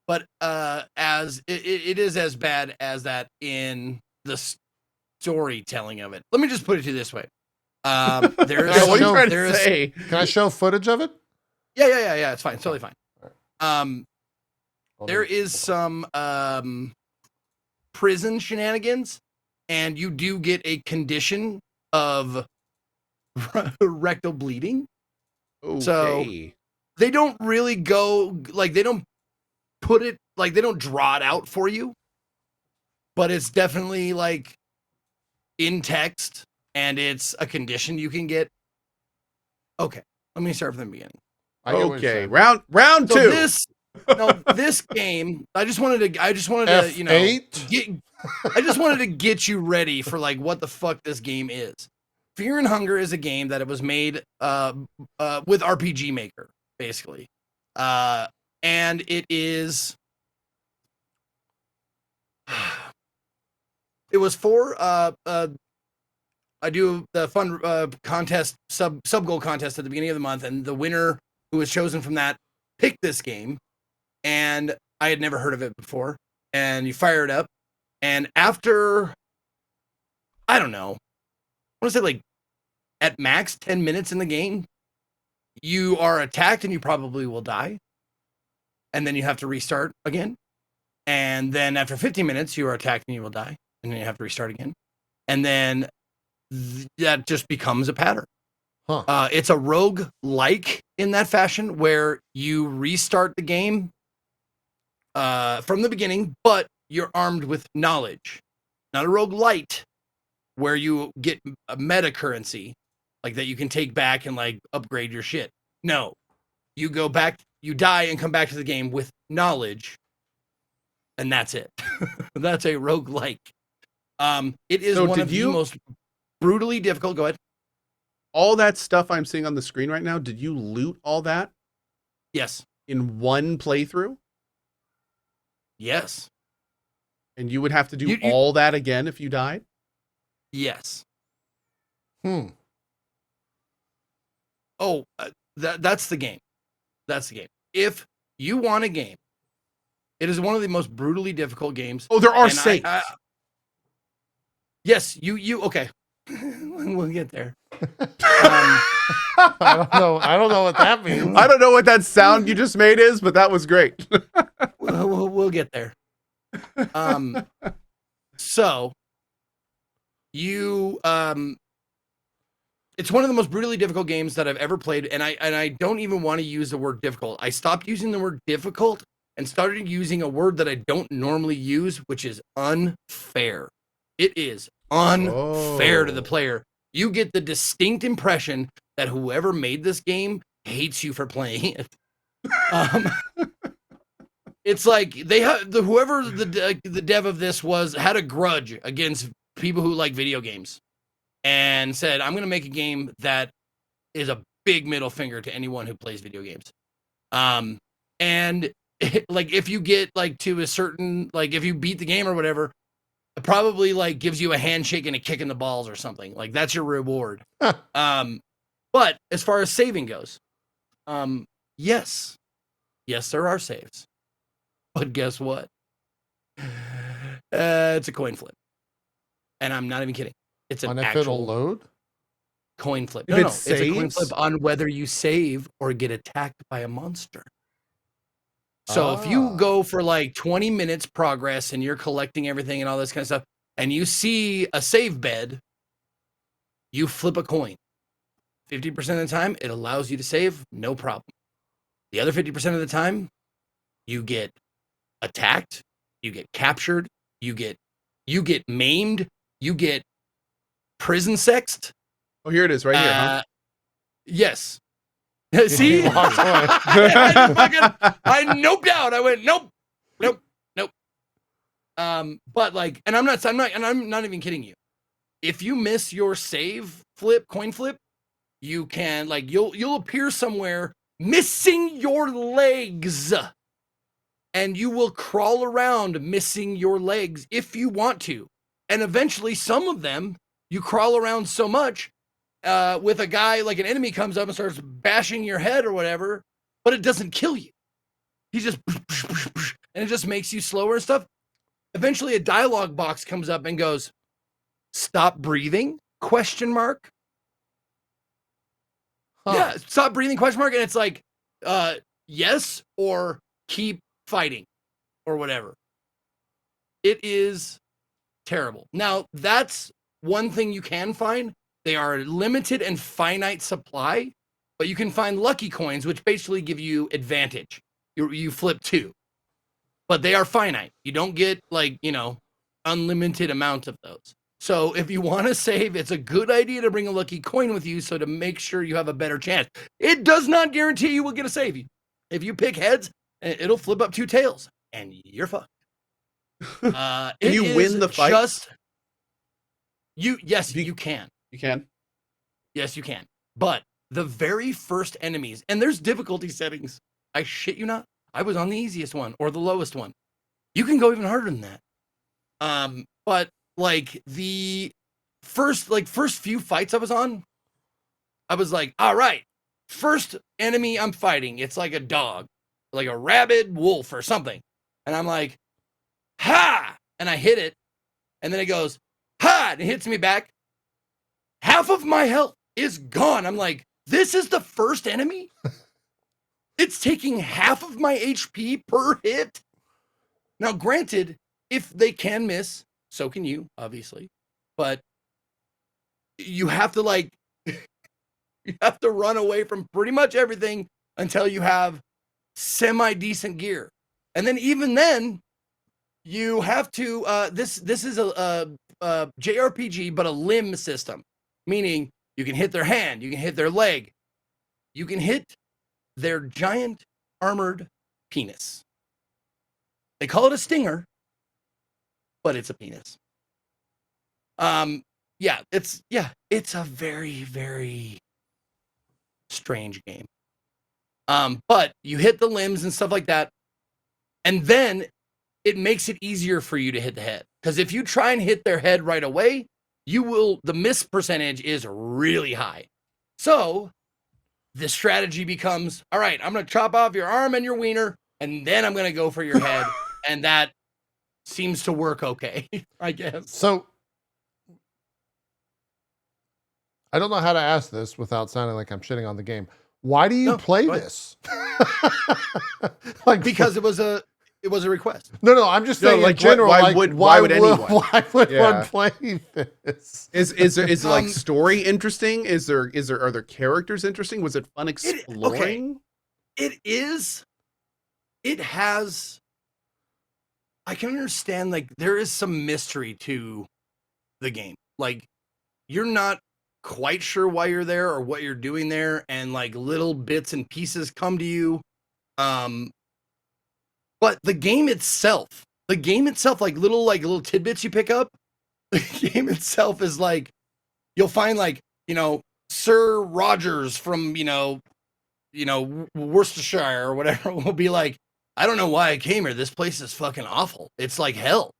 but as it is as bad as that in the storytelling of it. Let me just put it to you this way. There's What are you trying to say? Can I show footage of it? Yeah. It's fine. It's totally fine. Hold There on. is some prison shenanigans, and you do get a condition of rectal bleeding. So- Okay. They don't really go like they don't put it like they don't draw it out for you, but it's definitely like in text, and it's a condition you can get. Okay, let me start from the beginning. I get what you're Okay, saying. round So 2. this game, I just wanted to, F8? I just wanted to get you ready for like what the fuck this game is. Fear and Hunger is a game that it was made with RPG Maker, basically. And it is it was for I do the fun contest sub goal contest at the beginning of the month, and the winner who was chosen from that picked this game, and I had never heard of it before. And you fire it up, and after I don't know, I want to say like at max 10 minutes in the game, you are attacked and you probably will die, and then you have to restart again. And then after 15 minutes, you are attacked and you will die, and then you have to restart again. And then that just becomes a pattern. Huh. It's a rogue-like in that fashion, where you restart the game from the beginning, but you're armed with knowledge. Not a rogue-lite, where you get a meta currency, like that you can take back and like upgrade your shit. No, you go back, you die and come back to the game with knowledge, and that's it. That's a roguelike. It is So one did of the you- most brutally difficult. Go ahead. All that stuff I'm seeing on the screen right now, did you loot all that Yes. in one playthrough? Yes. And you would have to do You- all that again if you died? Yes. Hmm. Oh, that's the game. That's the game. If you want a game, it is one of the most brutally difficult games. Oh, there are And saves. Yes, you okay. We'll get there. I don't know what that means. I don't know what that sound you just made is, but that was great. We'll get there. So you it's one of the most brutally difficult games that I've ever played, and I don't even want to use the word difficult. I stopped using the word difficult and started using a word that I don't normally use, which is unfair. It is unfair to the player. You get the distinct impression that whoever made this game hates you for playing it. It's like they have whoever the dev of this had a grudge against people who like video games, and said, "I'm going to make a game that is a big middle finger to anyone who plays video games." And like if you get like to a certain if you beat the game or whatever, it probably like gives you a handshake and a kick in the balls or something. Like that's your reward. But as far as saving goes, yes, there are saves. But guess what? It's a coin flip. And I'm not even kidding. It's an if it'll actual load? coin flip. If No, it it's a coin saves? flip on whether you save or get attacked by a monster. So if you go for like 20 minutes progress and you're collecting everything and all this kind of stuff, and you see a save bed, you flip a coin. 50% of the time, it allows you to save, no problem. The other 50% of the time, you get attacked, you get captured, you get maimed, you get prison sexed. Oh, here it is right here, huh? Yes. See? He walks away. I noped out. I went, nope. But like, and I'm not even kidding you. If you miss your coin flip, you can you'll appear somewhere missing your legs. And you will crawl around missing your legs if you want to. And eventually some of them, you crawl around so much with a guy, like an enemy comes up and starts bashing your head or whatever, but it doesn't kill you. He just, and it just makes you slower and stuff. Eventually a dialogue box comes up and goes, "Stop breathing?" ? Yeah, stop breathing ? And it's like, yes, or keep fighting or whatever. It is terrible. Now, that's one thing you can find. They are limited and finite supply, but you can find lucky coins, which basically give you advantage. You flip 2, but they are finite. You don't get unlimited amount of those. So if you want to save, it's a good idea to bring a lucky coin with you, so to make sure you have a better chance. It does not guarantee you will get a save. If you pick heads, it'll flip up 2 tails, and you're fucked. Can you win the fight? Yes, you can. You can? Yes, you can. But the very first enemies, and there's difficulty settings. I shit you not. I was on the easiest one or the lowest one. You can go even harder than that. But like the first few fights I was on, I was like, all right, first enemy I'm fighting, it's like a dog, like a rabid wolf or something. And I'm like, ha! And I hit it. And then it goes, ha! And it hits me back. Half of my health is gone. I'm like, this is the first enemy? It's taking half of my HP per hit. Now, granted, if they can miss, so can you, obviously. But you have to you have to run away from pretty much everything until you have semi-decent gear. And then even then, you have to, this is a JRPG, but a limb system. Meaning you can hit their hand, you can hit their leg, you can hit their giant armored penis. They call it a stinger, but it's a penis. it's a very, very strange game. But you hit the limbs and stuff like that, and then it makes it easier for you to hit the head. Because if you try and hit their head right away, the miss percentage is really high. So the strategy becomes, all right, I'm going to chop off your arm and your wiener, and then I'm going to go for your head. And that seems to work okay, I guess. So I don't know how to ask this without sounding like I'm shitting on the game. Why do you play this? Because it was a request. No, I'm just saying in general. Why would anyone? Why would one play this? Is it like story interesting? Are there characters interesting? Was it fun exploring? It is. It has. I can understand, like, there is some mystery to the game. Like, you're not quite sure why you're there or what you're doing there, and like little bits and pieces come to you. But the game itself, like little tidbits you pick up, the game itself is like, you'll find like, Sir Rogers from, Worcestershire or whatever will be like, I don't know why I came here. This place is fucking awful. It's like hell.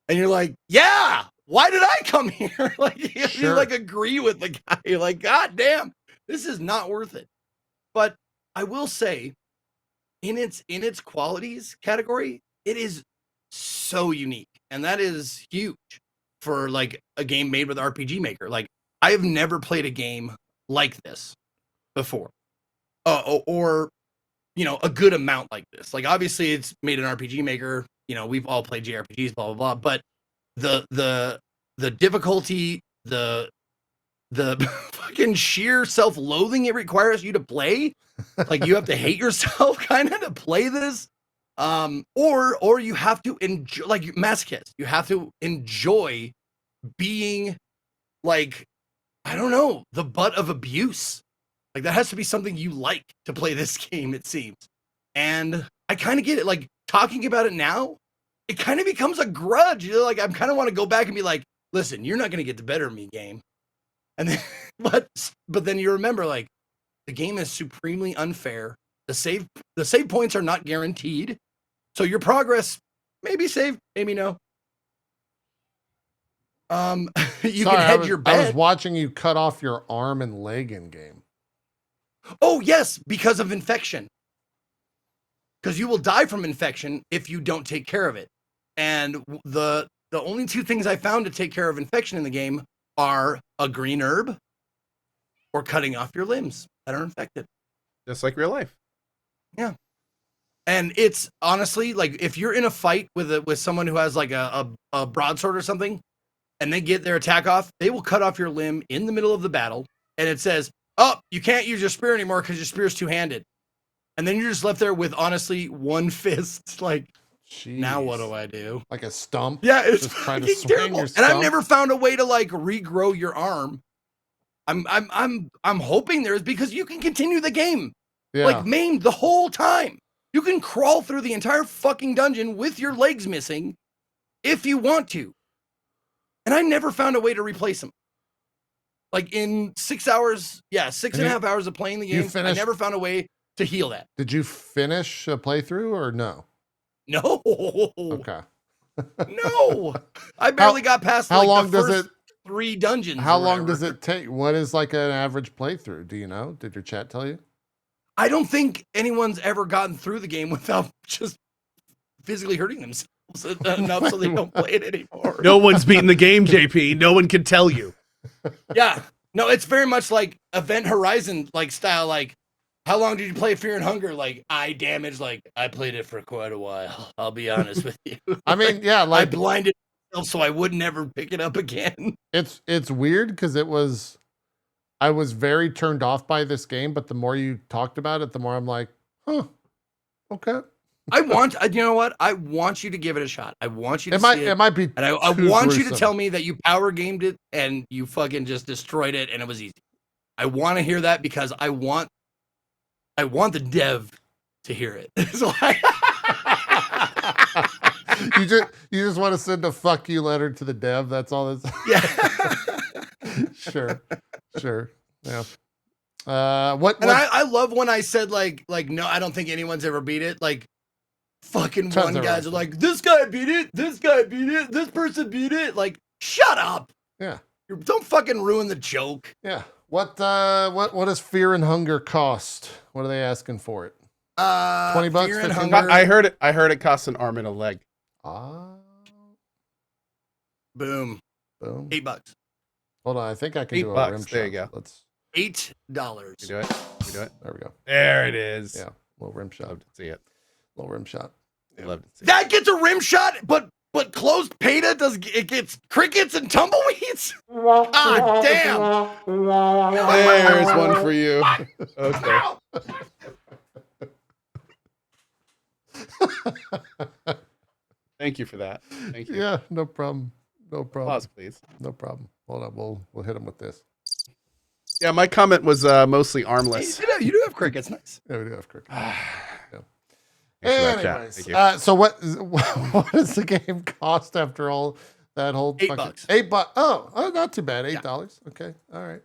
And you're like, yeah, why did I come here? Like, you like agree with the guy. You're like, God damn, this is not worth it. But I will say, in its qualities category, it is so unique. And that is huge for like a game made with RPG Maker. Like, I have never played a game like this before. Or a good amount like this. Like, obviously it's made an RPG Maker. We've all played JRPGs, blah, blah, blah. But the difficulty, the fucking sheer self-loathing it requires you to play, like, you have to hate yourself kind of to play this. Or you have to enjoy, like, masochist. You have to enjoy being, like, I don't know, the butt of abuse. Like, that has to be something you like to play this game, it seems. And I kind of get it. Like, talking about it now, it kind of becomes a grudge. Like, I kind of want to go back and be like, listen, you're not going to get the better of me, game. And then, but then you remember, like, the game is supremely unfair. The save points are not guaranteed. So your progress may be saved, maybe no. You can hedge your bet. I was watching you cut off your arm and leg in game. Oh, yes, because of infection. Because you will die from infection if you don't take care of it. And the only two things I found to take care of infection in the game are a green herb or cutting off your limbs that are infected. Just like real life. Yeah. And it's honestly, like, if you're in a fight with someone who has like a broadsword or something, and they get their attack off, they will cut off your limb in the middle of the battle. And it says, oh, you can't use your spear anymore because your spear's two-handed. And then you're just left there with, honestly, one fist. Like, jeez. Now what do I do? Like a stump? Yeah, it's just trying to swing terrible. your stump. And I've never found a way to, like, regrow your arm. I'm hoping there is, because you can continue the game. Yeah. Like, maimed the whole time. You can crawl through the entire fucking dungeon with your legs missing if you want to. And I never found a way to replace them. Like, in 6 hours, 6.5 hours of playing the game, I never found a way to heal that. Did you finish a playthrough or no? No. Okay. No. I barely got past how like long the does first it, 3 dungeons. How long does it take? What is like an average playthrough? Do you know? Did your chat tell you? I don't think anyone's ever gotten through the game without just physically hurting themselves enough so they don't play it anymore. No one's beaten the game, JP. No one can tell you. Yeah. No, it's very much like Event Horizon like style. Like, how long did you play Fear and Hunger? Like, eye damage. Like, I played it for quite a while. I'll be honest with you. I mean, yeah, like I blinded myself so I would never pick it up again. It's weird because I was very turned off by this game, but the more you talked about it, the more I'm like, huh, okay. you know what? I want you to give it a shot. I want you to see it. It might be, and I want you to tell me that you power gamed it and you fucking just destroyed it and it was easy. I want to hear that because I want the dev to hear it. So you just want to send a fuck you letter to the dev. That's all. Yeah. Sure. Yeah. And I love when I said like no, I don't think anyone's ever beat it. Like fucking Tons one of guys them. are like, this guy beat it, this guy beat it, this person beat it. Like, shut up. Yeah. Don't fucking ruin the joke. Yeah. What does Fear and Hunger cost? What are they asking for it? $20, Fear and $15? Hunger. I heard it costs an arm and a leg. Boom. $8. Hold on, I think I can do a $8. rim shot. There you go. Let's $8. You do it. You do it. There we go. There it is. Yeah. Little rim shot. Love to see it. Little rim shot. Love to see it. That gets a rim shot, but closed beta gets crickets and tumbleweeds. God damn. There's one for you. Okay. Thank you for that. Thank you. Yeah, no problem. Pause, please. No problem. Hold on, we'll hit him with this. Yeah, my comment was mostly armless. You do have crickets. Nice. Yeah, we do have cricket. Thanks for that, chat. Anyways, Thank you. so what does the game cost after all that whole $8. $8? Oh, not too bad. $8. Okay, all right.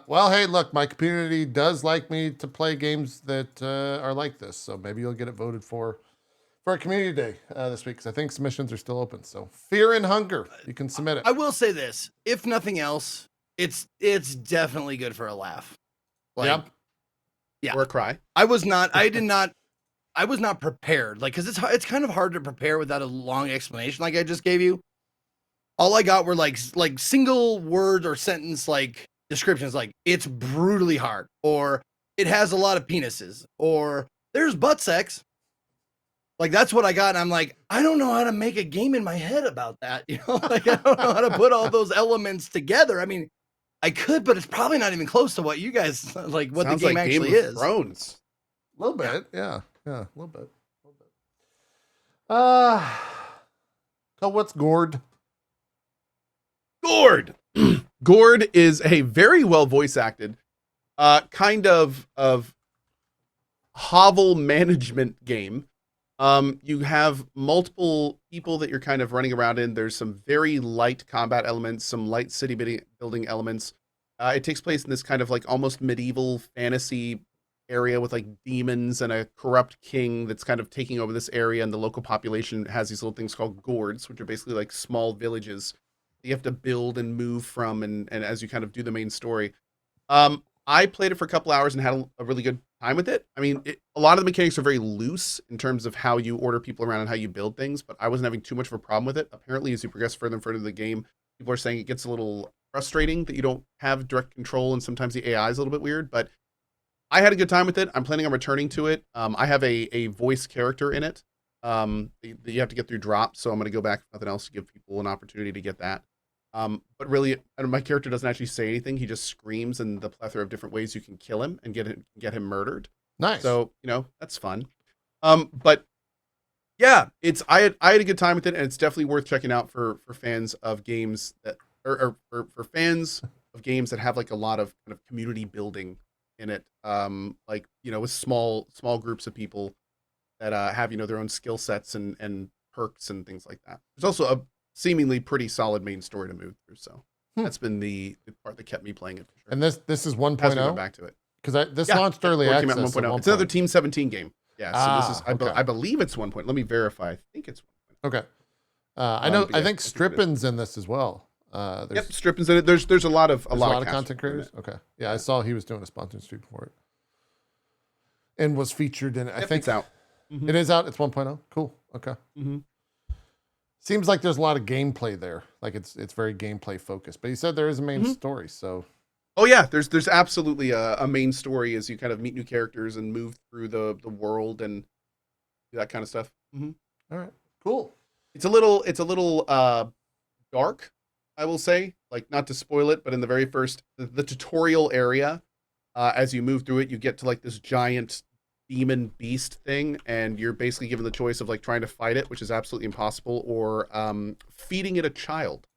Well, hey, look, my community does like me to play games that are like this, so maybe you'll get it voted for a community day this week, because I think submissions are still open. So Fear and Hunger, you can submit it. I will say this: if nothing else, it's definitely good for a laugh. Like, yeah. Or a cry. I was not prepared. Like, because it's kind of hard to prepare without a long explanation, like I just gave you. All I got were like single word or sentence like descriptions, like it's brutally hard, or it has a lot of penises, or there's butt sex. Like, that's what I got. And I'm like, I don't know how to make a game in my head about that. You know, like, I don't know how to put all those elements together. I mean, I could, but it's probably not even close to what you guys, like, what Sounds the game like actually Game of is. Thrones. A little bit, yeah, a little bit. So what's Gord? Gord. Gord is a very well voice acted, kind of hovel management game. You have multiple people that you're kind of running around in. There's some very light combat elements, some light city building elements. It takes place in this kind of like almost medieval fantasy area with like demons and a corrupt king that's kind of taking over this area, and the local population has these little things called gourds, which are basically like small villages that you have to build and move from, and as you kind of do the main story. I played it for a couple hours and had a really good time with it. I mean, a lot of the mechanics are very loose in terms of how you order people around and how you build things, but I wasn't having too much of a problem with it. Apparently, as you progress further and further in the game, people are saying it gets a little frustrating that you don't have direct control, and sometimes the AI is a little bit weird, but I had a good time with it. I'm planning on returning to it. I have a voice character in it that you have to get through drops, so I'm going to go back, if nothing else, to give people an opportunity to get that. But really, my character doesn't actually say anything. He just screams in the plethora of different ways you can kill him and get him murdered. Nice. So, that's fun. But yeah, I had a good time with it, and it's definitely worth checking out for fans of games that, or for fans of games that have like a lot of kind of community building in it. Like, with small groups of people that have, their own skill sets and perks and things like that. There's also a seemingly pretty solid main story to move through, so that's been the part that kept me playing it for sure. And this is 1.0? Hasn't gone back to it. Because this launched early access. Came out 1.0. It's another Team 17 game. Yeah, so this is, okay. I believe it's 1. Let me verify. I think it's 1. Okay. I think I Strippin's in this as well. Yep, Strippin's in it. There's a lot of content creators. Okay. Yeah, I saw he was doing a sponsored stream for it. And was featured in it. I think it's out. Mm-hmm. It is out. It's 1.0. Cool. Okay. Mm-hmm. Seems like there's a lot of gameplay there. Like it's very gameplay focused. But you said there is a main story, so. Oh yeah, there's absolutely a main story as you kind of meet new characters and move through the world and do that kind of stuff. Mm-hmm. All right. Cool. It's a little dark, I will say. Like, not to spoil it, but in the very first the tutorial area, as you move through it, you get to like this giant demon beast thing, and you're basically given the choice of like trying to fight it, which is absolutely impossible, or feeding it a child.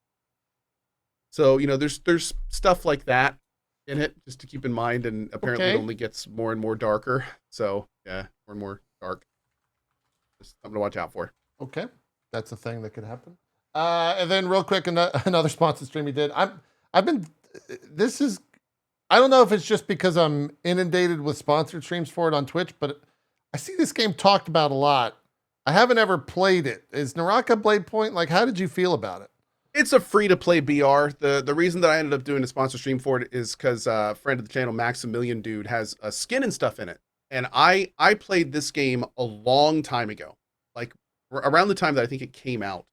So there's stuff like that in it, just to keep in mind, and apparently it only gets more and more darker. So yeah, more and more dark. Just something to watch out for. Okay, that's a thing that could happen. And then real quick, another sponsored stream he did. I've been. This is. I don't know if it's just because I'm inundated with sponsored streams for it on Twitch, but I see this game talked about a lot. I haven't ever played it. Is Naraka Bladepoint like? How did you feel about it? It's a free-to-play BR. The reason that I ended up doing a sponsor stream for it is because a friend of the channel, Maximilian Dude, has a skin and stuff in it. And I played this game a long time ago, like around the time that I think it came out.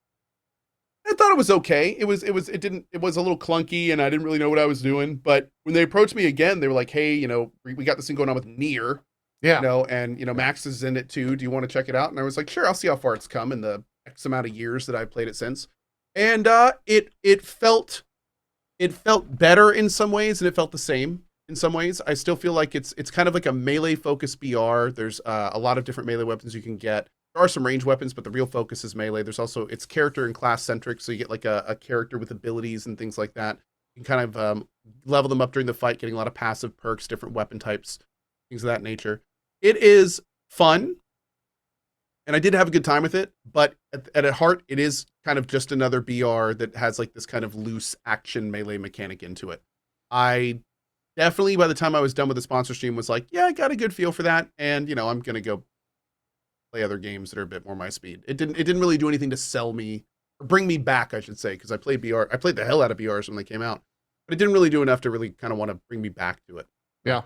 I thought it was okay. It was a little clunky, and I didn't really know what I was doing. But when they approached me again, they were like, "Hey, we got this thing going on with Nier, and Max is in it too. Do you want to check it out?" And I was like, "Sure, I'll see how far it's come in the X amount of years that I've played it since." And it felt better in some ways, and it felt the same in some ways. I still feel like it's kind of like a melee focused BR. There's a lot of different melee weapons you can get. There are some range weapons, but the real focus is melee. There's also, it's character and class centric, so you get like a character with abilities and things like that. You can kind of level them up during the fight, getting a lot of passive perks, different weapon types, things of that nature. It is fun, and I did have a good time with it, but at heart, it is kind of just another BR that has like this kind of loose action melee mechanic into it. I definitely, by the time I was done with the sponsor stream, was like, yeah, I got a good feel for that, and I'm gonna go play other games that are a bit more my speed. It didn't really do anything to sell me or bring me back, I should say, because I played the hell out of BRs when they came out, but it didn't really do enough to really kind of want to bring me back to it. Yeah.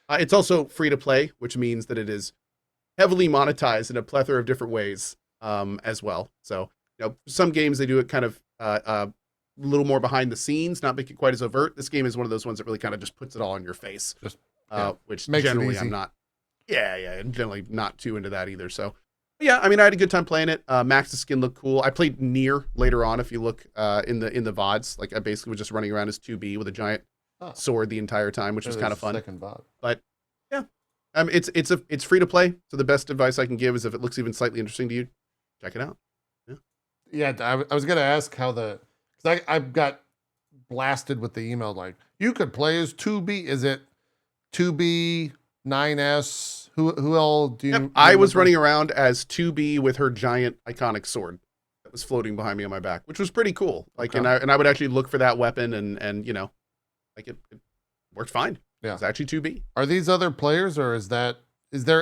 It's also free to play, which means that it is heavily monetized in a plethora of different ways as well. So, some games they do it kind of a little more behind the scenes, not make it quite as overt. This game is one of those ones that really kind of just puts it all in your face, which generally I'm not. Yeah, and generally not too into that either. So, yeah, I mean, I had a good time playing it. Max's skin looked cool. I played Nier later on. If you look in the VODs, like I basically was just running around as 2B with a giant sword the entire time, which was kind of fun. Second VOD. But yeah, it's free to play. So the best advice I can give is if it looks even slightly interesting to you, check it out. Yeah, I was gonna ask how because I got blasted with the email like you could play as 2B. Is it 2B? 9S. Who all do you? Yep, I was running around as 2B with her giant iconic sword that was floating behind me on my back, which was pretty cool. Like, okay. and I would actually look for that weapon, and like it worked fine. Yeah, it's actually 2B. Are these other players, or is there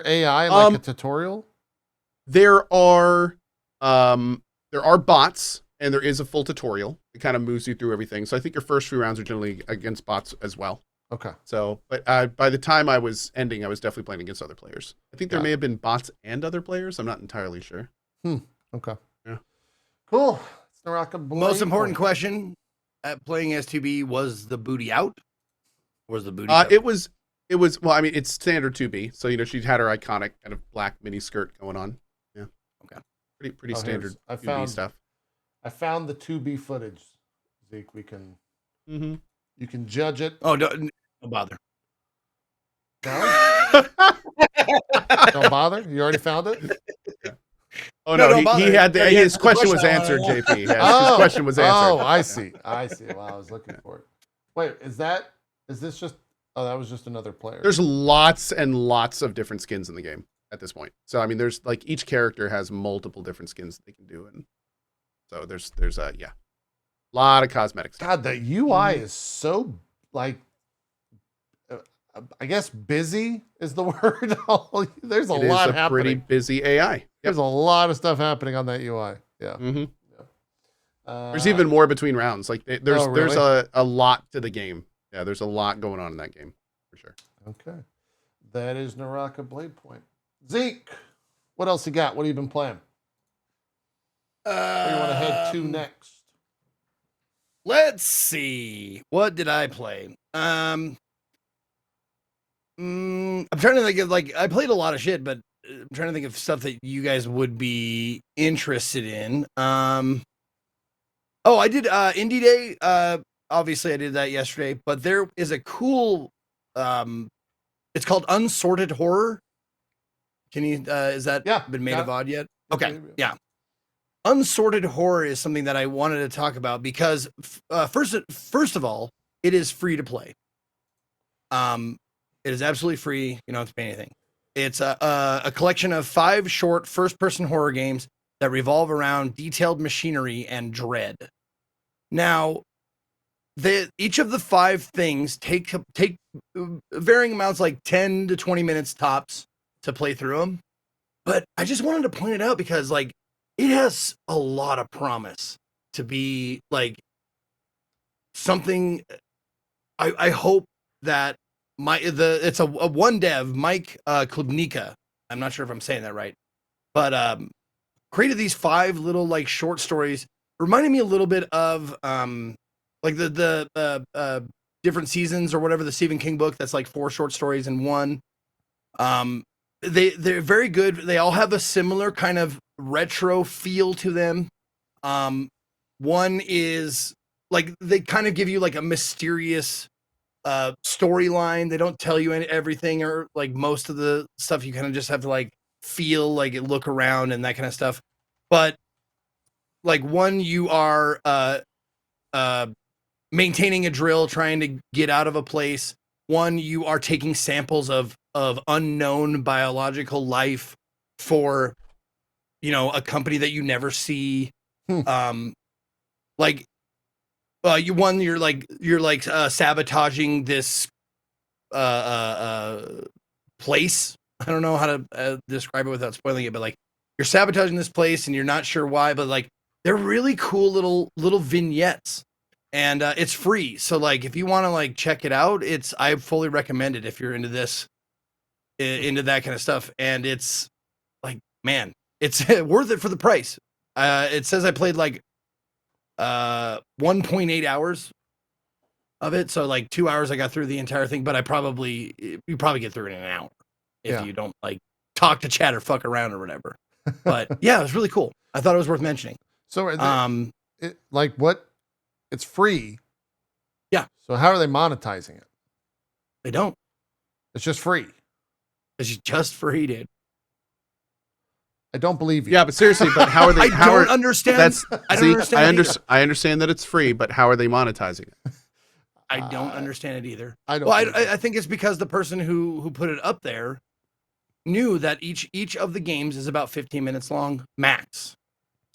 AI like a tutorial? There are bots, and there is a full tutorial. It kind of moves you through everything. So I think your first few rounds are generally against bots as well. Okay. So, but by the time I was ending, I was definitely playing against other players. I think there may have been bots and other players. I'm not entirely sure. Okay. Yeah. Cool. It's Naraka Blade. Most important question at playing as 2B, was the booty out? Or was the booty it was, well, I mean, it's standard 2B. So, she had her iconic kind of black mini skirt going on. Yeah. Okay. Pretty standard 2B stuff. I found the 2B footage. Zeke, we can, you can judge it. Oh, don't bother. No? Don't bother? You already found it? Oh, no, he had his question was answered, JP. His question was answered. Oh, I see. Wow, I was looking for it. Wait, is this just, that was just another player. There's lots and lots of different skins in the game at this point. So, I mean, there's like each character has multiple different skins that they can do. And so there's a lot of cosmetics. God, the UI is so like, I guess busy is the word. There's a lot happening. Pretty busy AI. Yep. There's a lot of stuff happening on that UI. Yeah. Mm-hmm. There's even more between rounds. Like there's a lot to the game. Yeah, there's a lot going on in that game for sure. Okay, that is Naraka Bladepoint. Zeke, what else you got? What have you been playing? Where do you want to head to next? Let's see. What did I play? I'm trying to think of, like, I played a lot of shit, but I'm trying to think of stuff that you guys would be interested in. I did Indie Day. Obviously I did that yesterday, but there is a cool it's called Unsorted Horror. Can you is that been made a VOD yet? Okay. Yeah. Unsorted Horror is something that I wanted to talk about because first of all, it is free to play. It is absolutely free. You don't have to pay anything. It's a collection of 5 short first-person horror games that revolve around detailed machinery and dread. Now, each of the 5 things take varying amounts, like 10 to 20 minutes tops to play through them. But I just wanted to point it out because like it has a lot of promise to be like something. I hope that it's a one dev, Mike Klubnika. I'm not sure if I'm saying that right, but created these 5 little like short stories, reminding me a little bit of like the different seasons or whatever, the Stephen King book that's like 4 short stories in one. They're very good. They all have a similar kind of retro feel to them. One is like they kind of give you like a mysterious storyline. They don't tell you everything, or like most of the stuff you kind of just have to like feel, like look around and that kind of stuff. But like one, you are maintaining a drill, trying to get out of a place. One, you are taking samples of unknown biological life for, you know, a company that you never see. Like you're sabotaging this place. I don't know how to describe it without spoiling it, but like you're sabotaging this place and you're not sure why, but like they're really cool little vignettes. And it's free. So like if you want to like check it out, I fully recommend it if you're into this, into that kind of stuff. And it's like, man, it's worth it for the price. It says I played like 1.8 hours of it. So like 2 hours I got through the entire thing, but you probably get through it in an hour if you don't like talk to chat or fuck around or whatever. But yeah, it was really cool. I thought it was worth mentioning. So like what? It's free. Yeah. So how are they monetizing it? They don't. It's just free. It's just free, dude. I don't believe you. Yeah, but seriously, but how are they? I don't understand. I understand that it's free, but how are they monetizing it? I don't understand it either. I don't. Well, I think it's because the person who put it up there knew that each of the games is about 15 minutes long max.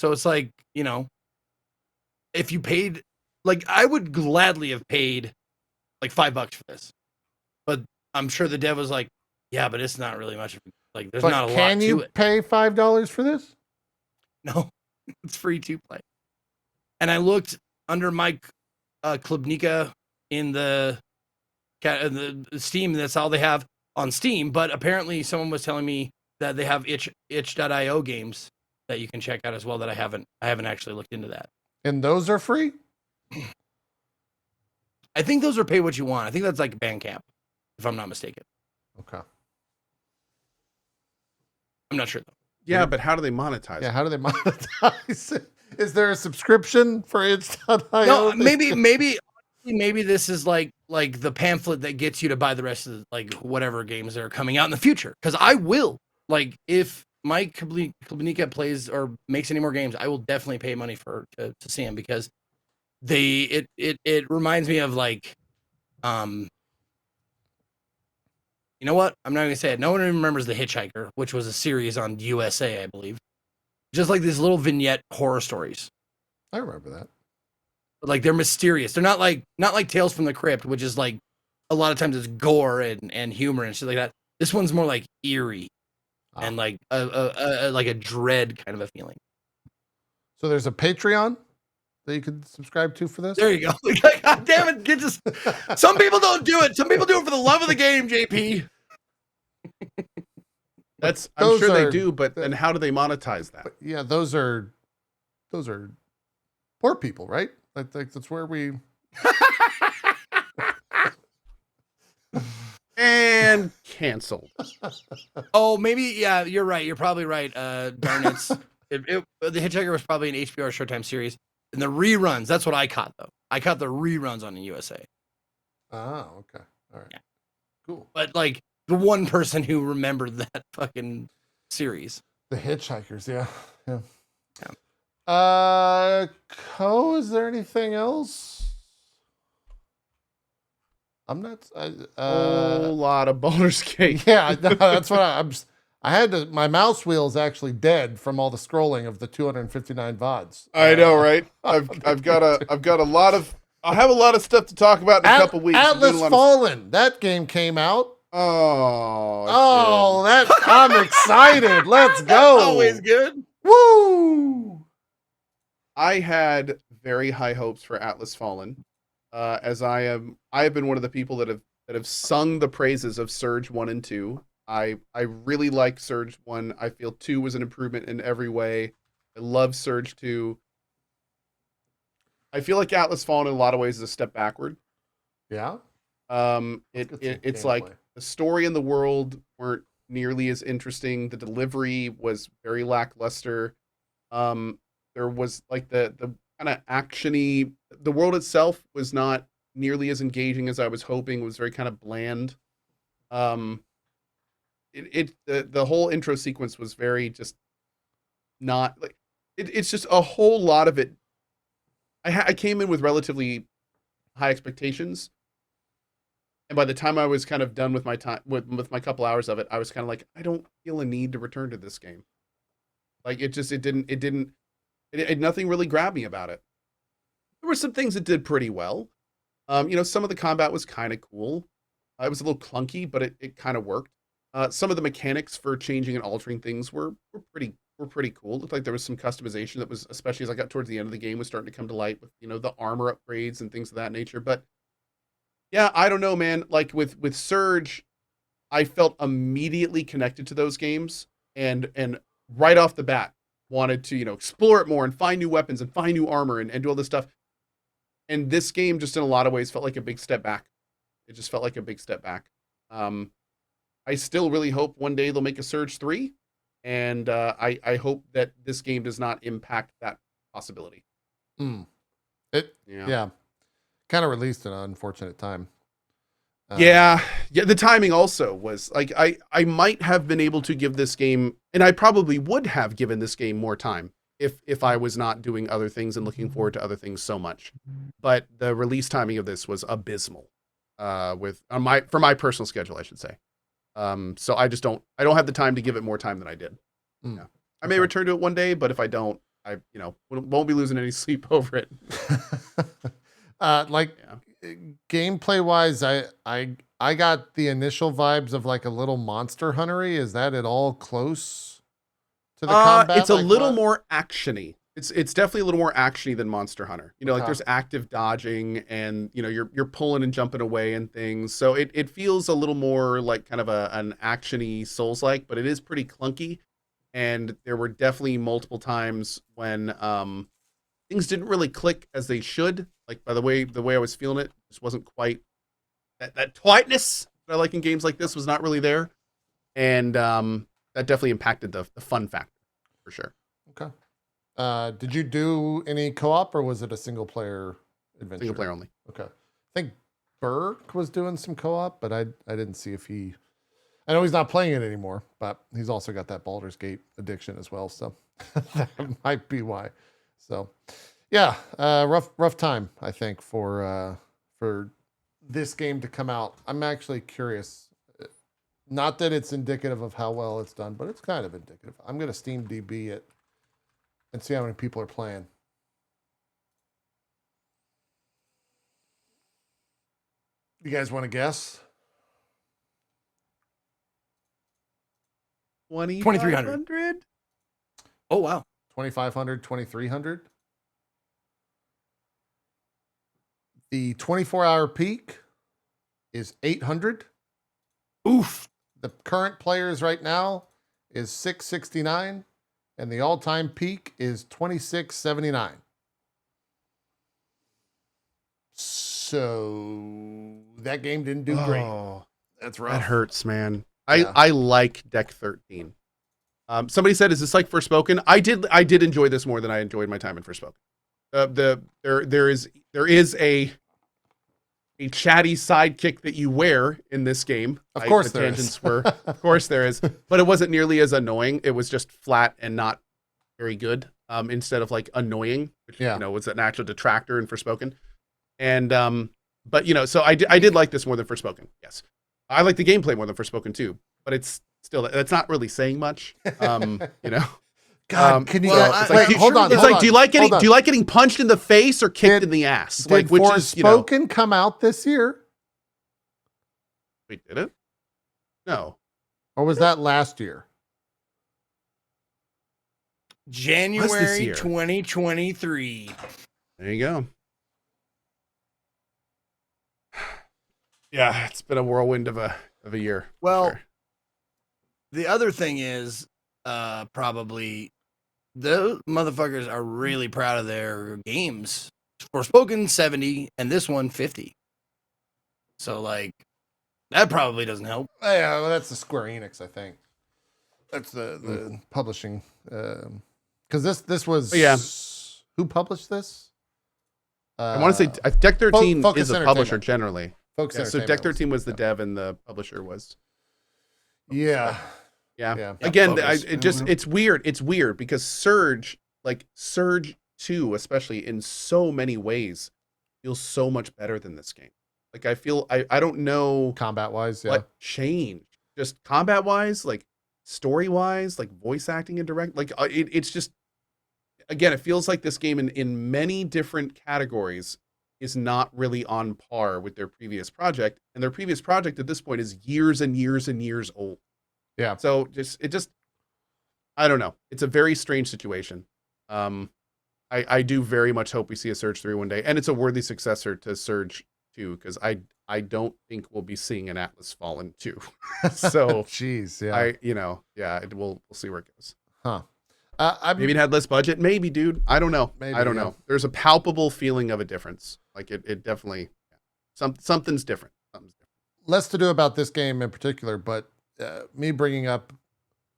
So it's like, you know, if you paid, like I would gladly have paid like $5 for this, but I'm sure the dev was like, yeah, but it's not really much. Like there's not a lot to it. Can you pay $5 for this? No, it's free to play. And I looked under Mike Klubnika in the Steam. That's all they have on Steam. But apparently someone was telling me that they have itch.io games that you can check out as well that I haven't actually looked into that. And those are free? I think those are pay what you want. I think that's like Bandcamp, if I'm not mistaken. Okay. I'm not sure though. Yeah, but how do they monetize? Yeah, how do they monetize it? Is there a subscription for itch.io? No, maybe this is like the pamphlet that gets you to buy the rest of the, like whatever games that are coming out in the future. Because I will, like, if Mike Klubnika plays or makes any more games, I will definitely pay money to see him, because it reminds me of like, you know what? I'm not gonna say it. No one remembers The Hitchhiker, which was a series on USA, I believe. Just like these little vignette horror stories. I remember that. But like they're mysterious. They're not like Tales from the Crypt, which is like a lot of times it's gore and humor and shit like that. This one's more like eerie and like a dread kind of a feeling. So there's a Patreon that you can subscribe to for this? There you go. God damn it. Get this. Some people don't do it. Some people do it for the love of the game, JP. I'm sure they do, but then how do they monetize that? Yeah, those are poor people, right? I think that's where we and canceled. Oh, maybe, yeah, you're right. You're probably right. Darn it. The Hitchhiker was probably an HBO or Showtime series. And the reruns, that's what I caught, though. I caught the reruns on the USA. Oh, okay. All right. Yeah. Cool. But, like, the one person who remembered that fucking series. The Hitchhikers, yeah. Yeah. Is there anything else? I'm not... a whole lot of Baldur's Gate. Yeah, no, that's what I had to... My mouse wheel's actually dead from all the scrolling of the 259 VODs. I know, right? I've got a lot of I'll have a lot of stuff to talk about in a couple weeks. Atlas Fallen. That game came out. Oh, I'm excited. Let's go. Always good. Woo! I had very high hopes for Atlas Fallen, as I have been one of the people that have sung the praises of Surge 1 and 2. I really like Surge 1. I feel 2 was an improvement in every way. I love Surge 2. I feel like Atlas Fallen in a lot of ways is a step backward. Yeah. It's like the story and the world weren't nearly as interesting. The delivery was very lackluster. There was like the kind of actiony. The world itself was not nearly as engaging as I was hoping. It was very kind of bland. The whole intro sequence was very just not like it's just a whole lot of it. I came in with relatively high expectations, and by the time I was kind of done with my time with my couple hours of it, I was kind of like, I don't feel a need to return to this game. Like it nothing really grabbed me about it. There were some things that did pretty well. Some of the combat was kind of cool. It was a little clunky, but it kind of worked. Some of the mechanics for changing and altering things were pretty cool. It looked like there was some customization that was, especially as I got towards the end of the game, was starting to come to light with the armor upgrades and things of that nature. But yeah, I don't know, man. Like with Surge, I felt immediately connected to those games, and right off the bat wanted to explore it more and find new weapons and find new armor and do all this stuff. And this game just in a lot of ways felt like a big step back. It just felt like a big step back. I still really hope one day they'll make a Surge 3, and I hope that this game does not impact that possibility. Yeah. Kind of released at an unfortunate time. Yeah, the timing also was like I might have been able to give this game, and I probably would have given this game more time if I was not doing other things and looking forward to other things so much. But the release timing of this was abysmal. For my personal schedule, I should say. So I don't have the time to give it more time than I did. Yeah. I may return to it one day, but if I don't, I won't be losing any sleep over it. Gameplay wise, I got the initial vibes of like a little Monster Huntery. Is that at all close to the combat? It's a little more actiony. It's definitely a little more actiony than Monster Hunter. Like there's active dodging and you're pulling and jumping away and things. So it feels a little more like kind of an actiony Souls-like, but it is pretty clunky. And there were definitely multiple times when things didn't really click as they should. Like by the way I was feeling it just wasn't quite that tightness that I like in games like this was not really there. And that definitely impacted the fun factor for sure. Okay. Did you do any co-op or was it a single player adventure? Single player only. Okay. I think Burke was doing some co-op, but I didn't see if I know he's not playing it anymore, but he's also got that Baldur's Gate addiction as well. So that might be why. So yeah, rough time, I think, for this game to come out. I'm actually curious. Not that it's indicative of how well it's done, but it's kind of indicative. I'm going to Steam DB it and see how many people are playing. You guys want to guess? 2,300. Oh, wow. 2,500, 2,300. The 24-hour peak is 800. Oof. The current players right now is 669. And the all-time peak is 2679. So that game didn't do great. That's rough. That hurts, man. Yeah. I like Deck 13. Somebody said, "Is this like Forspoken?" I did enjoy this more than I enjoyed my time in Forspoken. There is a chatty sidekick that you wear in this game. Of course the there tangents is. were, of course there is, but it wasn't nearly as annoying. It was just flat and not very good. Instead of like annoying, which was an actual detractor in Forspoken. And but so I did like this more than Forspoken. Yes, I like the gameplay more than Forspoken too. But it's still, that's not really saying much. God, can you? well, guys, I- wait, I'm hold sure on. that- It's hold like, on, do you like getting hold on. punched in the face or kicked Did- in the ass? Did Like, which is, Forspoken come out this year, wait, did it? No. or was that last year? January year? 2023. There you go. Yeah, it's been a whirlwind of a year. for Well, sure. The other thing is, probably those motherfuckers are really proud of their games. Forspoken 70 and this one 50. So like that probably doesn't help. Yeah, well, that's the Square Enix, I think. That's the publishing. Because this was who published this? I want to say Deck 13 Focus is a Entertainment. publisher generally. Focus Yeah, so Entertainment Deck was- 13 was the dev and the publisher was. Yeah. Yeah. Yeah. Again, Focus. it's weird. It's weird because Surge 2, especially in so many ways, feels so much better than this game. Like I don't know Combat wise, yeah. what changed. Just combat wise, like story wise, like voice acting and direct. Like it's just, again, it feels like this game in many different categories is not really on par with their previous project, and their previous project at this point is years and years and years old. Yeah. So I don't know. It's a very strange situation. I do very much hope we see a Surge 3 one day, and it's a worthy successor to Surge 2, because I don't think we'll be seeing an Atlas Fallen 2. So Jeez, yeah. we'll see where it goes. Huh. Maybe it had less budget. Maybe, dude. I don't know. Maybe, I don't yeah. know. There's a palpable feeling of a difference. Like it definitely, something's different. Something's different. less to do about this game in particular, but me bringing up,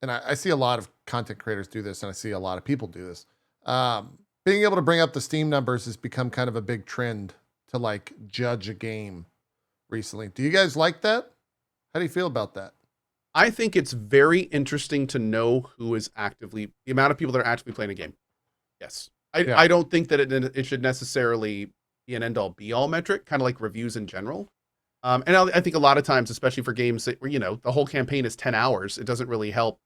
and I see a lot of content creators do this, and I see a lot of people do this. Being able to bring up the Steam numbers has become kind of a big trend to like judge a game recently. Do you guys like that? How do you feel about that? I think it's very interesting to know who is the amount of people that are actively playing a game. Yes. I don't think that it should necessarily be an end-all be-all metric, kind of like reviews in general. And I think a lot of times, especially for games that, where, the whole campaign is 10 hours, it doesn't really help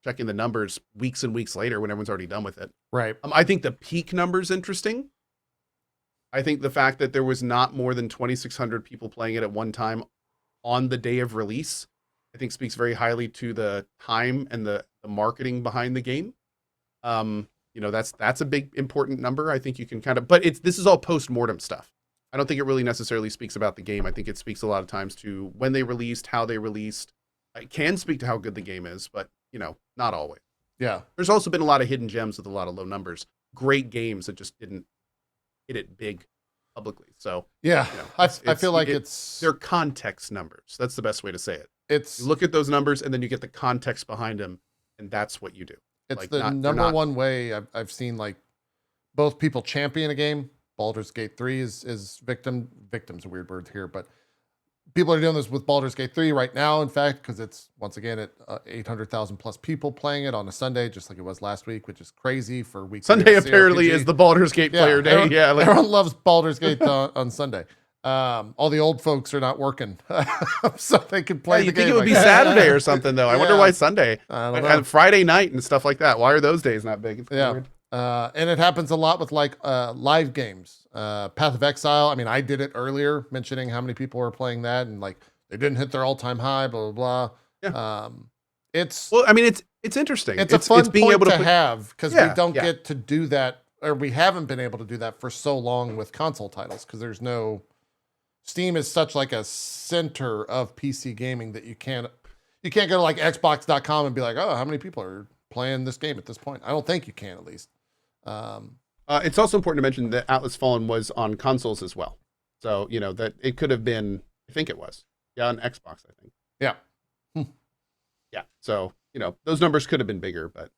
checking the numbers weeks and weeks later when everyone's already done with it. Right. I think the peak number's interesting. I think the fact that there was not more than 2,600 people playing it at one time on the day of release, I think speaks very highly to the time and the marketing behind the game. That's a big important number. I think you can but this is all post-mortem stuff. I don't think it really necessarily speaks about the game. I think it speaks a lot of times to when they released, how they released. It can speak to how good the game is, but not always. Yeah. There's also been a lot of hidden gems with a lot of low numbers. Great games that just didn't hit it big publicly. So Yeah. I feel like they're context numbers. That's the best way to say it. it's You look at those numbers and then you get the context behind them, and that's what you do. It's like, the they're number not- one way I've seen like both people champion a game. Baldur's Gate 3 is victim's a weird word here, but people are doing this with Baldur's Gate 3 right now, in fact, because it's once again at 800,000 plus people playing it on a Sunday, just like it was last week, which is crazy for week. Sunday apparently is the Baldur's Gate player day. Everyone loves Baldur's Gate on Sunday. All the old folks are not working, so they can play the you game. think it would be I guess. Saturday or something, though. I wonder Yeah. why Sunday. I don't And know. Friday night and stuff like that. Why are those days not big? It's Yeah. weird. And it happens a lot with like live games. Path of Exile. I mean, I did it earlier, mentioning how many people were playing that, and like they didn't hit their all-time high. Blah blah blah. Yeah. It's Well, I mean, it's interesting. a fun being point able to put- have because Yeah, we don't yeah. get to do that, or we haven't been able to do that for so long with console titles because there's no. Steam is such like a center of PC gaming that you can't go to like Xbox.com and be like, oh, how many people are playing this game at this point? I don't think you can, at least. It's also important to mention that Atlas Fallen was on consoles as well. So, that it could have been, I think it was. Yeah, on Xbox, I think. Yeah. Yeah. So, those numbers could have been bigger, but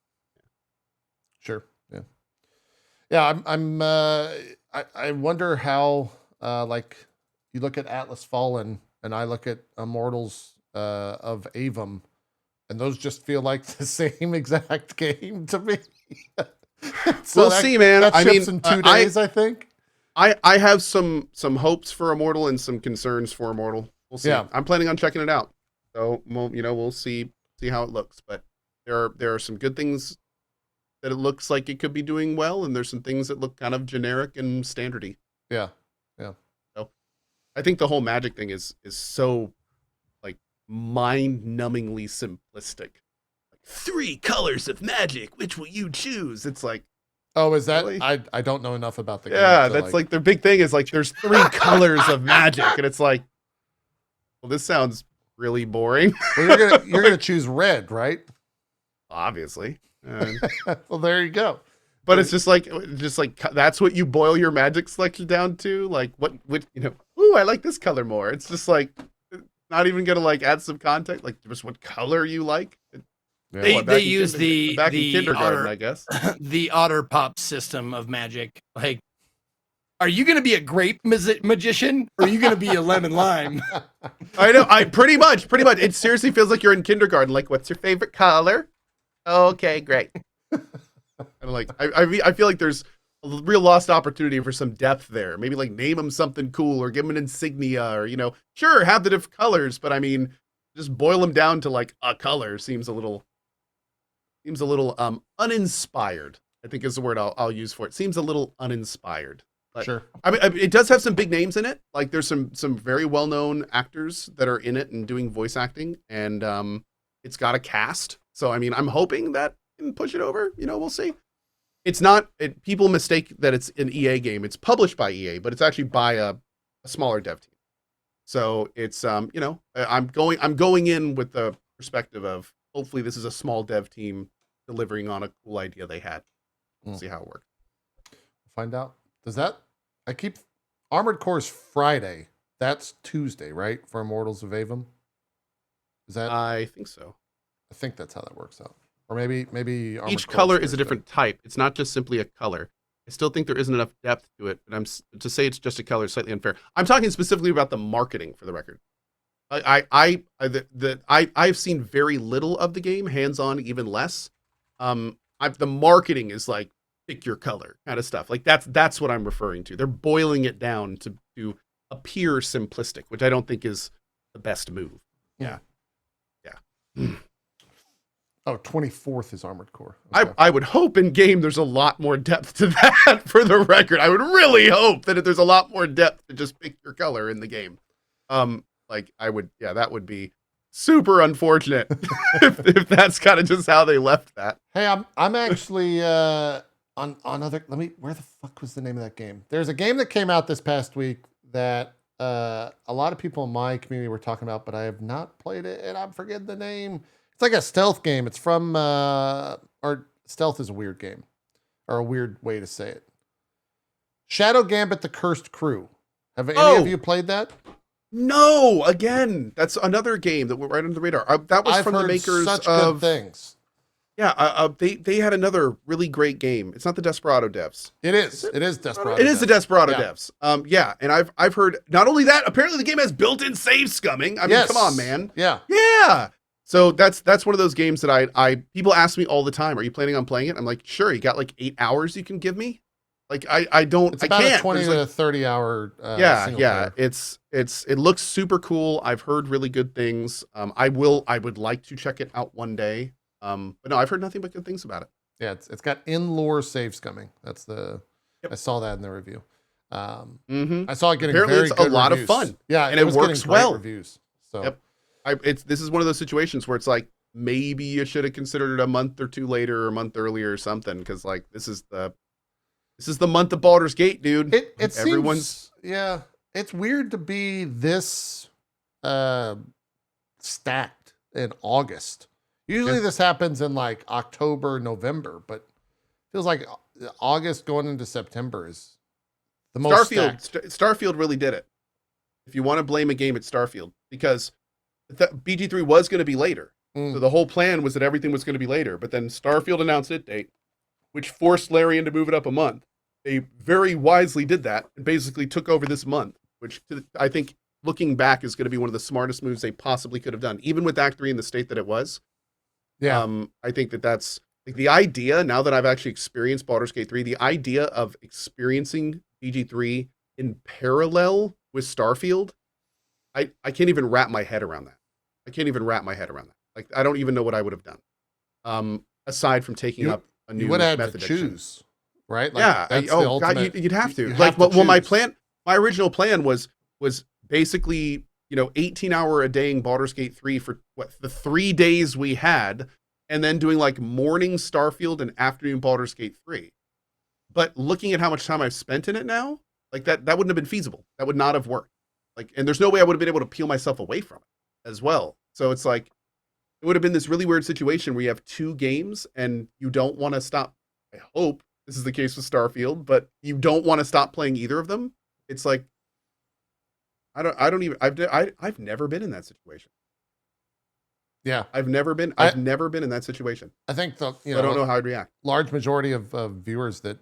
Sure. Yeah. Yeah. I wonder how, like you look at Atlas Fallen and I look at Immortals, of Avum, and those just feel like the same exact game to me. we'll see, man. That I ships mean, in 2 days, I think. I have some hopes for Immortal and some concerns for Immortal. We'll see. Yeah. I'm planning on checking it out. So we'll see how it looks. But there are some good things that it looks like it could be doing well, and there's some things that look kind of generic and standardy. Yeah. So I think the whole magic thing is so like mind-numbingly simplistic. Like, 3 colors of magic, which will you choose? It's like, Oh, is that? Really? I don't know enough about the game. yeah, to, that's like their big thing is like there's 3 colors of magic, and it's like, well, this sounds really boring. Well, you're gonna choose red, right? Obviously. Well, there you go. But it's just like that's what you boil your magic selection down to. Like what ooh, I like this color more. It's just like not even gonna like add some context, like just what color you like. Yeah. They use the kindergarten, otter, I guess. the otter pop system of magic. Like, are you going to be a grape magician or are you going to be a lemon lime? I know. I pretty much. It seriously feels like you're in kindergarten. Like, what's your favorite color? Okay, great. And like, I feel like there's a real lost opportunity for some depth there. Maybe like name them something cool or give them an insignia or sure, have the different colors, but I mean, just boil them down to like a color seems a little uninspired, I think is the word I'll use for it. Seems a little uninspired. But, Sure. I mean, it does have some big names in it. Like there's some very well-known actors that are in it and doing voice acting, and it's got a cast. So I mean, I'm hoping that can push it over. We'll see. It's not. People mistake that it's an EA game. It's published by EA, but it's actually by a smaller dev team. So it's I'm going in with the perspective of hopefully this is a small dev team delivering on a cool idea they had. We'll see how it works. Find out. Does that? Armored Core's Friday. That's Tuesday, right? For Immortals of Avum. Is that? I think so. I think that's how that works out. Or maybe Armored Each Core's color is a Thursday. different type. It's not just simply a color. I still think there isn't enough depth to it, but to say it's just a color is slightly unfair. I'm talking specifically about the marketing, for the record. I've seen very little of the game, hands-on even less. The marketing is like pick your color kind of stuff. Like that's what I'm referring to. They're boiling it down to appear simplistic, which I don't think is the best move. Yeah. Oh, 24th is Armored Core. Okay. I would hope in game there's a lot more depth to that, for the record. I would really hope that there's a lot more depth to just pick your color in the game. That would be super unfortunate if that's kind of just how they left that. Hey, I'm actually on other. Where the fuck was the name of that game? There's a game that came out this past week that a lot of people in my community were talking about, but I have not played it, and I'm forgetting the name. It's like a stealth game. It's from or stealth is a weird game, or a weird way to say it. Shadow Gambit: The Cursed Crew. Have any of you played that? No, again, that's another game that went right under the radar. That was from the makers such of good things. Yeah, they had another really great game. It's not the Desperado devs. It is. It is Desperado. It is the Desperado Yeah. devs. And I've heard not only that, apparently the game has built-in save scumming. I mean, come on, man. Yeah. Yeah. So that's one of those games that I people ask me all the time, are you planning on playing it? I'm like, sure. You got like 8 hours you can give me? Like I don't. It's I about can't. a 20 There's to 30 hour. yeah. Single player. It looks super cool. I've heard really good things. I would like to check it out one day. But no, I've heard nothing but good things about it. Yeah, it's got in-lore save scumming. That's the. Yep. I saw that in the review. Mm-hmm. I saw it getting Apparently very it's good a lot reviews. of fun. Yeah, and it was works getting great well. Reviews. So. Yep. This is one of those situations where it's like maybe you should have considered it a month or two later or a month earlier or something, because like this is the month of Baldur's Gate, dude. Everyone's seems, it's weird to be this stacked in August. Usually this happens in like October, November, but it feels like August going into September is the most stacked. Starfield really did it. If you want to blame a game, it's Starfield, because BG3 was going to be later. So the whole plan was that everything was going to be later, but then Starfield announced its date, which forced Larian to move it up a month. They very wisely did that and basically took over this month, which I think, looking back, is going to be one of the smartest moves they possibly could have done, even with Act 3 in the state that it was. Yeah. I think that's like the idea, now that I've actually experienced Baldur's Gate 3, the idea of experiencing BG3 in parallel with Starfield, I can't even wrap my head around that. Like, I don't even know what I would have done. Aside from taking up a new You would have method to addition. choose, right? Yeah. that's the Oh God, ultimate. you'd have to. You Like, have to well, choose. my original plan was basically 18-hour a day in Baldur's Gate 3 for the 3 days we had, and then doing like morning Starfield and afternoon Baldur's Gate 3. But looking at how much time I've spent in it now, like that wouldn't have been feasible. That would not have worked. Like, and there's no way I would have been able to peel myself away from it as well. So it's like, it would have been this really weird situation where you have 2 games and you don't want to stop. I hope this is the case with Starfield, but you don't want to stop playing either of them. It's like, I've never been in that situation. Yeah, I've never been in that situation. I think I don't know how I'd react. Large majority of viewers that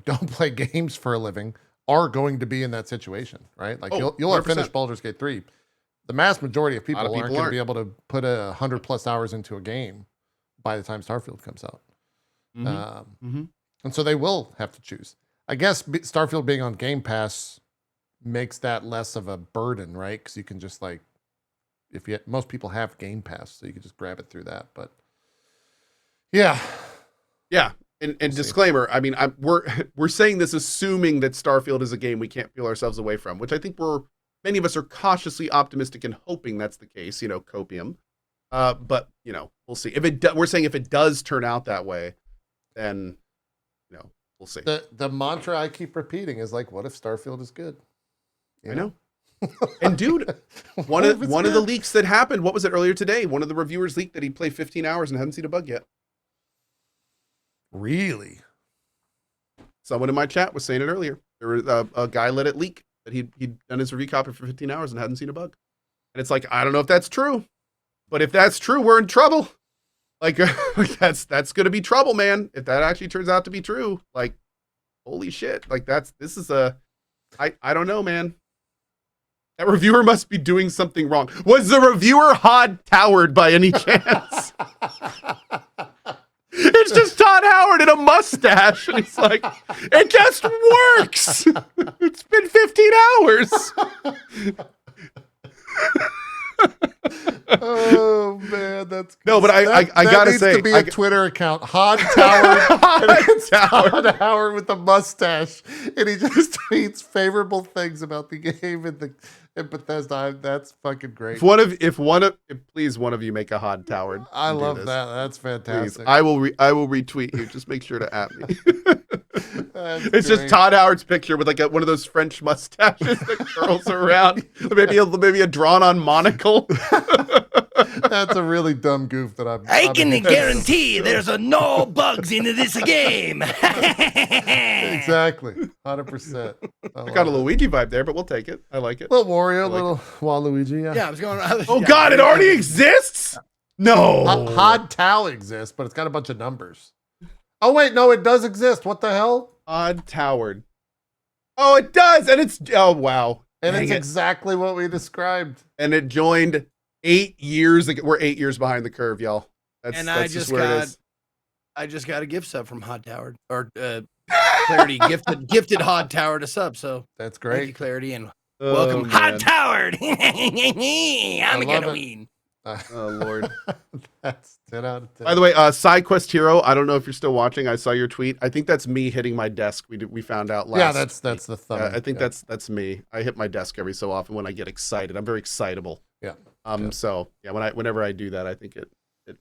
don't play games for a living are going to be in that situation, right? Like you'll have 100%. finished Baldur's Gate 3. The mass majority of people aren't going to aren't. be able to put 100+ hours into a game by the time Starfield comes out. And so they will have to choose. I guess Starfield being on Game Pass makes that less of a burden, right? Because you can just like, most people have Game Pass, so you can just grab it through that. But yeah. And disclaimer, I mean, we're saying this assuming that Starfield is a game we can't peel ourselves away from, which I think many of us are cautiously optimistic and hoping that's the case. Copium. But we'll see. We're saying if it does turn out that way, then we'll see. The mantra I keep repeating is like, what if Starfield is good? I know. And dude, one of the leaks that happened, what was it earlier today? One of the reviewers leaked that he played 15 hours and hadn't seen a bug yet. Really? Someone in my chat was saying it earlier. There was a guy let it leak that he'd done his review copy for 15 hours and hadn't seen a bug. And it's like, I don't know if that's true, but if that's true, we're in trouble. Like that's going to be trouble, man. If that actually turns out to be true, like, holy shit. Like I don't know, man. That reviewer must be doing something wrong. Was the reviewer Towered by any chance? It's just Todd Howard in a mustache. And he's like, it just works. It's been 15 hours. Oh man, that's no, but I gotta needs say, to be a Twitter account. Todd Howard with the mustache, and he just tweets favorable things about the game and Bethesda. That's fucking great. Please one of you make a Hod Towered. I love that. That's fantastic. Please, I will retweet you. Just make sure to at me. It's great. just Todd Howard's picture with like one of those French mustaches that curls around. Maybe a drawn-on monocle. That's a really dumb goof that I can guarantee there's no bugs into this game. Exactly, 100%. I got a Luigi vibe there, but we'll take it. I like it. Little Wario, little Waluigi. Yeah, I was going. Oh God, it already exists. No, Hod Tau exists, but it's got a bunch of numbers. Oh wait, no, it does exist. What the hell? Hod Towered. Oh, it does, and it's wow, and it's exactly what we described. And it joined 8 years ago. We're 8 years behind the curve, y'all. I just got a gift sub from Hod Towered, or Clarity gifted Hod Towered a sub. So that's great. Thank you, Clarity, and welcome Hod Towered. I'm gonna win. Oh Lord. That's 10 out of 10. By the way, Side Quest Hero, I don't know if you're still watching. I saw your tweet. I think that's me hitting my desk. We found out last. Yeah, that's the thumb. I think that's me. I hit my desk every so often when I get excited. I'm very excitable. Yeah. So yeah, whenever I do that, I think it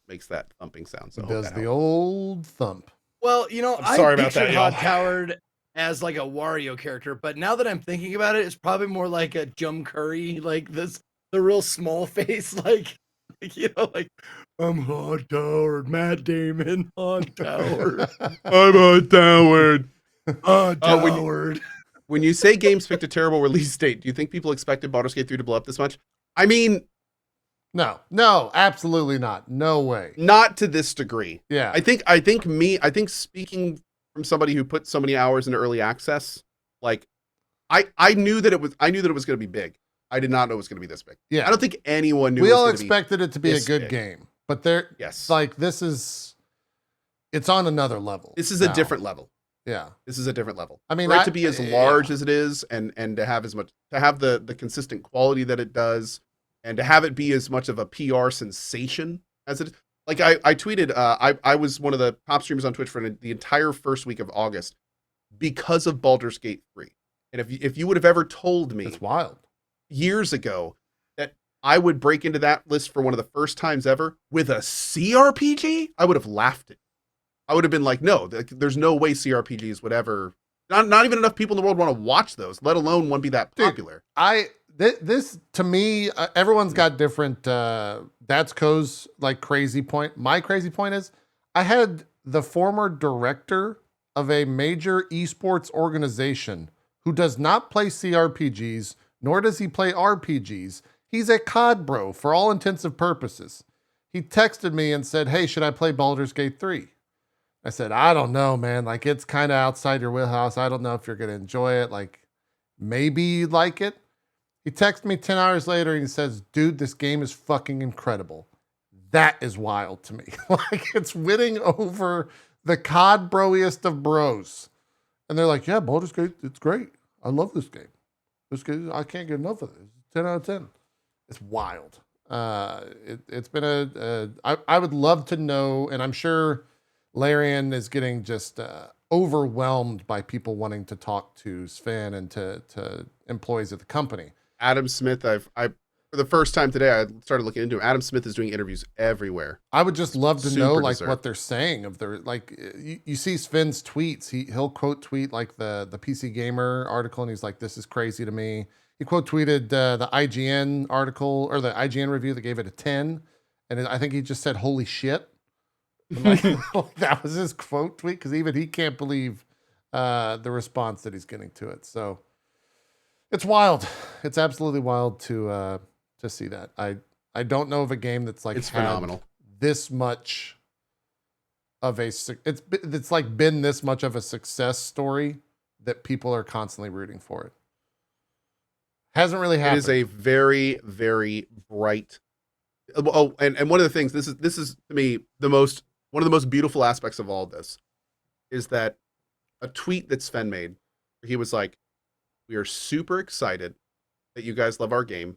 makes that thumping sound. So it does the old thump. Well, I'm sorry about pictured that, Hod Towered as like a Wario character, but now that I'm thinking about it, it's probably more like a Jum Curry, like the real small face, like I'm Hod Towered, Matt Damon, Hod Towered. I'm Hod Towered. Hod Towered. When you say games picked a terrible release date, do you think people expected Baldur's Gate 3 to blow up this much? I mean, no, absolutely not. No way. Not to this degree. Yeah. I think speaking from somebody who put so many hours into early access, like I knew that it was going to be big. I did not know it was going to be this big. Yeah. I don't think anyone knew. We all expected it to be a good game, but yes, like it's on another level. This is a different level. Yeah. This is a different level. I mean, for it to be as large as it is and to have the consistent quality that it does and to have it be as much of a PR sensation as it is. Like I tweeted, I was one of the top streamers on Twitch for the entire first week of August because of Baldur's Gate 3. And if you would have ever told me It's wild. years ago that I would break into that list for one of the first times ever with a CRPG, I would have laughed at it. I would have been like, no, there's no way CRPGs would ever. Not even enough people in the world want to watch those, let alone one be that popular. This to me, everyone's got different. That's Co's like crazy point. My crazy point is, I had the former director of a major esports organization who does not play CRPGs, nor does he play RPGs. He's a COD bro for all intensive purposes. He texted me and said, "Hey, should I play Baldur's Gate 3?" I said, "I don't know, man. Like, it's kind of outside your wheelhouse. I don't know if you're going to enjoy it. Like, maybe you like it." He texted me 10 hours later and he says, "Dude, this game is fucking incredible." That is wild to me. Like, it's winning over the COD broiest of bros. And they're like, "Yeah, Baldur's Gate, it's great. I love this game. This game, I can't get enough of it. It's 10 out of 10. It's wild. It's been I would love to know, and I'm sure Larian is getting just overwhelmed by people wanting to talk to Sven and to employees at the company. Adam Smith, for the first time today, I started looking into him. Adam Smith is doing interviews everywhere. I would just love to know like deserved. what they're saying of their like. You see Sven's tweets. He'll quote tweet like the PC Gamer article, and he's like, "This is crazy to me." He quote tweeted the IGN article or the IGN review that gave it a 10, and I think he just said "holy shit." Like, that was his quote tweet because even he can't believe the response that he's getting to it. So it's wild. It's absolutely wild to see that. I don't know of a game that's like It's phenomenal. This much of it's like been this much of a success story that people are constantly rooting for it. Hasn't really happened. It is a very, very bright. Oh, and one of the things, this is to me one of the most beautiful aspects of all this is that a tweet that Sven made, where he was like, "We are super excited that you guys love our game.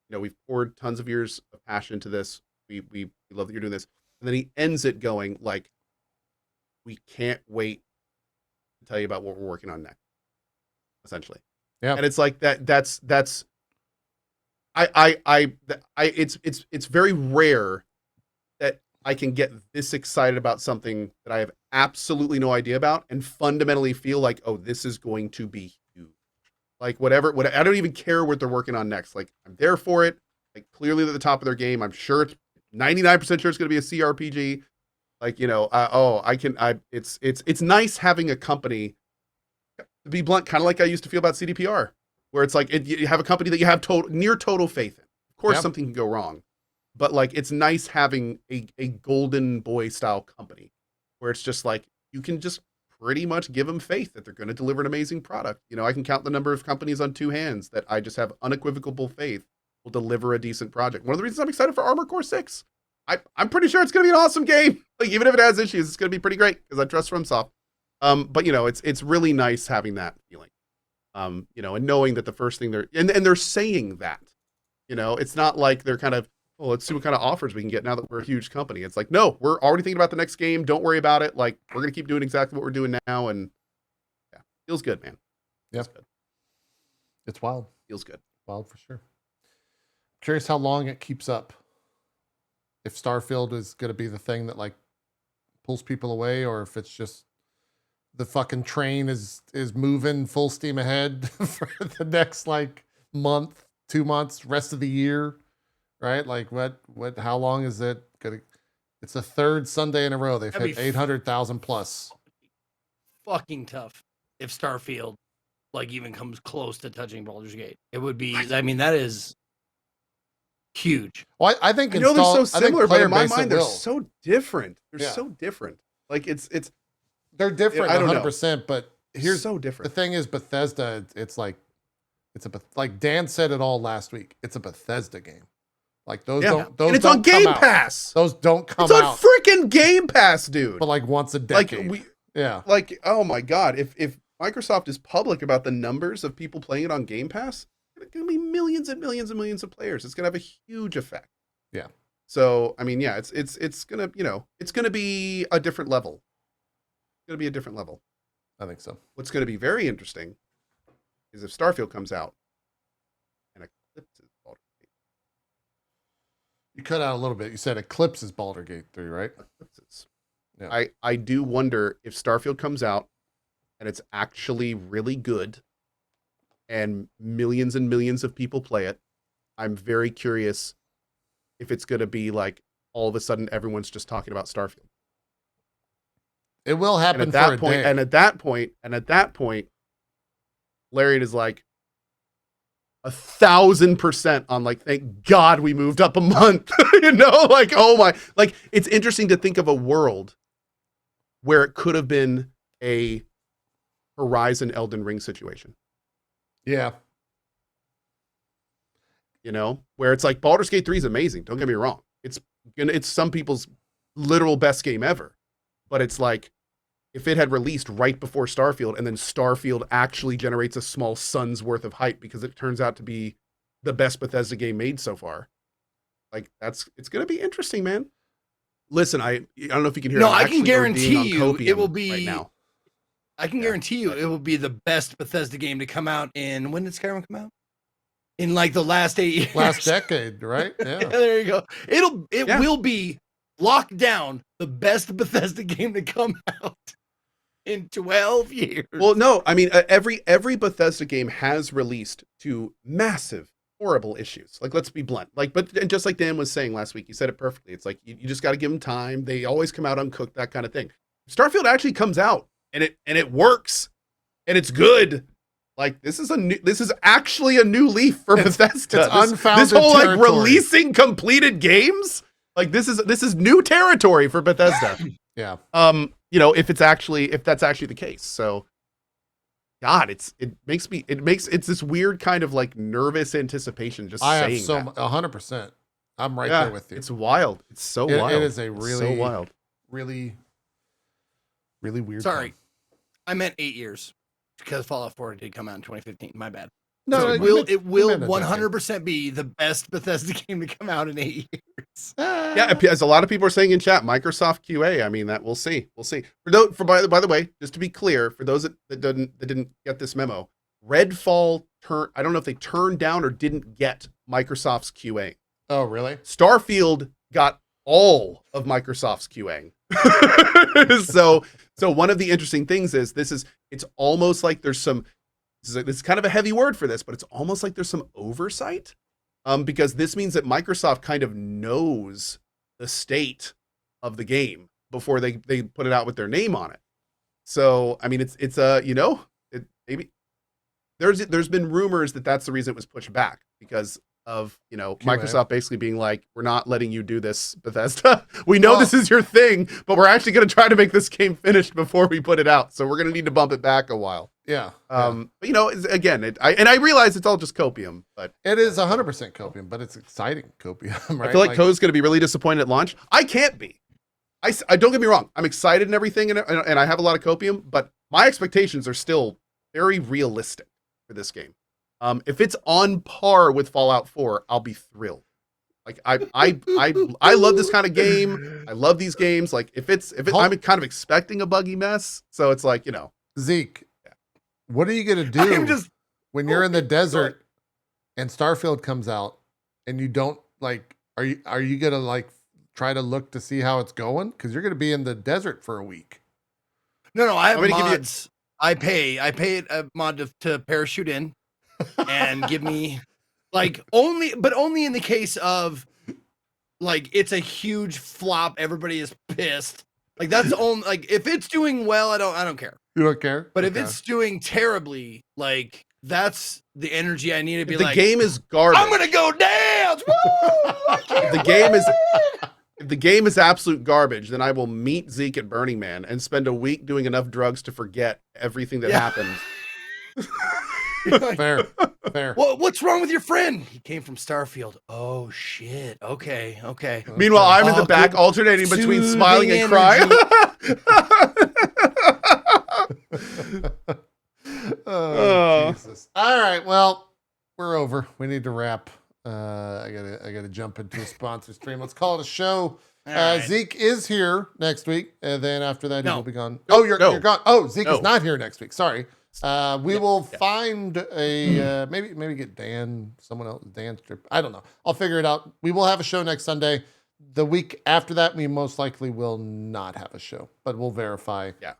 You know, we've poured tons of years of passion into this. We love that you're doing this." And then he ends it going like, "We can't wait to tell you about what we're working on next." Essentially. Yeah. And it's like that's it's very rare that I can get this excited about something that I have absolutely no idea about and fundamentally feel like, oh, this is going to be huge. Like whatever, I don't even care what they're working on next. Like I'm there for it. Like clearly they're at the top of their game. I'm sure it's 99% sure it's going to be a CRPG. Like, you know, it's nice having a company, to be blunt, kind of like I used to feel about CDPR, where it's like you have a company that you have near total faith in. Of course, something can go wrong, but like it's nice having a golden boy style company where it's just like you can just pretty much give them faith that they're going to deliver an amazing product. You know, I can count the number of companies on two hands that I just have unequivocal faith will deliver a decent project. One of the reasons I'm excited for Armored Core 6. I'm pretty sure it's going to be an awesome game. Like even if it has issues, it's going to be pretty great because I trust FromSoft. But you know, it's really nice having that feeling, you know, and knowing that the first thing they're saying that, you know, it's not like they're kind of, oh, let's see what kind of offers we can get now that we're a huge company. It's like, no, we're already thinking about the next game. Don't worry about it. Like we're going to keep doing exactly what we're doing now. And yeah, feels good, man. Yeah. Good. It's wild. Feels good. Wild for sure. Curious how long it keeps up. If Starfield is going to be the thing that like pulls people away, or if it's just the fucking train is moving full steam ahead for the next like month, 2 months, rest of the year, right? Like how long is it gonna? It's the third Sunday in a row they've hit 800,000 plus. Fucking tough if Starfield like even comes close to touching Baldur's Gate. It would be. I mean, that is huge. Well, I think I know they're so similar, but in my mind they're will. so different. They're Yeah. so different. Like it's they're different, I don't know. 100%. But here's so the different. thing: is Bethesda. It's like like Dan said it all last week. It's a Bethesda game. Like those don't. Those and it's don't on Game come out. Pass. Those don't come It's on out. freaking Game Pass, dude. But like once a decade. Like oh my god, if Microsoft is public about the numbers of people playing it on Game Pass, it's gonna be millions and millions and millions of players. It's gonna have a huge effect. Yeah. So I mean, yeah, it's gonna, you know, it's gonna be a different level. It's gonna be a different level. I think so. What's gonna be very interesting is if Starfield comes out and eclipses Baldur's Gate. You cut out a little bit. You said eclipses Baldur's Gate 3, right? Eclipses. Yeah. I do wonder if Starfield comes out and it's actually really good and millions of people play it. I'm very curious if it's going to be like all of a sudden everyone's just talking about Starfield. It will happen And at for that point, a day. and at that point, Lariat is like 1,000% on like, thank God we moved up a month. You know, like, oh my, like, it's interesting to think of a world where it could have been a Horizon Elden Ring situation. Yeah. You know, where it's like Baldur's Gate 3 is amazing. Don't get me wrong. It's some people's literal best game ever. But it's like, if it had released right before Starfield and then Starfield actually generates a small sun's worth of hype because it turns out to be the best Bethesda game made so far. Like it's going to be interesting, man. Listen, I don't know if you can hear. No, I'm I can actually guarantee ODing on you copium it will be right now. I can guarantee you it will be the best Bethesda game to come out in, when did Skyrim come out? In like the last 8 years. Last decade, right? Yeah. Yeah, there you go. It Yeah. will be locked down the best Bethesda game to come out in 12 years. Well, no, I mean every Bethesda game has released to massive, horrible issues. Like, let's be blunt. Like, and just like Dan was saying last week, you said it perfectly. It's like you just got to give them time. They always come out uncooked, that kind of thing. Starfield actually comes out and it works and it's good. Like, this is actually a new leaf for Bethesda. It's unfounded this whole territory. like releasing completed games. Like, this is new territory for Bethesda. Yeah. You know, if that's actually the case. So God, it's this weird kind of like nervous anticipation just I saying have so that. 100%. I'm right Yeah, there with you. It's wild. It's so It- wild. it is a It's really- so wild. really, really weird. Sorry. time. I meant 8 years because Fallout 4 did come out in 2015. My bad. No, So no, it you will meant- it you will meant a 100% be the best Bethesda game to come out in 8 years. Yeah, as a lot of people are saying in chat, Microsoft QA. I mean, that we'll see. We'll see. By the way, just to be clear, for those that didn't get this memo, Redfall I don't know if they turned down or didn't get Microsoft's QA. Oh, really? Starfield got all of Microsoft's QA. So one of the interesting things is it's almost like there's some, this is kind of a heavy word for this, but it's almost like there's some oversight, because this means that Microsoft kind of knows the state of the game before they put it out with their name on it. So I mean, it's you know, maybe there's been rumors that that's the reason it was pushed back, because of, you know, QA. Microsoft basically being like, we're not letting you do this, Bethesda. We know Well- this is your thing, but we're actually going to try to make this game finished before we put it out. So we're going to need to bump it back a while. Yeah. But you know, again, I realize it's all just copium, but It is 100% copium, but it's exciting copium, right? I feel like Code's going to be really disappointed at launch. I can't be. I don't get me wrong. I'm excited and everything, and I have a lot of copium, but my expectations are still very realistic for this game. If it's on par with Fallout 4, I'll be thrilled. Like I love this kind of game. I love these games. Like if I'm kind of expecting a buggy mess, so it's like, you know, Zeke, what are you going to I'm do just when you're in the desert and Starfield comes out and you don't like, are you going to like try to look to see how it's going? Cause you're going to be in the desert for a week. No, I have I'm gonna give you- mods. I pay a mod to parachute in and give me only in the case of like it's a huge flop, everybody is pissed. Like that's only like if it's doing well, I don't care. You don't care? But if Okay. it's doing terribly, like that's the energy I need to be if the like, game is garbage. I'm gonna go dance. Woo! I can't If the game is absolute garbage, then I will meet Zeke at Burning Man and spend a week doing enough drugs to forget everything that Yeah. happened. Like, fair. what's wrong with your friend? He came from Starfield. Oh shit. Okay. Meanwhile, I'm in the Oh, back good. alternating between Soothing smiling and crying. Oh, Jesus. All right. Well, we're over. We need to wrap. I gotta jump into a sponsor stream. Let's call it a show. All right. Zeke is here next week, and then after that he No. will be gone. No, Oh, you're gone. Oh, Zeke No. is not here next week. Sorry. We will yeah. find a maybe get Dan, someone else, Dan Strip. I don't know. I'll figure it out. We will have a show next Sunday. The week after that, we most likely will not have a show, but we'll verify. Yeah.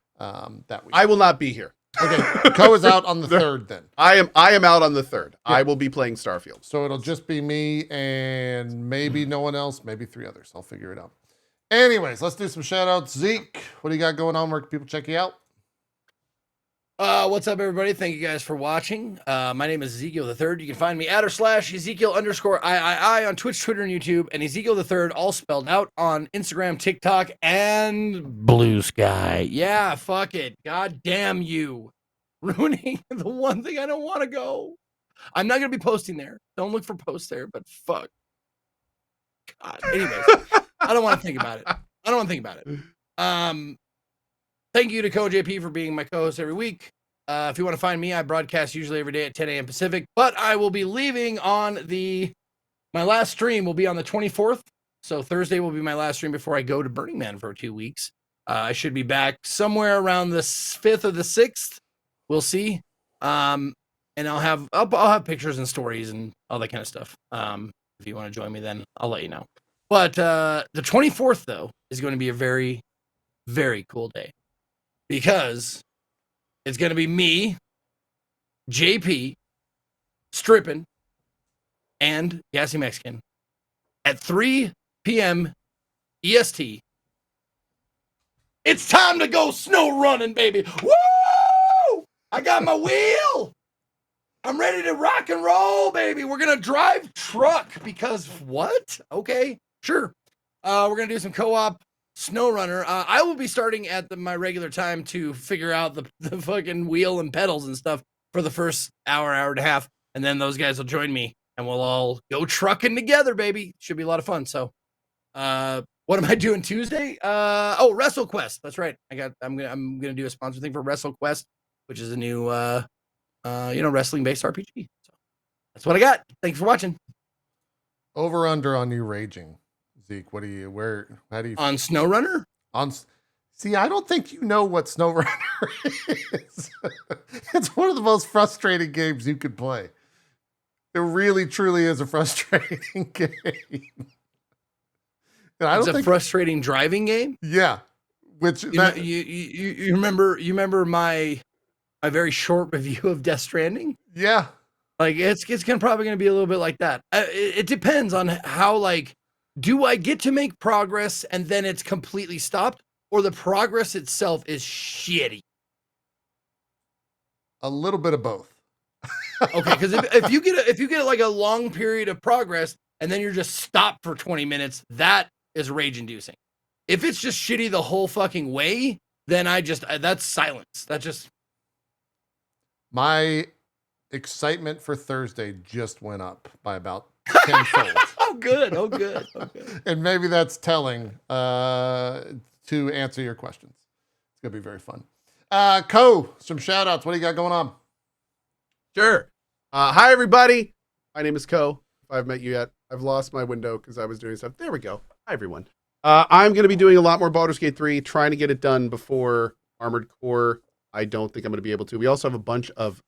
That week. I will not be here. Okay, Co is out on the 3rd then. I am out on the 3rd. I will be playing Starfield. So it'll just be me and maybe no one else, maybe 3 others. I'll figure it out. Anyways, let's do some shout outs. Zeke, what do you got going on? Where can people check you out? What's up, everybody? Thank you guys for watching. My name is Ezekiel the Third. You can find me @ Ezekiel_III on Twitch, Twitter, and YouTube, and Ezekiel the Third, all spelled out, on Instagram, TikTok, and Blue Sky. Yeah, fuck it. God damn you. Ruining the one thing I don't want to go. I'm not going to be posting there. Don't look for posts there, but fuck. God. Anyways, I don't want to think about it. Thank you to CoJP for being my co-host every week. If you want to find me, I broadcast usually every day at 10 a.m. Pacific, but I will be leaving on my last stream will be on the 24th. So Thursday will be my last stream before I go to Burning Man for 2 weeks. I should be back somewhere around the 5th or the 6th. We'll see. And I'll have pictures and stories and all that kind of stuff. If you want to join me, then I'll let you know. But the 24th, though, is going to be a very, very cool day. Because it's going to be me, JP, Strippin, and Gassy Mexican at 3 p.m. EST. It's time to go snow running, baby. Woo! I got my wheel. I'm ready to rock and roll, baby. We're going to drive truck because what? Okay, sure. We're going to do some co-op SnowRunner. I will be starting at my regular time to figure out the fucking wheel and pedals and stuff for the first hour and a half. And then those guys will join me and we'll all go trucking together, baby. Should be a lot of fun. So, what am I doing Tuesday? WrestleQuest. That's right. I'm gonna do a sponsor thing for WrestleQuest, which is a new, wrestling based RPG. So that's what I got. Thanks for watching. Over under on you raging. Zeke, how do you on SnowRunner? See, I don't think you know what SnowRunner is. It's one of the most frustrating games you could play. It really, truly is a frustrating game. And It's a frustrating driving game. Yeah, which you remember my very short review of Death Stranding? Yeah, like it's probably gonna be a little bit like that. It depends on how do I get to make progress and then it's completely stopped, or the progress itself is shitty? A little bit of both. Okay, because if you get like a long period of progress and then you're just stopped for 20 minutes, that is rage inducing. If it's just shitty the whole fucking way, then that's silence. That just my excitement for Thursday just went up by about 10-fold. Oh, good. And maybe that's telling to answer your questions. It's going to be very fun. Some shout outs. What do you got going on? Sure. Hi, everybody. My name is Ko. If I haven't met you yet, I've lost my window because I was doing stuff. There we go. Hi, everyone. I'm going to be doing a lot more Baldur's Gate 3, trying to get it done before Armored Core. I don't think I'm going to be able to. We also have a bunch of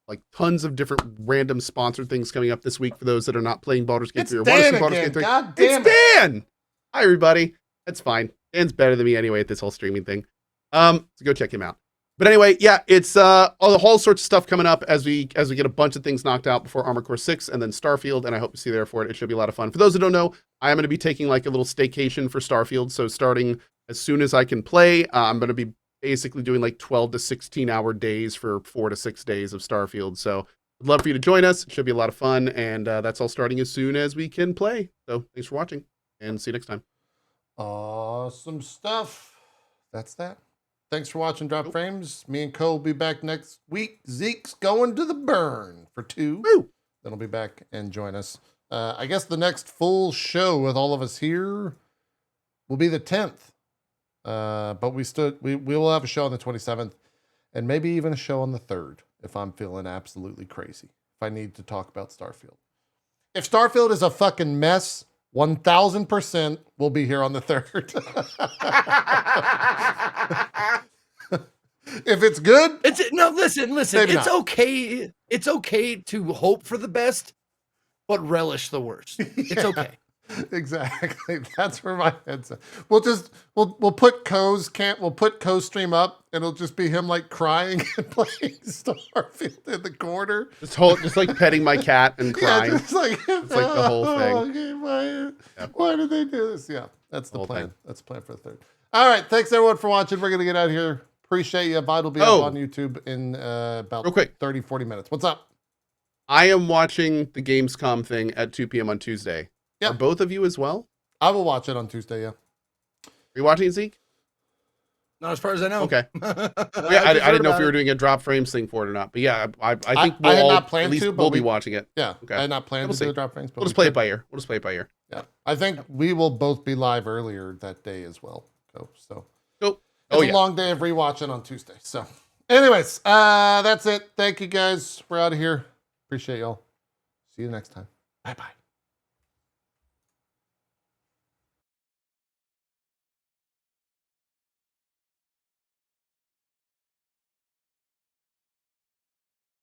like tons of different random sponsored things coming up this week for those that are not playing Baldur's Gate 3 or want to see Baldur's Gate 3. God damn it's Dan! Hi, everybody. That's fine. Dan's better than me anyway at this whole streaming thing. So go check him out. But anyway, yeah, it's all sorts of stuff coming up as we get a bunch of things knocked out before Armored Core 6 and then Starfield, and I hope to see you there for it. It should be a lot of fun. For those that don't know, I am going to be taking like a little staycation for Starfield. So starting as soon as I can play, I'm going to be basically doing like 12 to 16 hour days for 4 to 6 days of Starfield. So I'd love for you to join us. It should be a lot of fun, and that's all starting as soon as we can play. So thanks for watching, and see you next time. Awesome stuff. That's that. Thanks for watching Drop Frames. Me and Ko will be back next week. Zeke's going to the burn for 2. Woo! Then he'll be back and join us. I guess the next full show with all of us here will be the 10th. But we will have a show on the 27th and maybe even a show on the 3rd if I'm feeling absolutely crazy, if I need to talk about Starfield. if Starfield is a fucking mess, 1000% we'll be here on the 3rd. If it's good, listen. Maybe It's not. okay. It's okay to hope for the best, but relish the worst. It's okay. Exactly. That's where my head's at. We'll put we'll put Co's stream up, and it'll just be him like crying and playing Starfield in the corner. Just like petting my cat and crying. Yeah, just like It's like the whole thing. Okay, why did they do this? Yeah, that's the whole plan. thing. That's the plan for the 3rd. All right. Thanks everyone for watching. We're gonna get out of here. Appreciate you. VOD will be up on YouTube in about real quick. 30, 40 minutes. What's up? I am watching the Gamescom thing at 2 p.m. on Tuesday. Yep. Are both of you as well? I will watch it on Tuesday, yeah. Are you watching it, Zeke? Not as far as I know. Okay. I didn't know if you were doing a drop frames thing for it or not. But yeah, I think I had not planned at least to, but we'll be watching it. Yeah, Okay. I had not planned We'll to do see. a drop frames. But We'll just play it by ear. Yeah, I think we will both be live earlier that day as well. So Cool. it's a long day of rewatching on Tuesday. So, anyways, that's it. Thank you guys. We're out of here. Appreciate y'all. See you next time. Bye bye.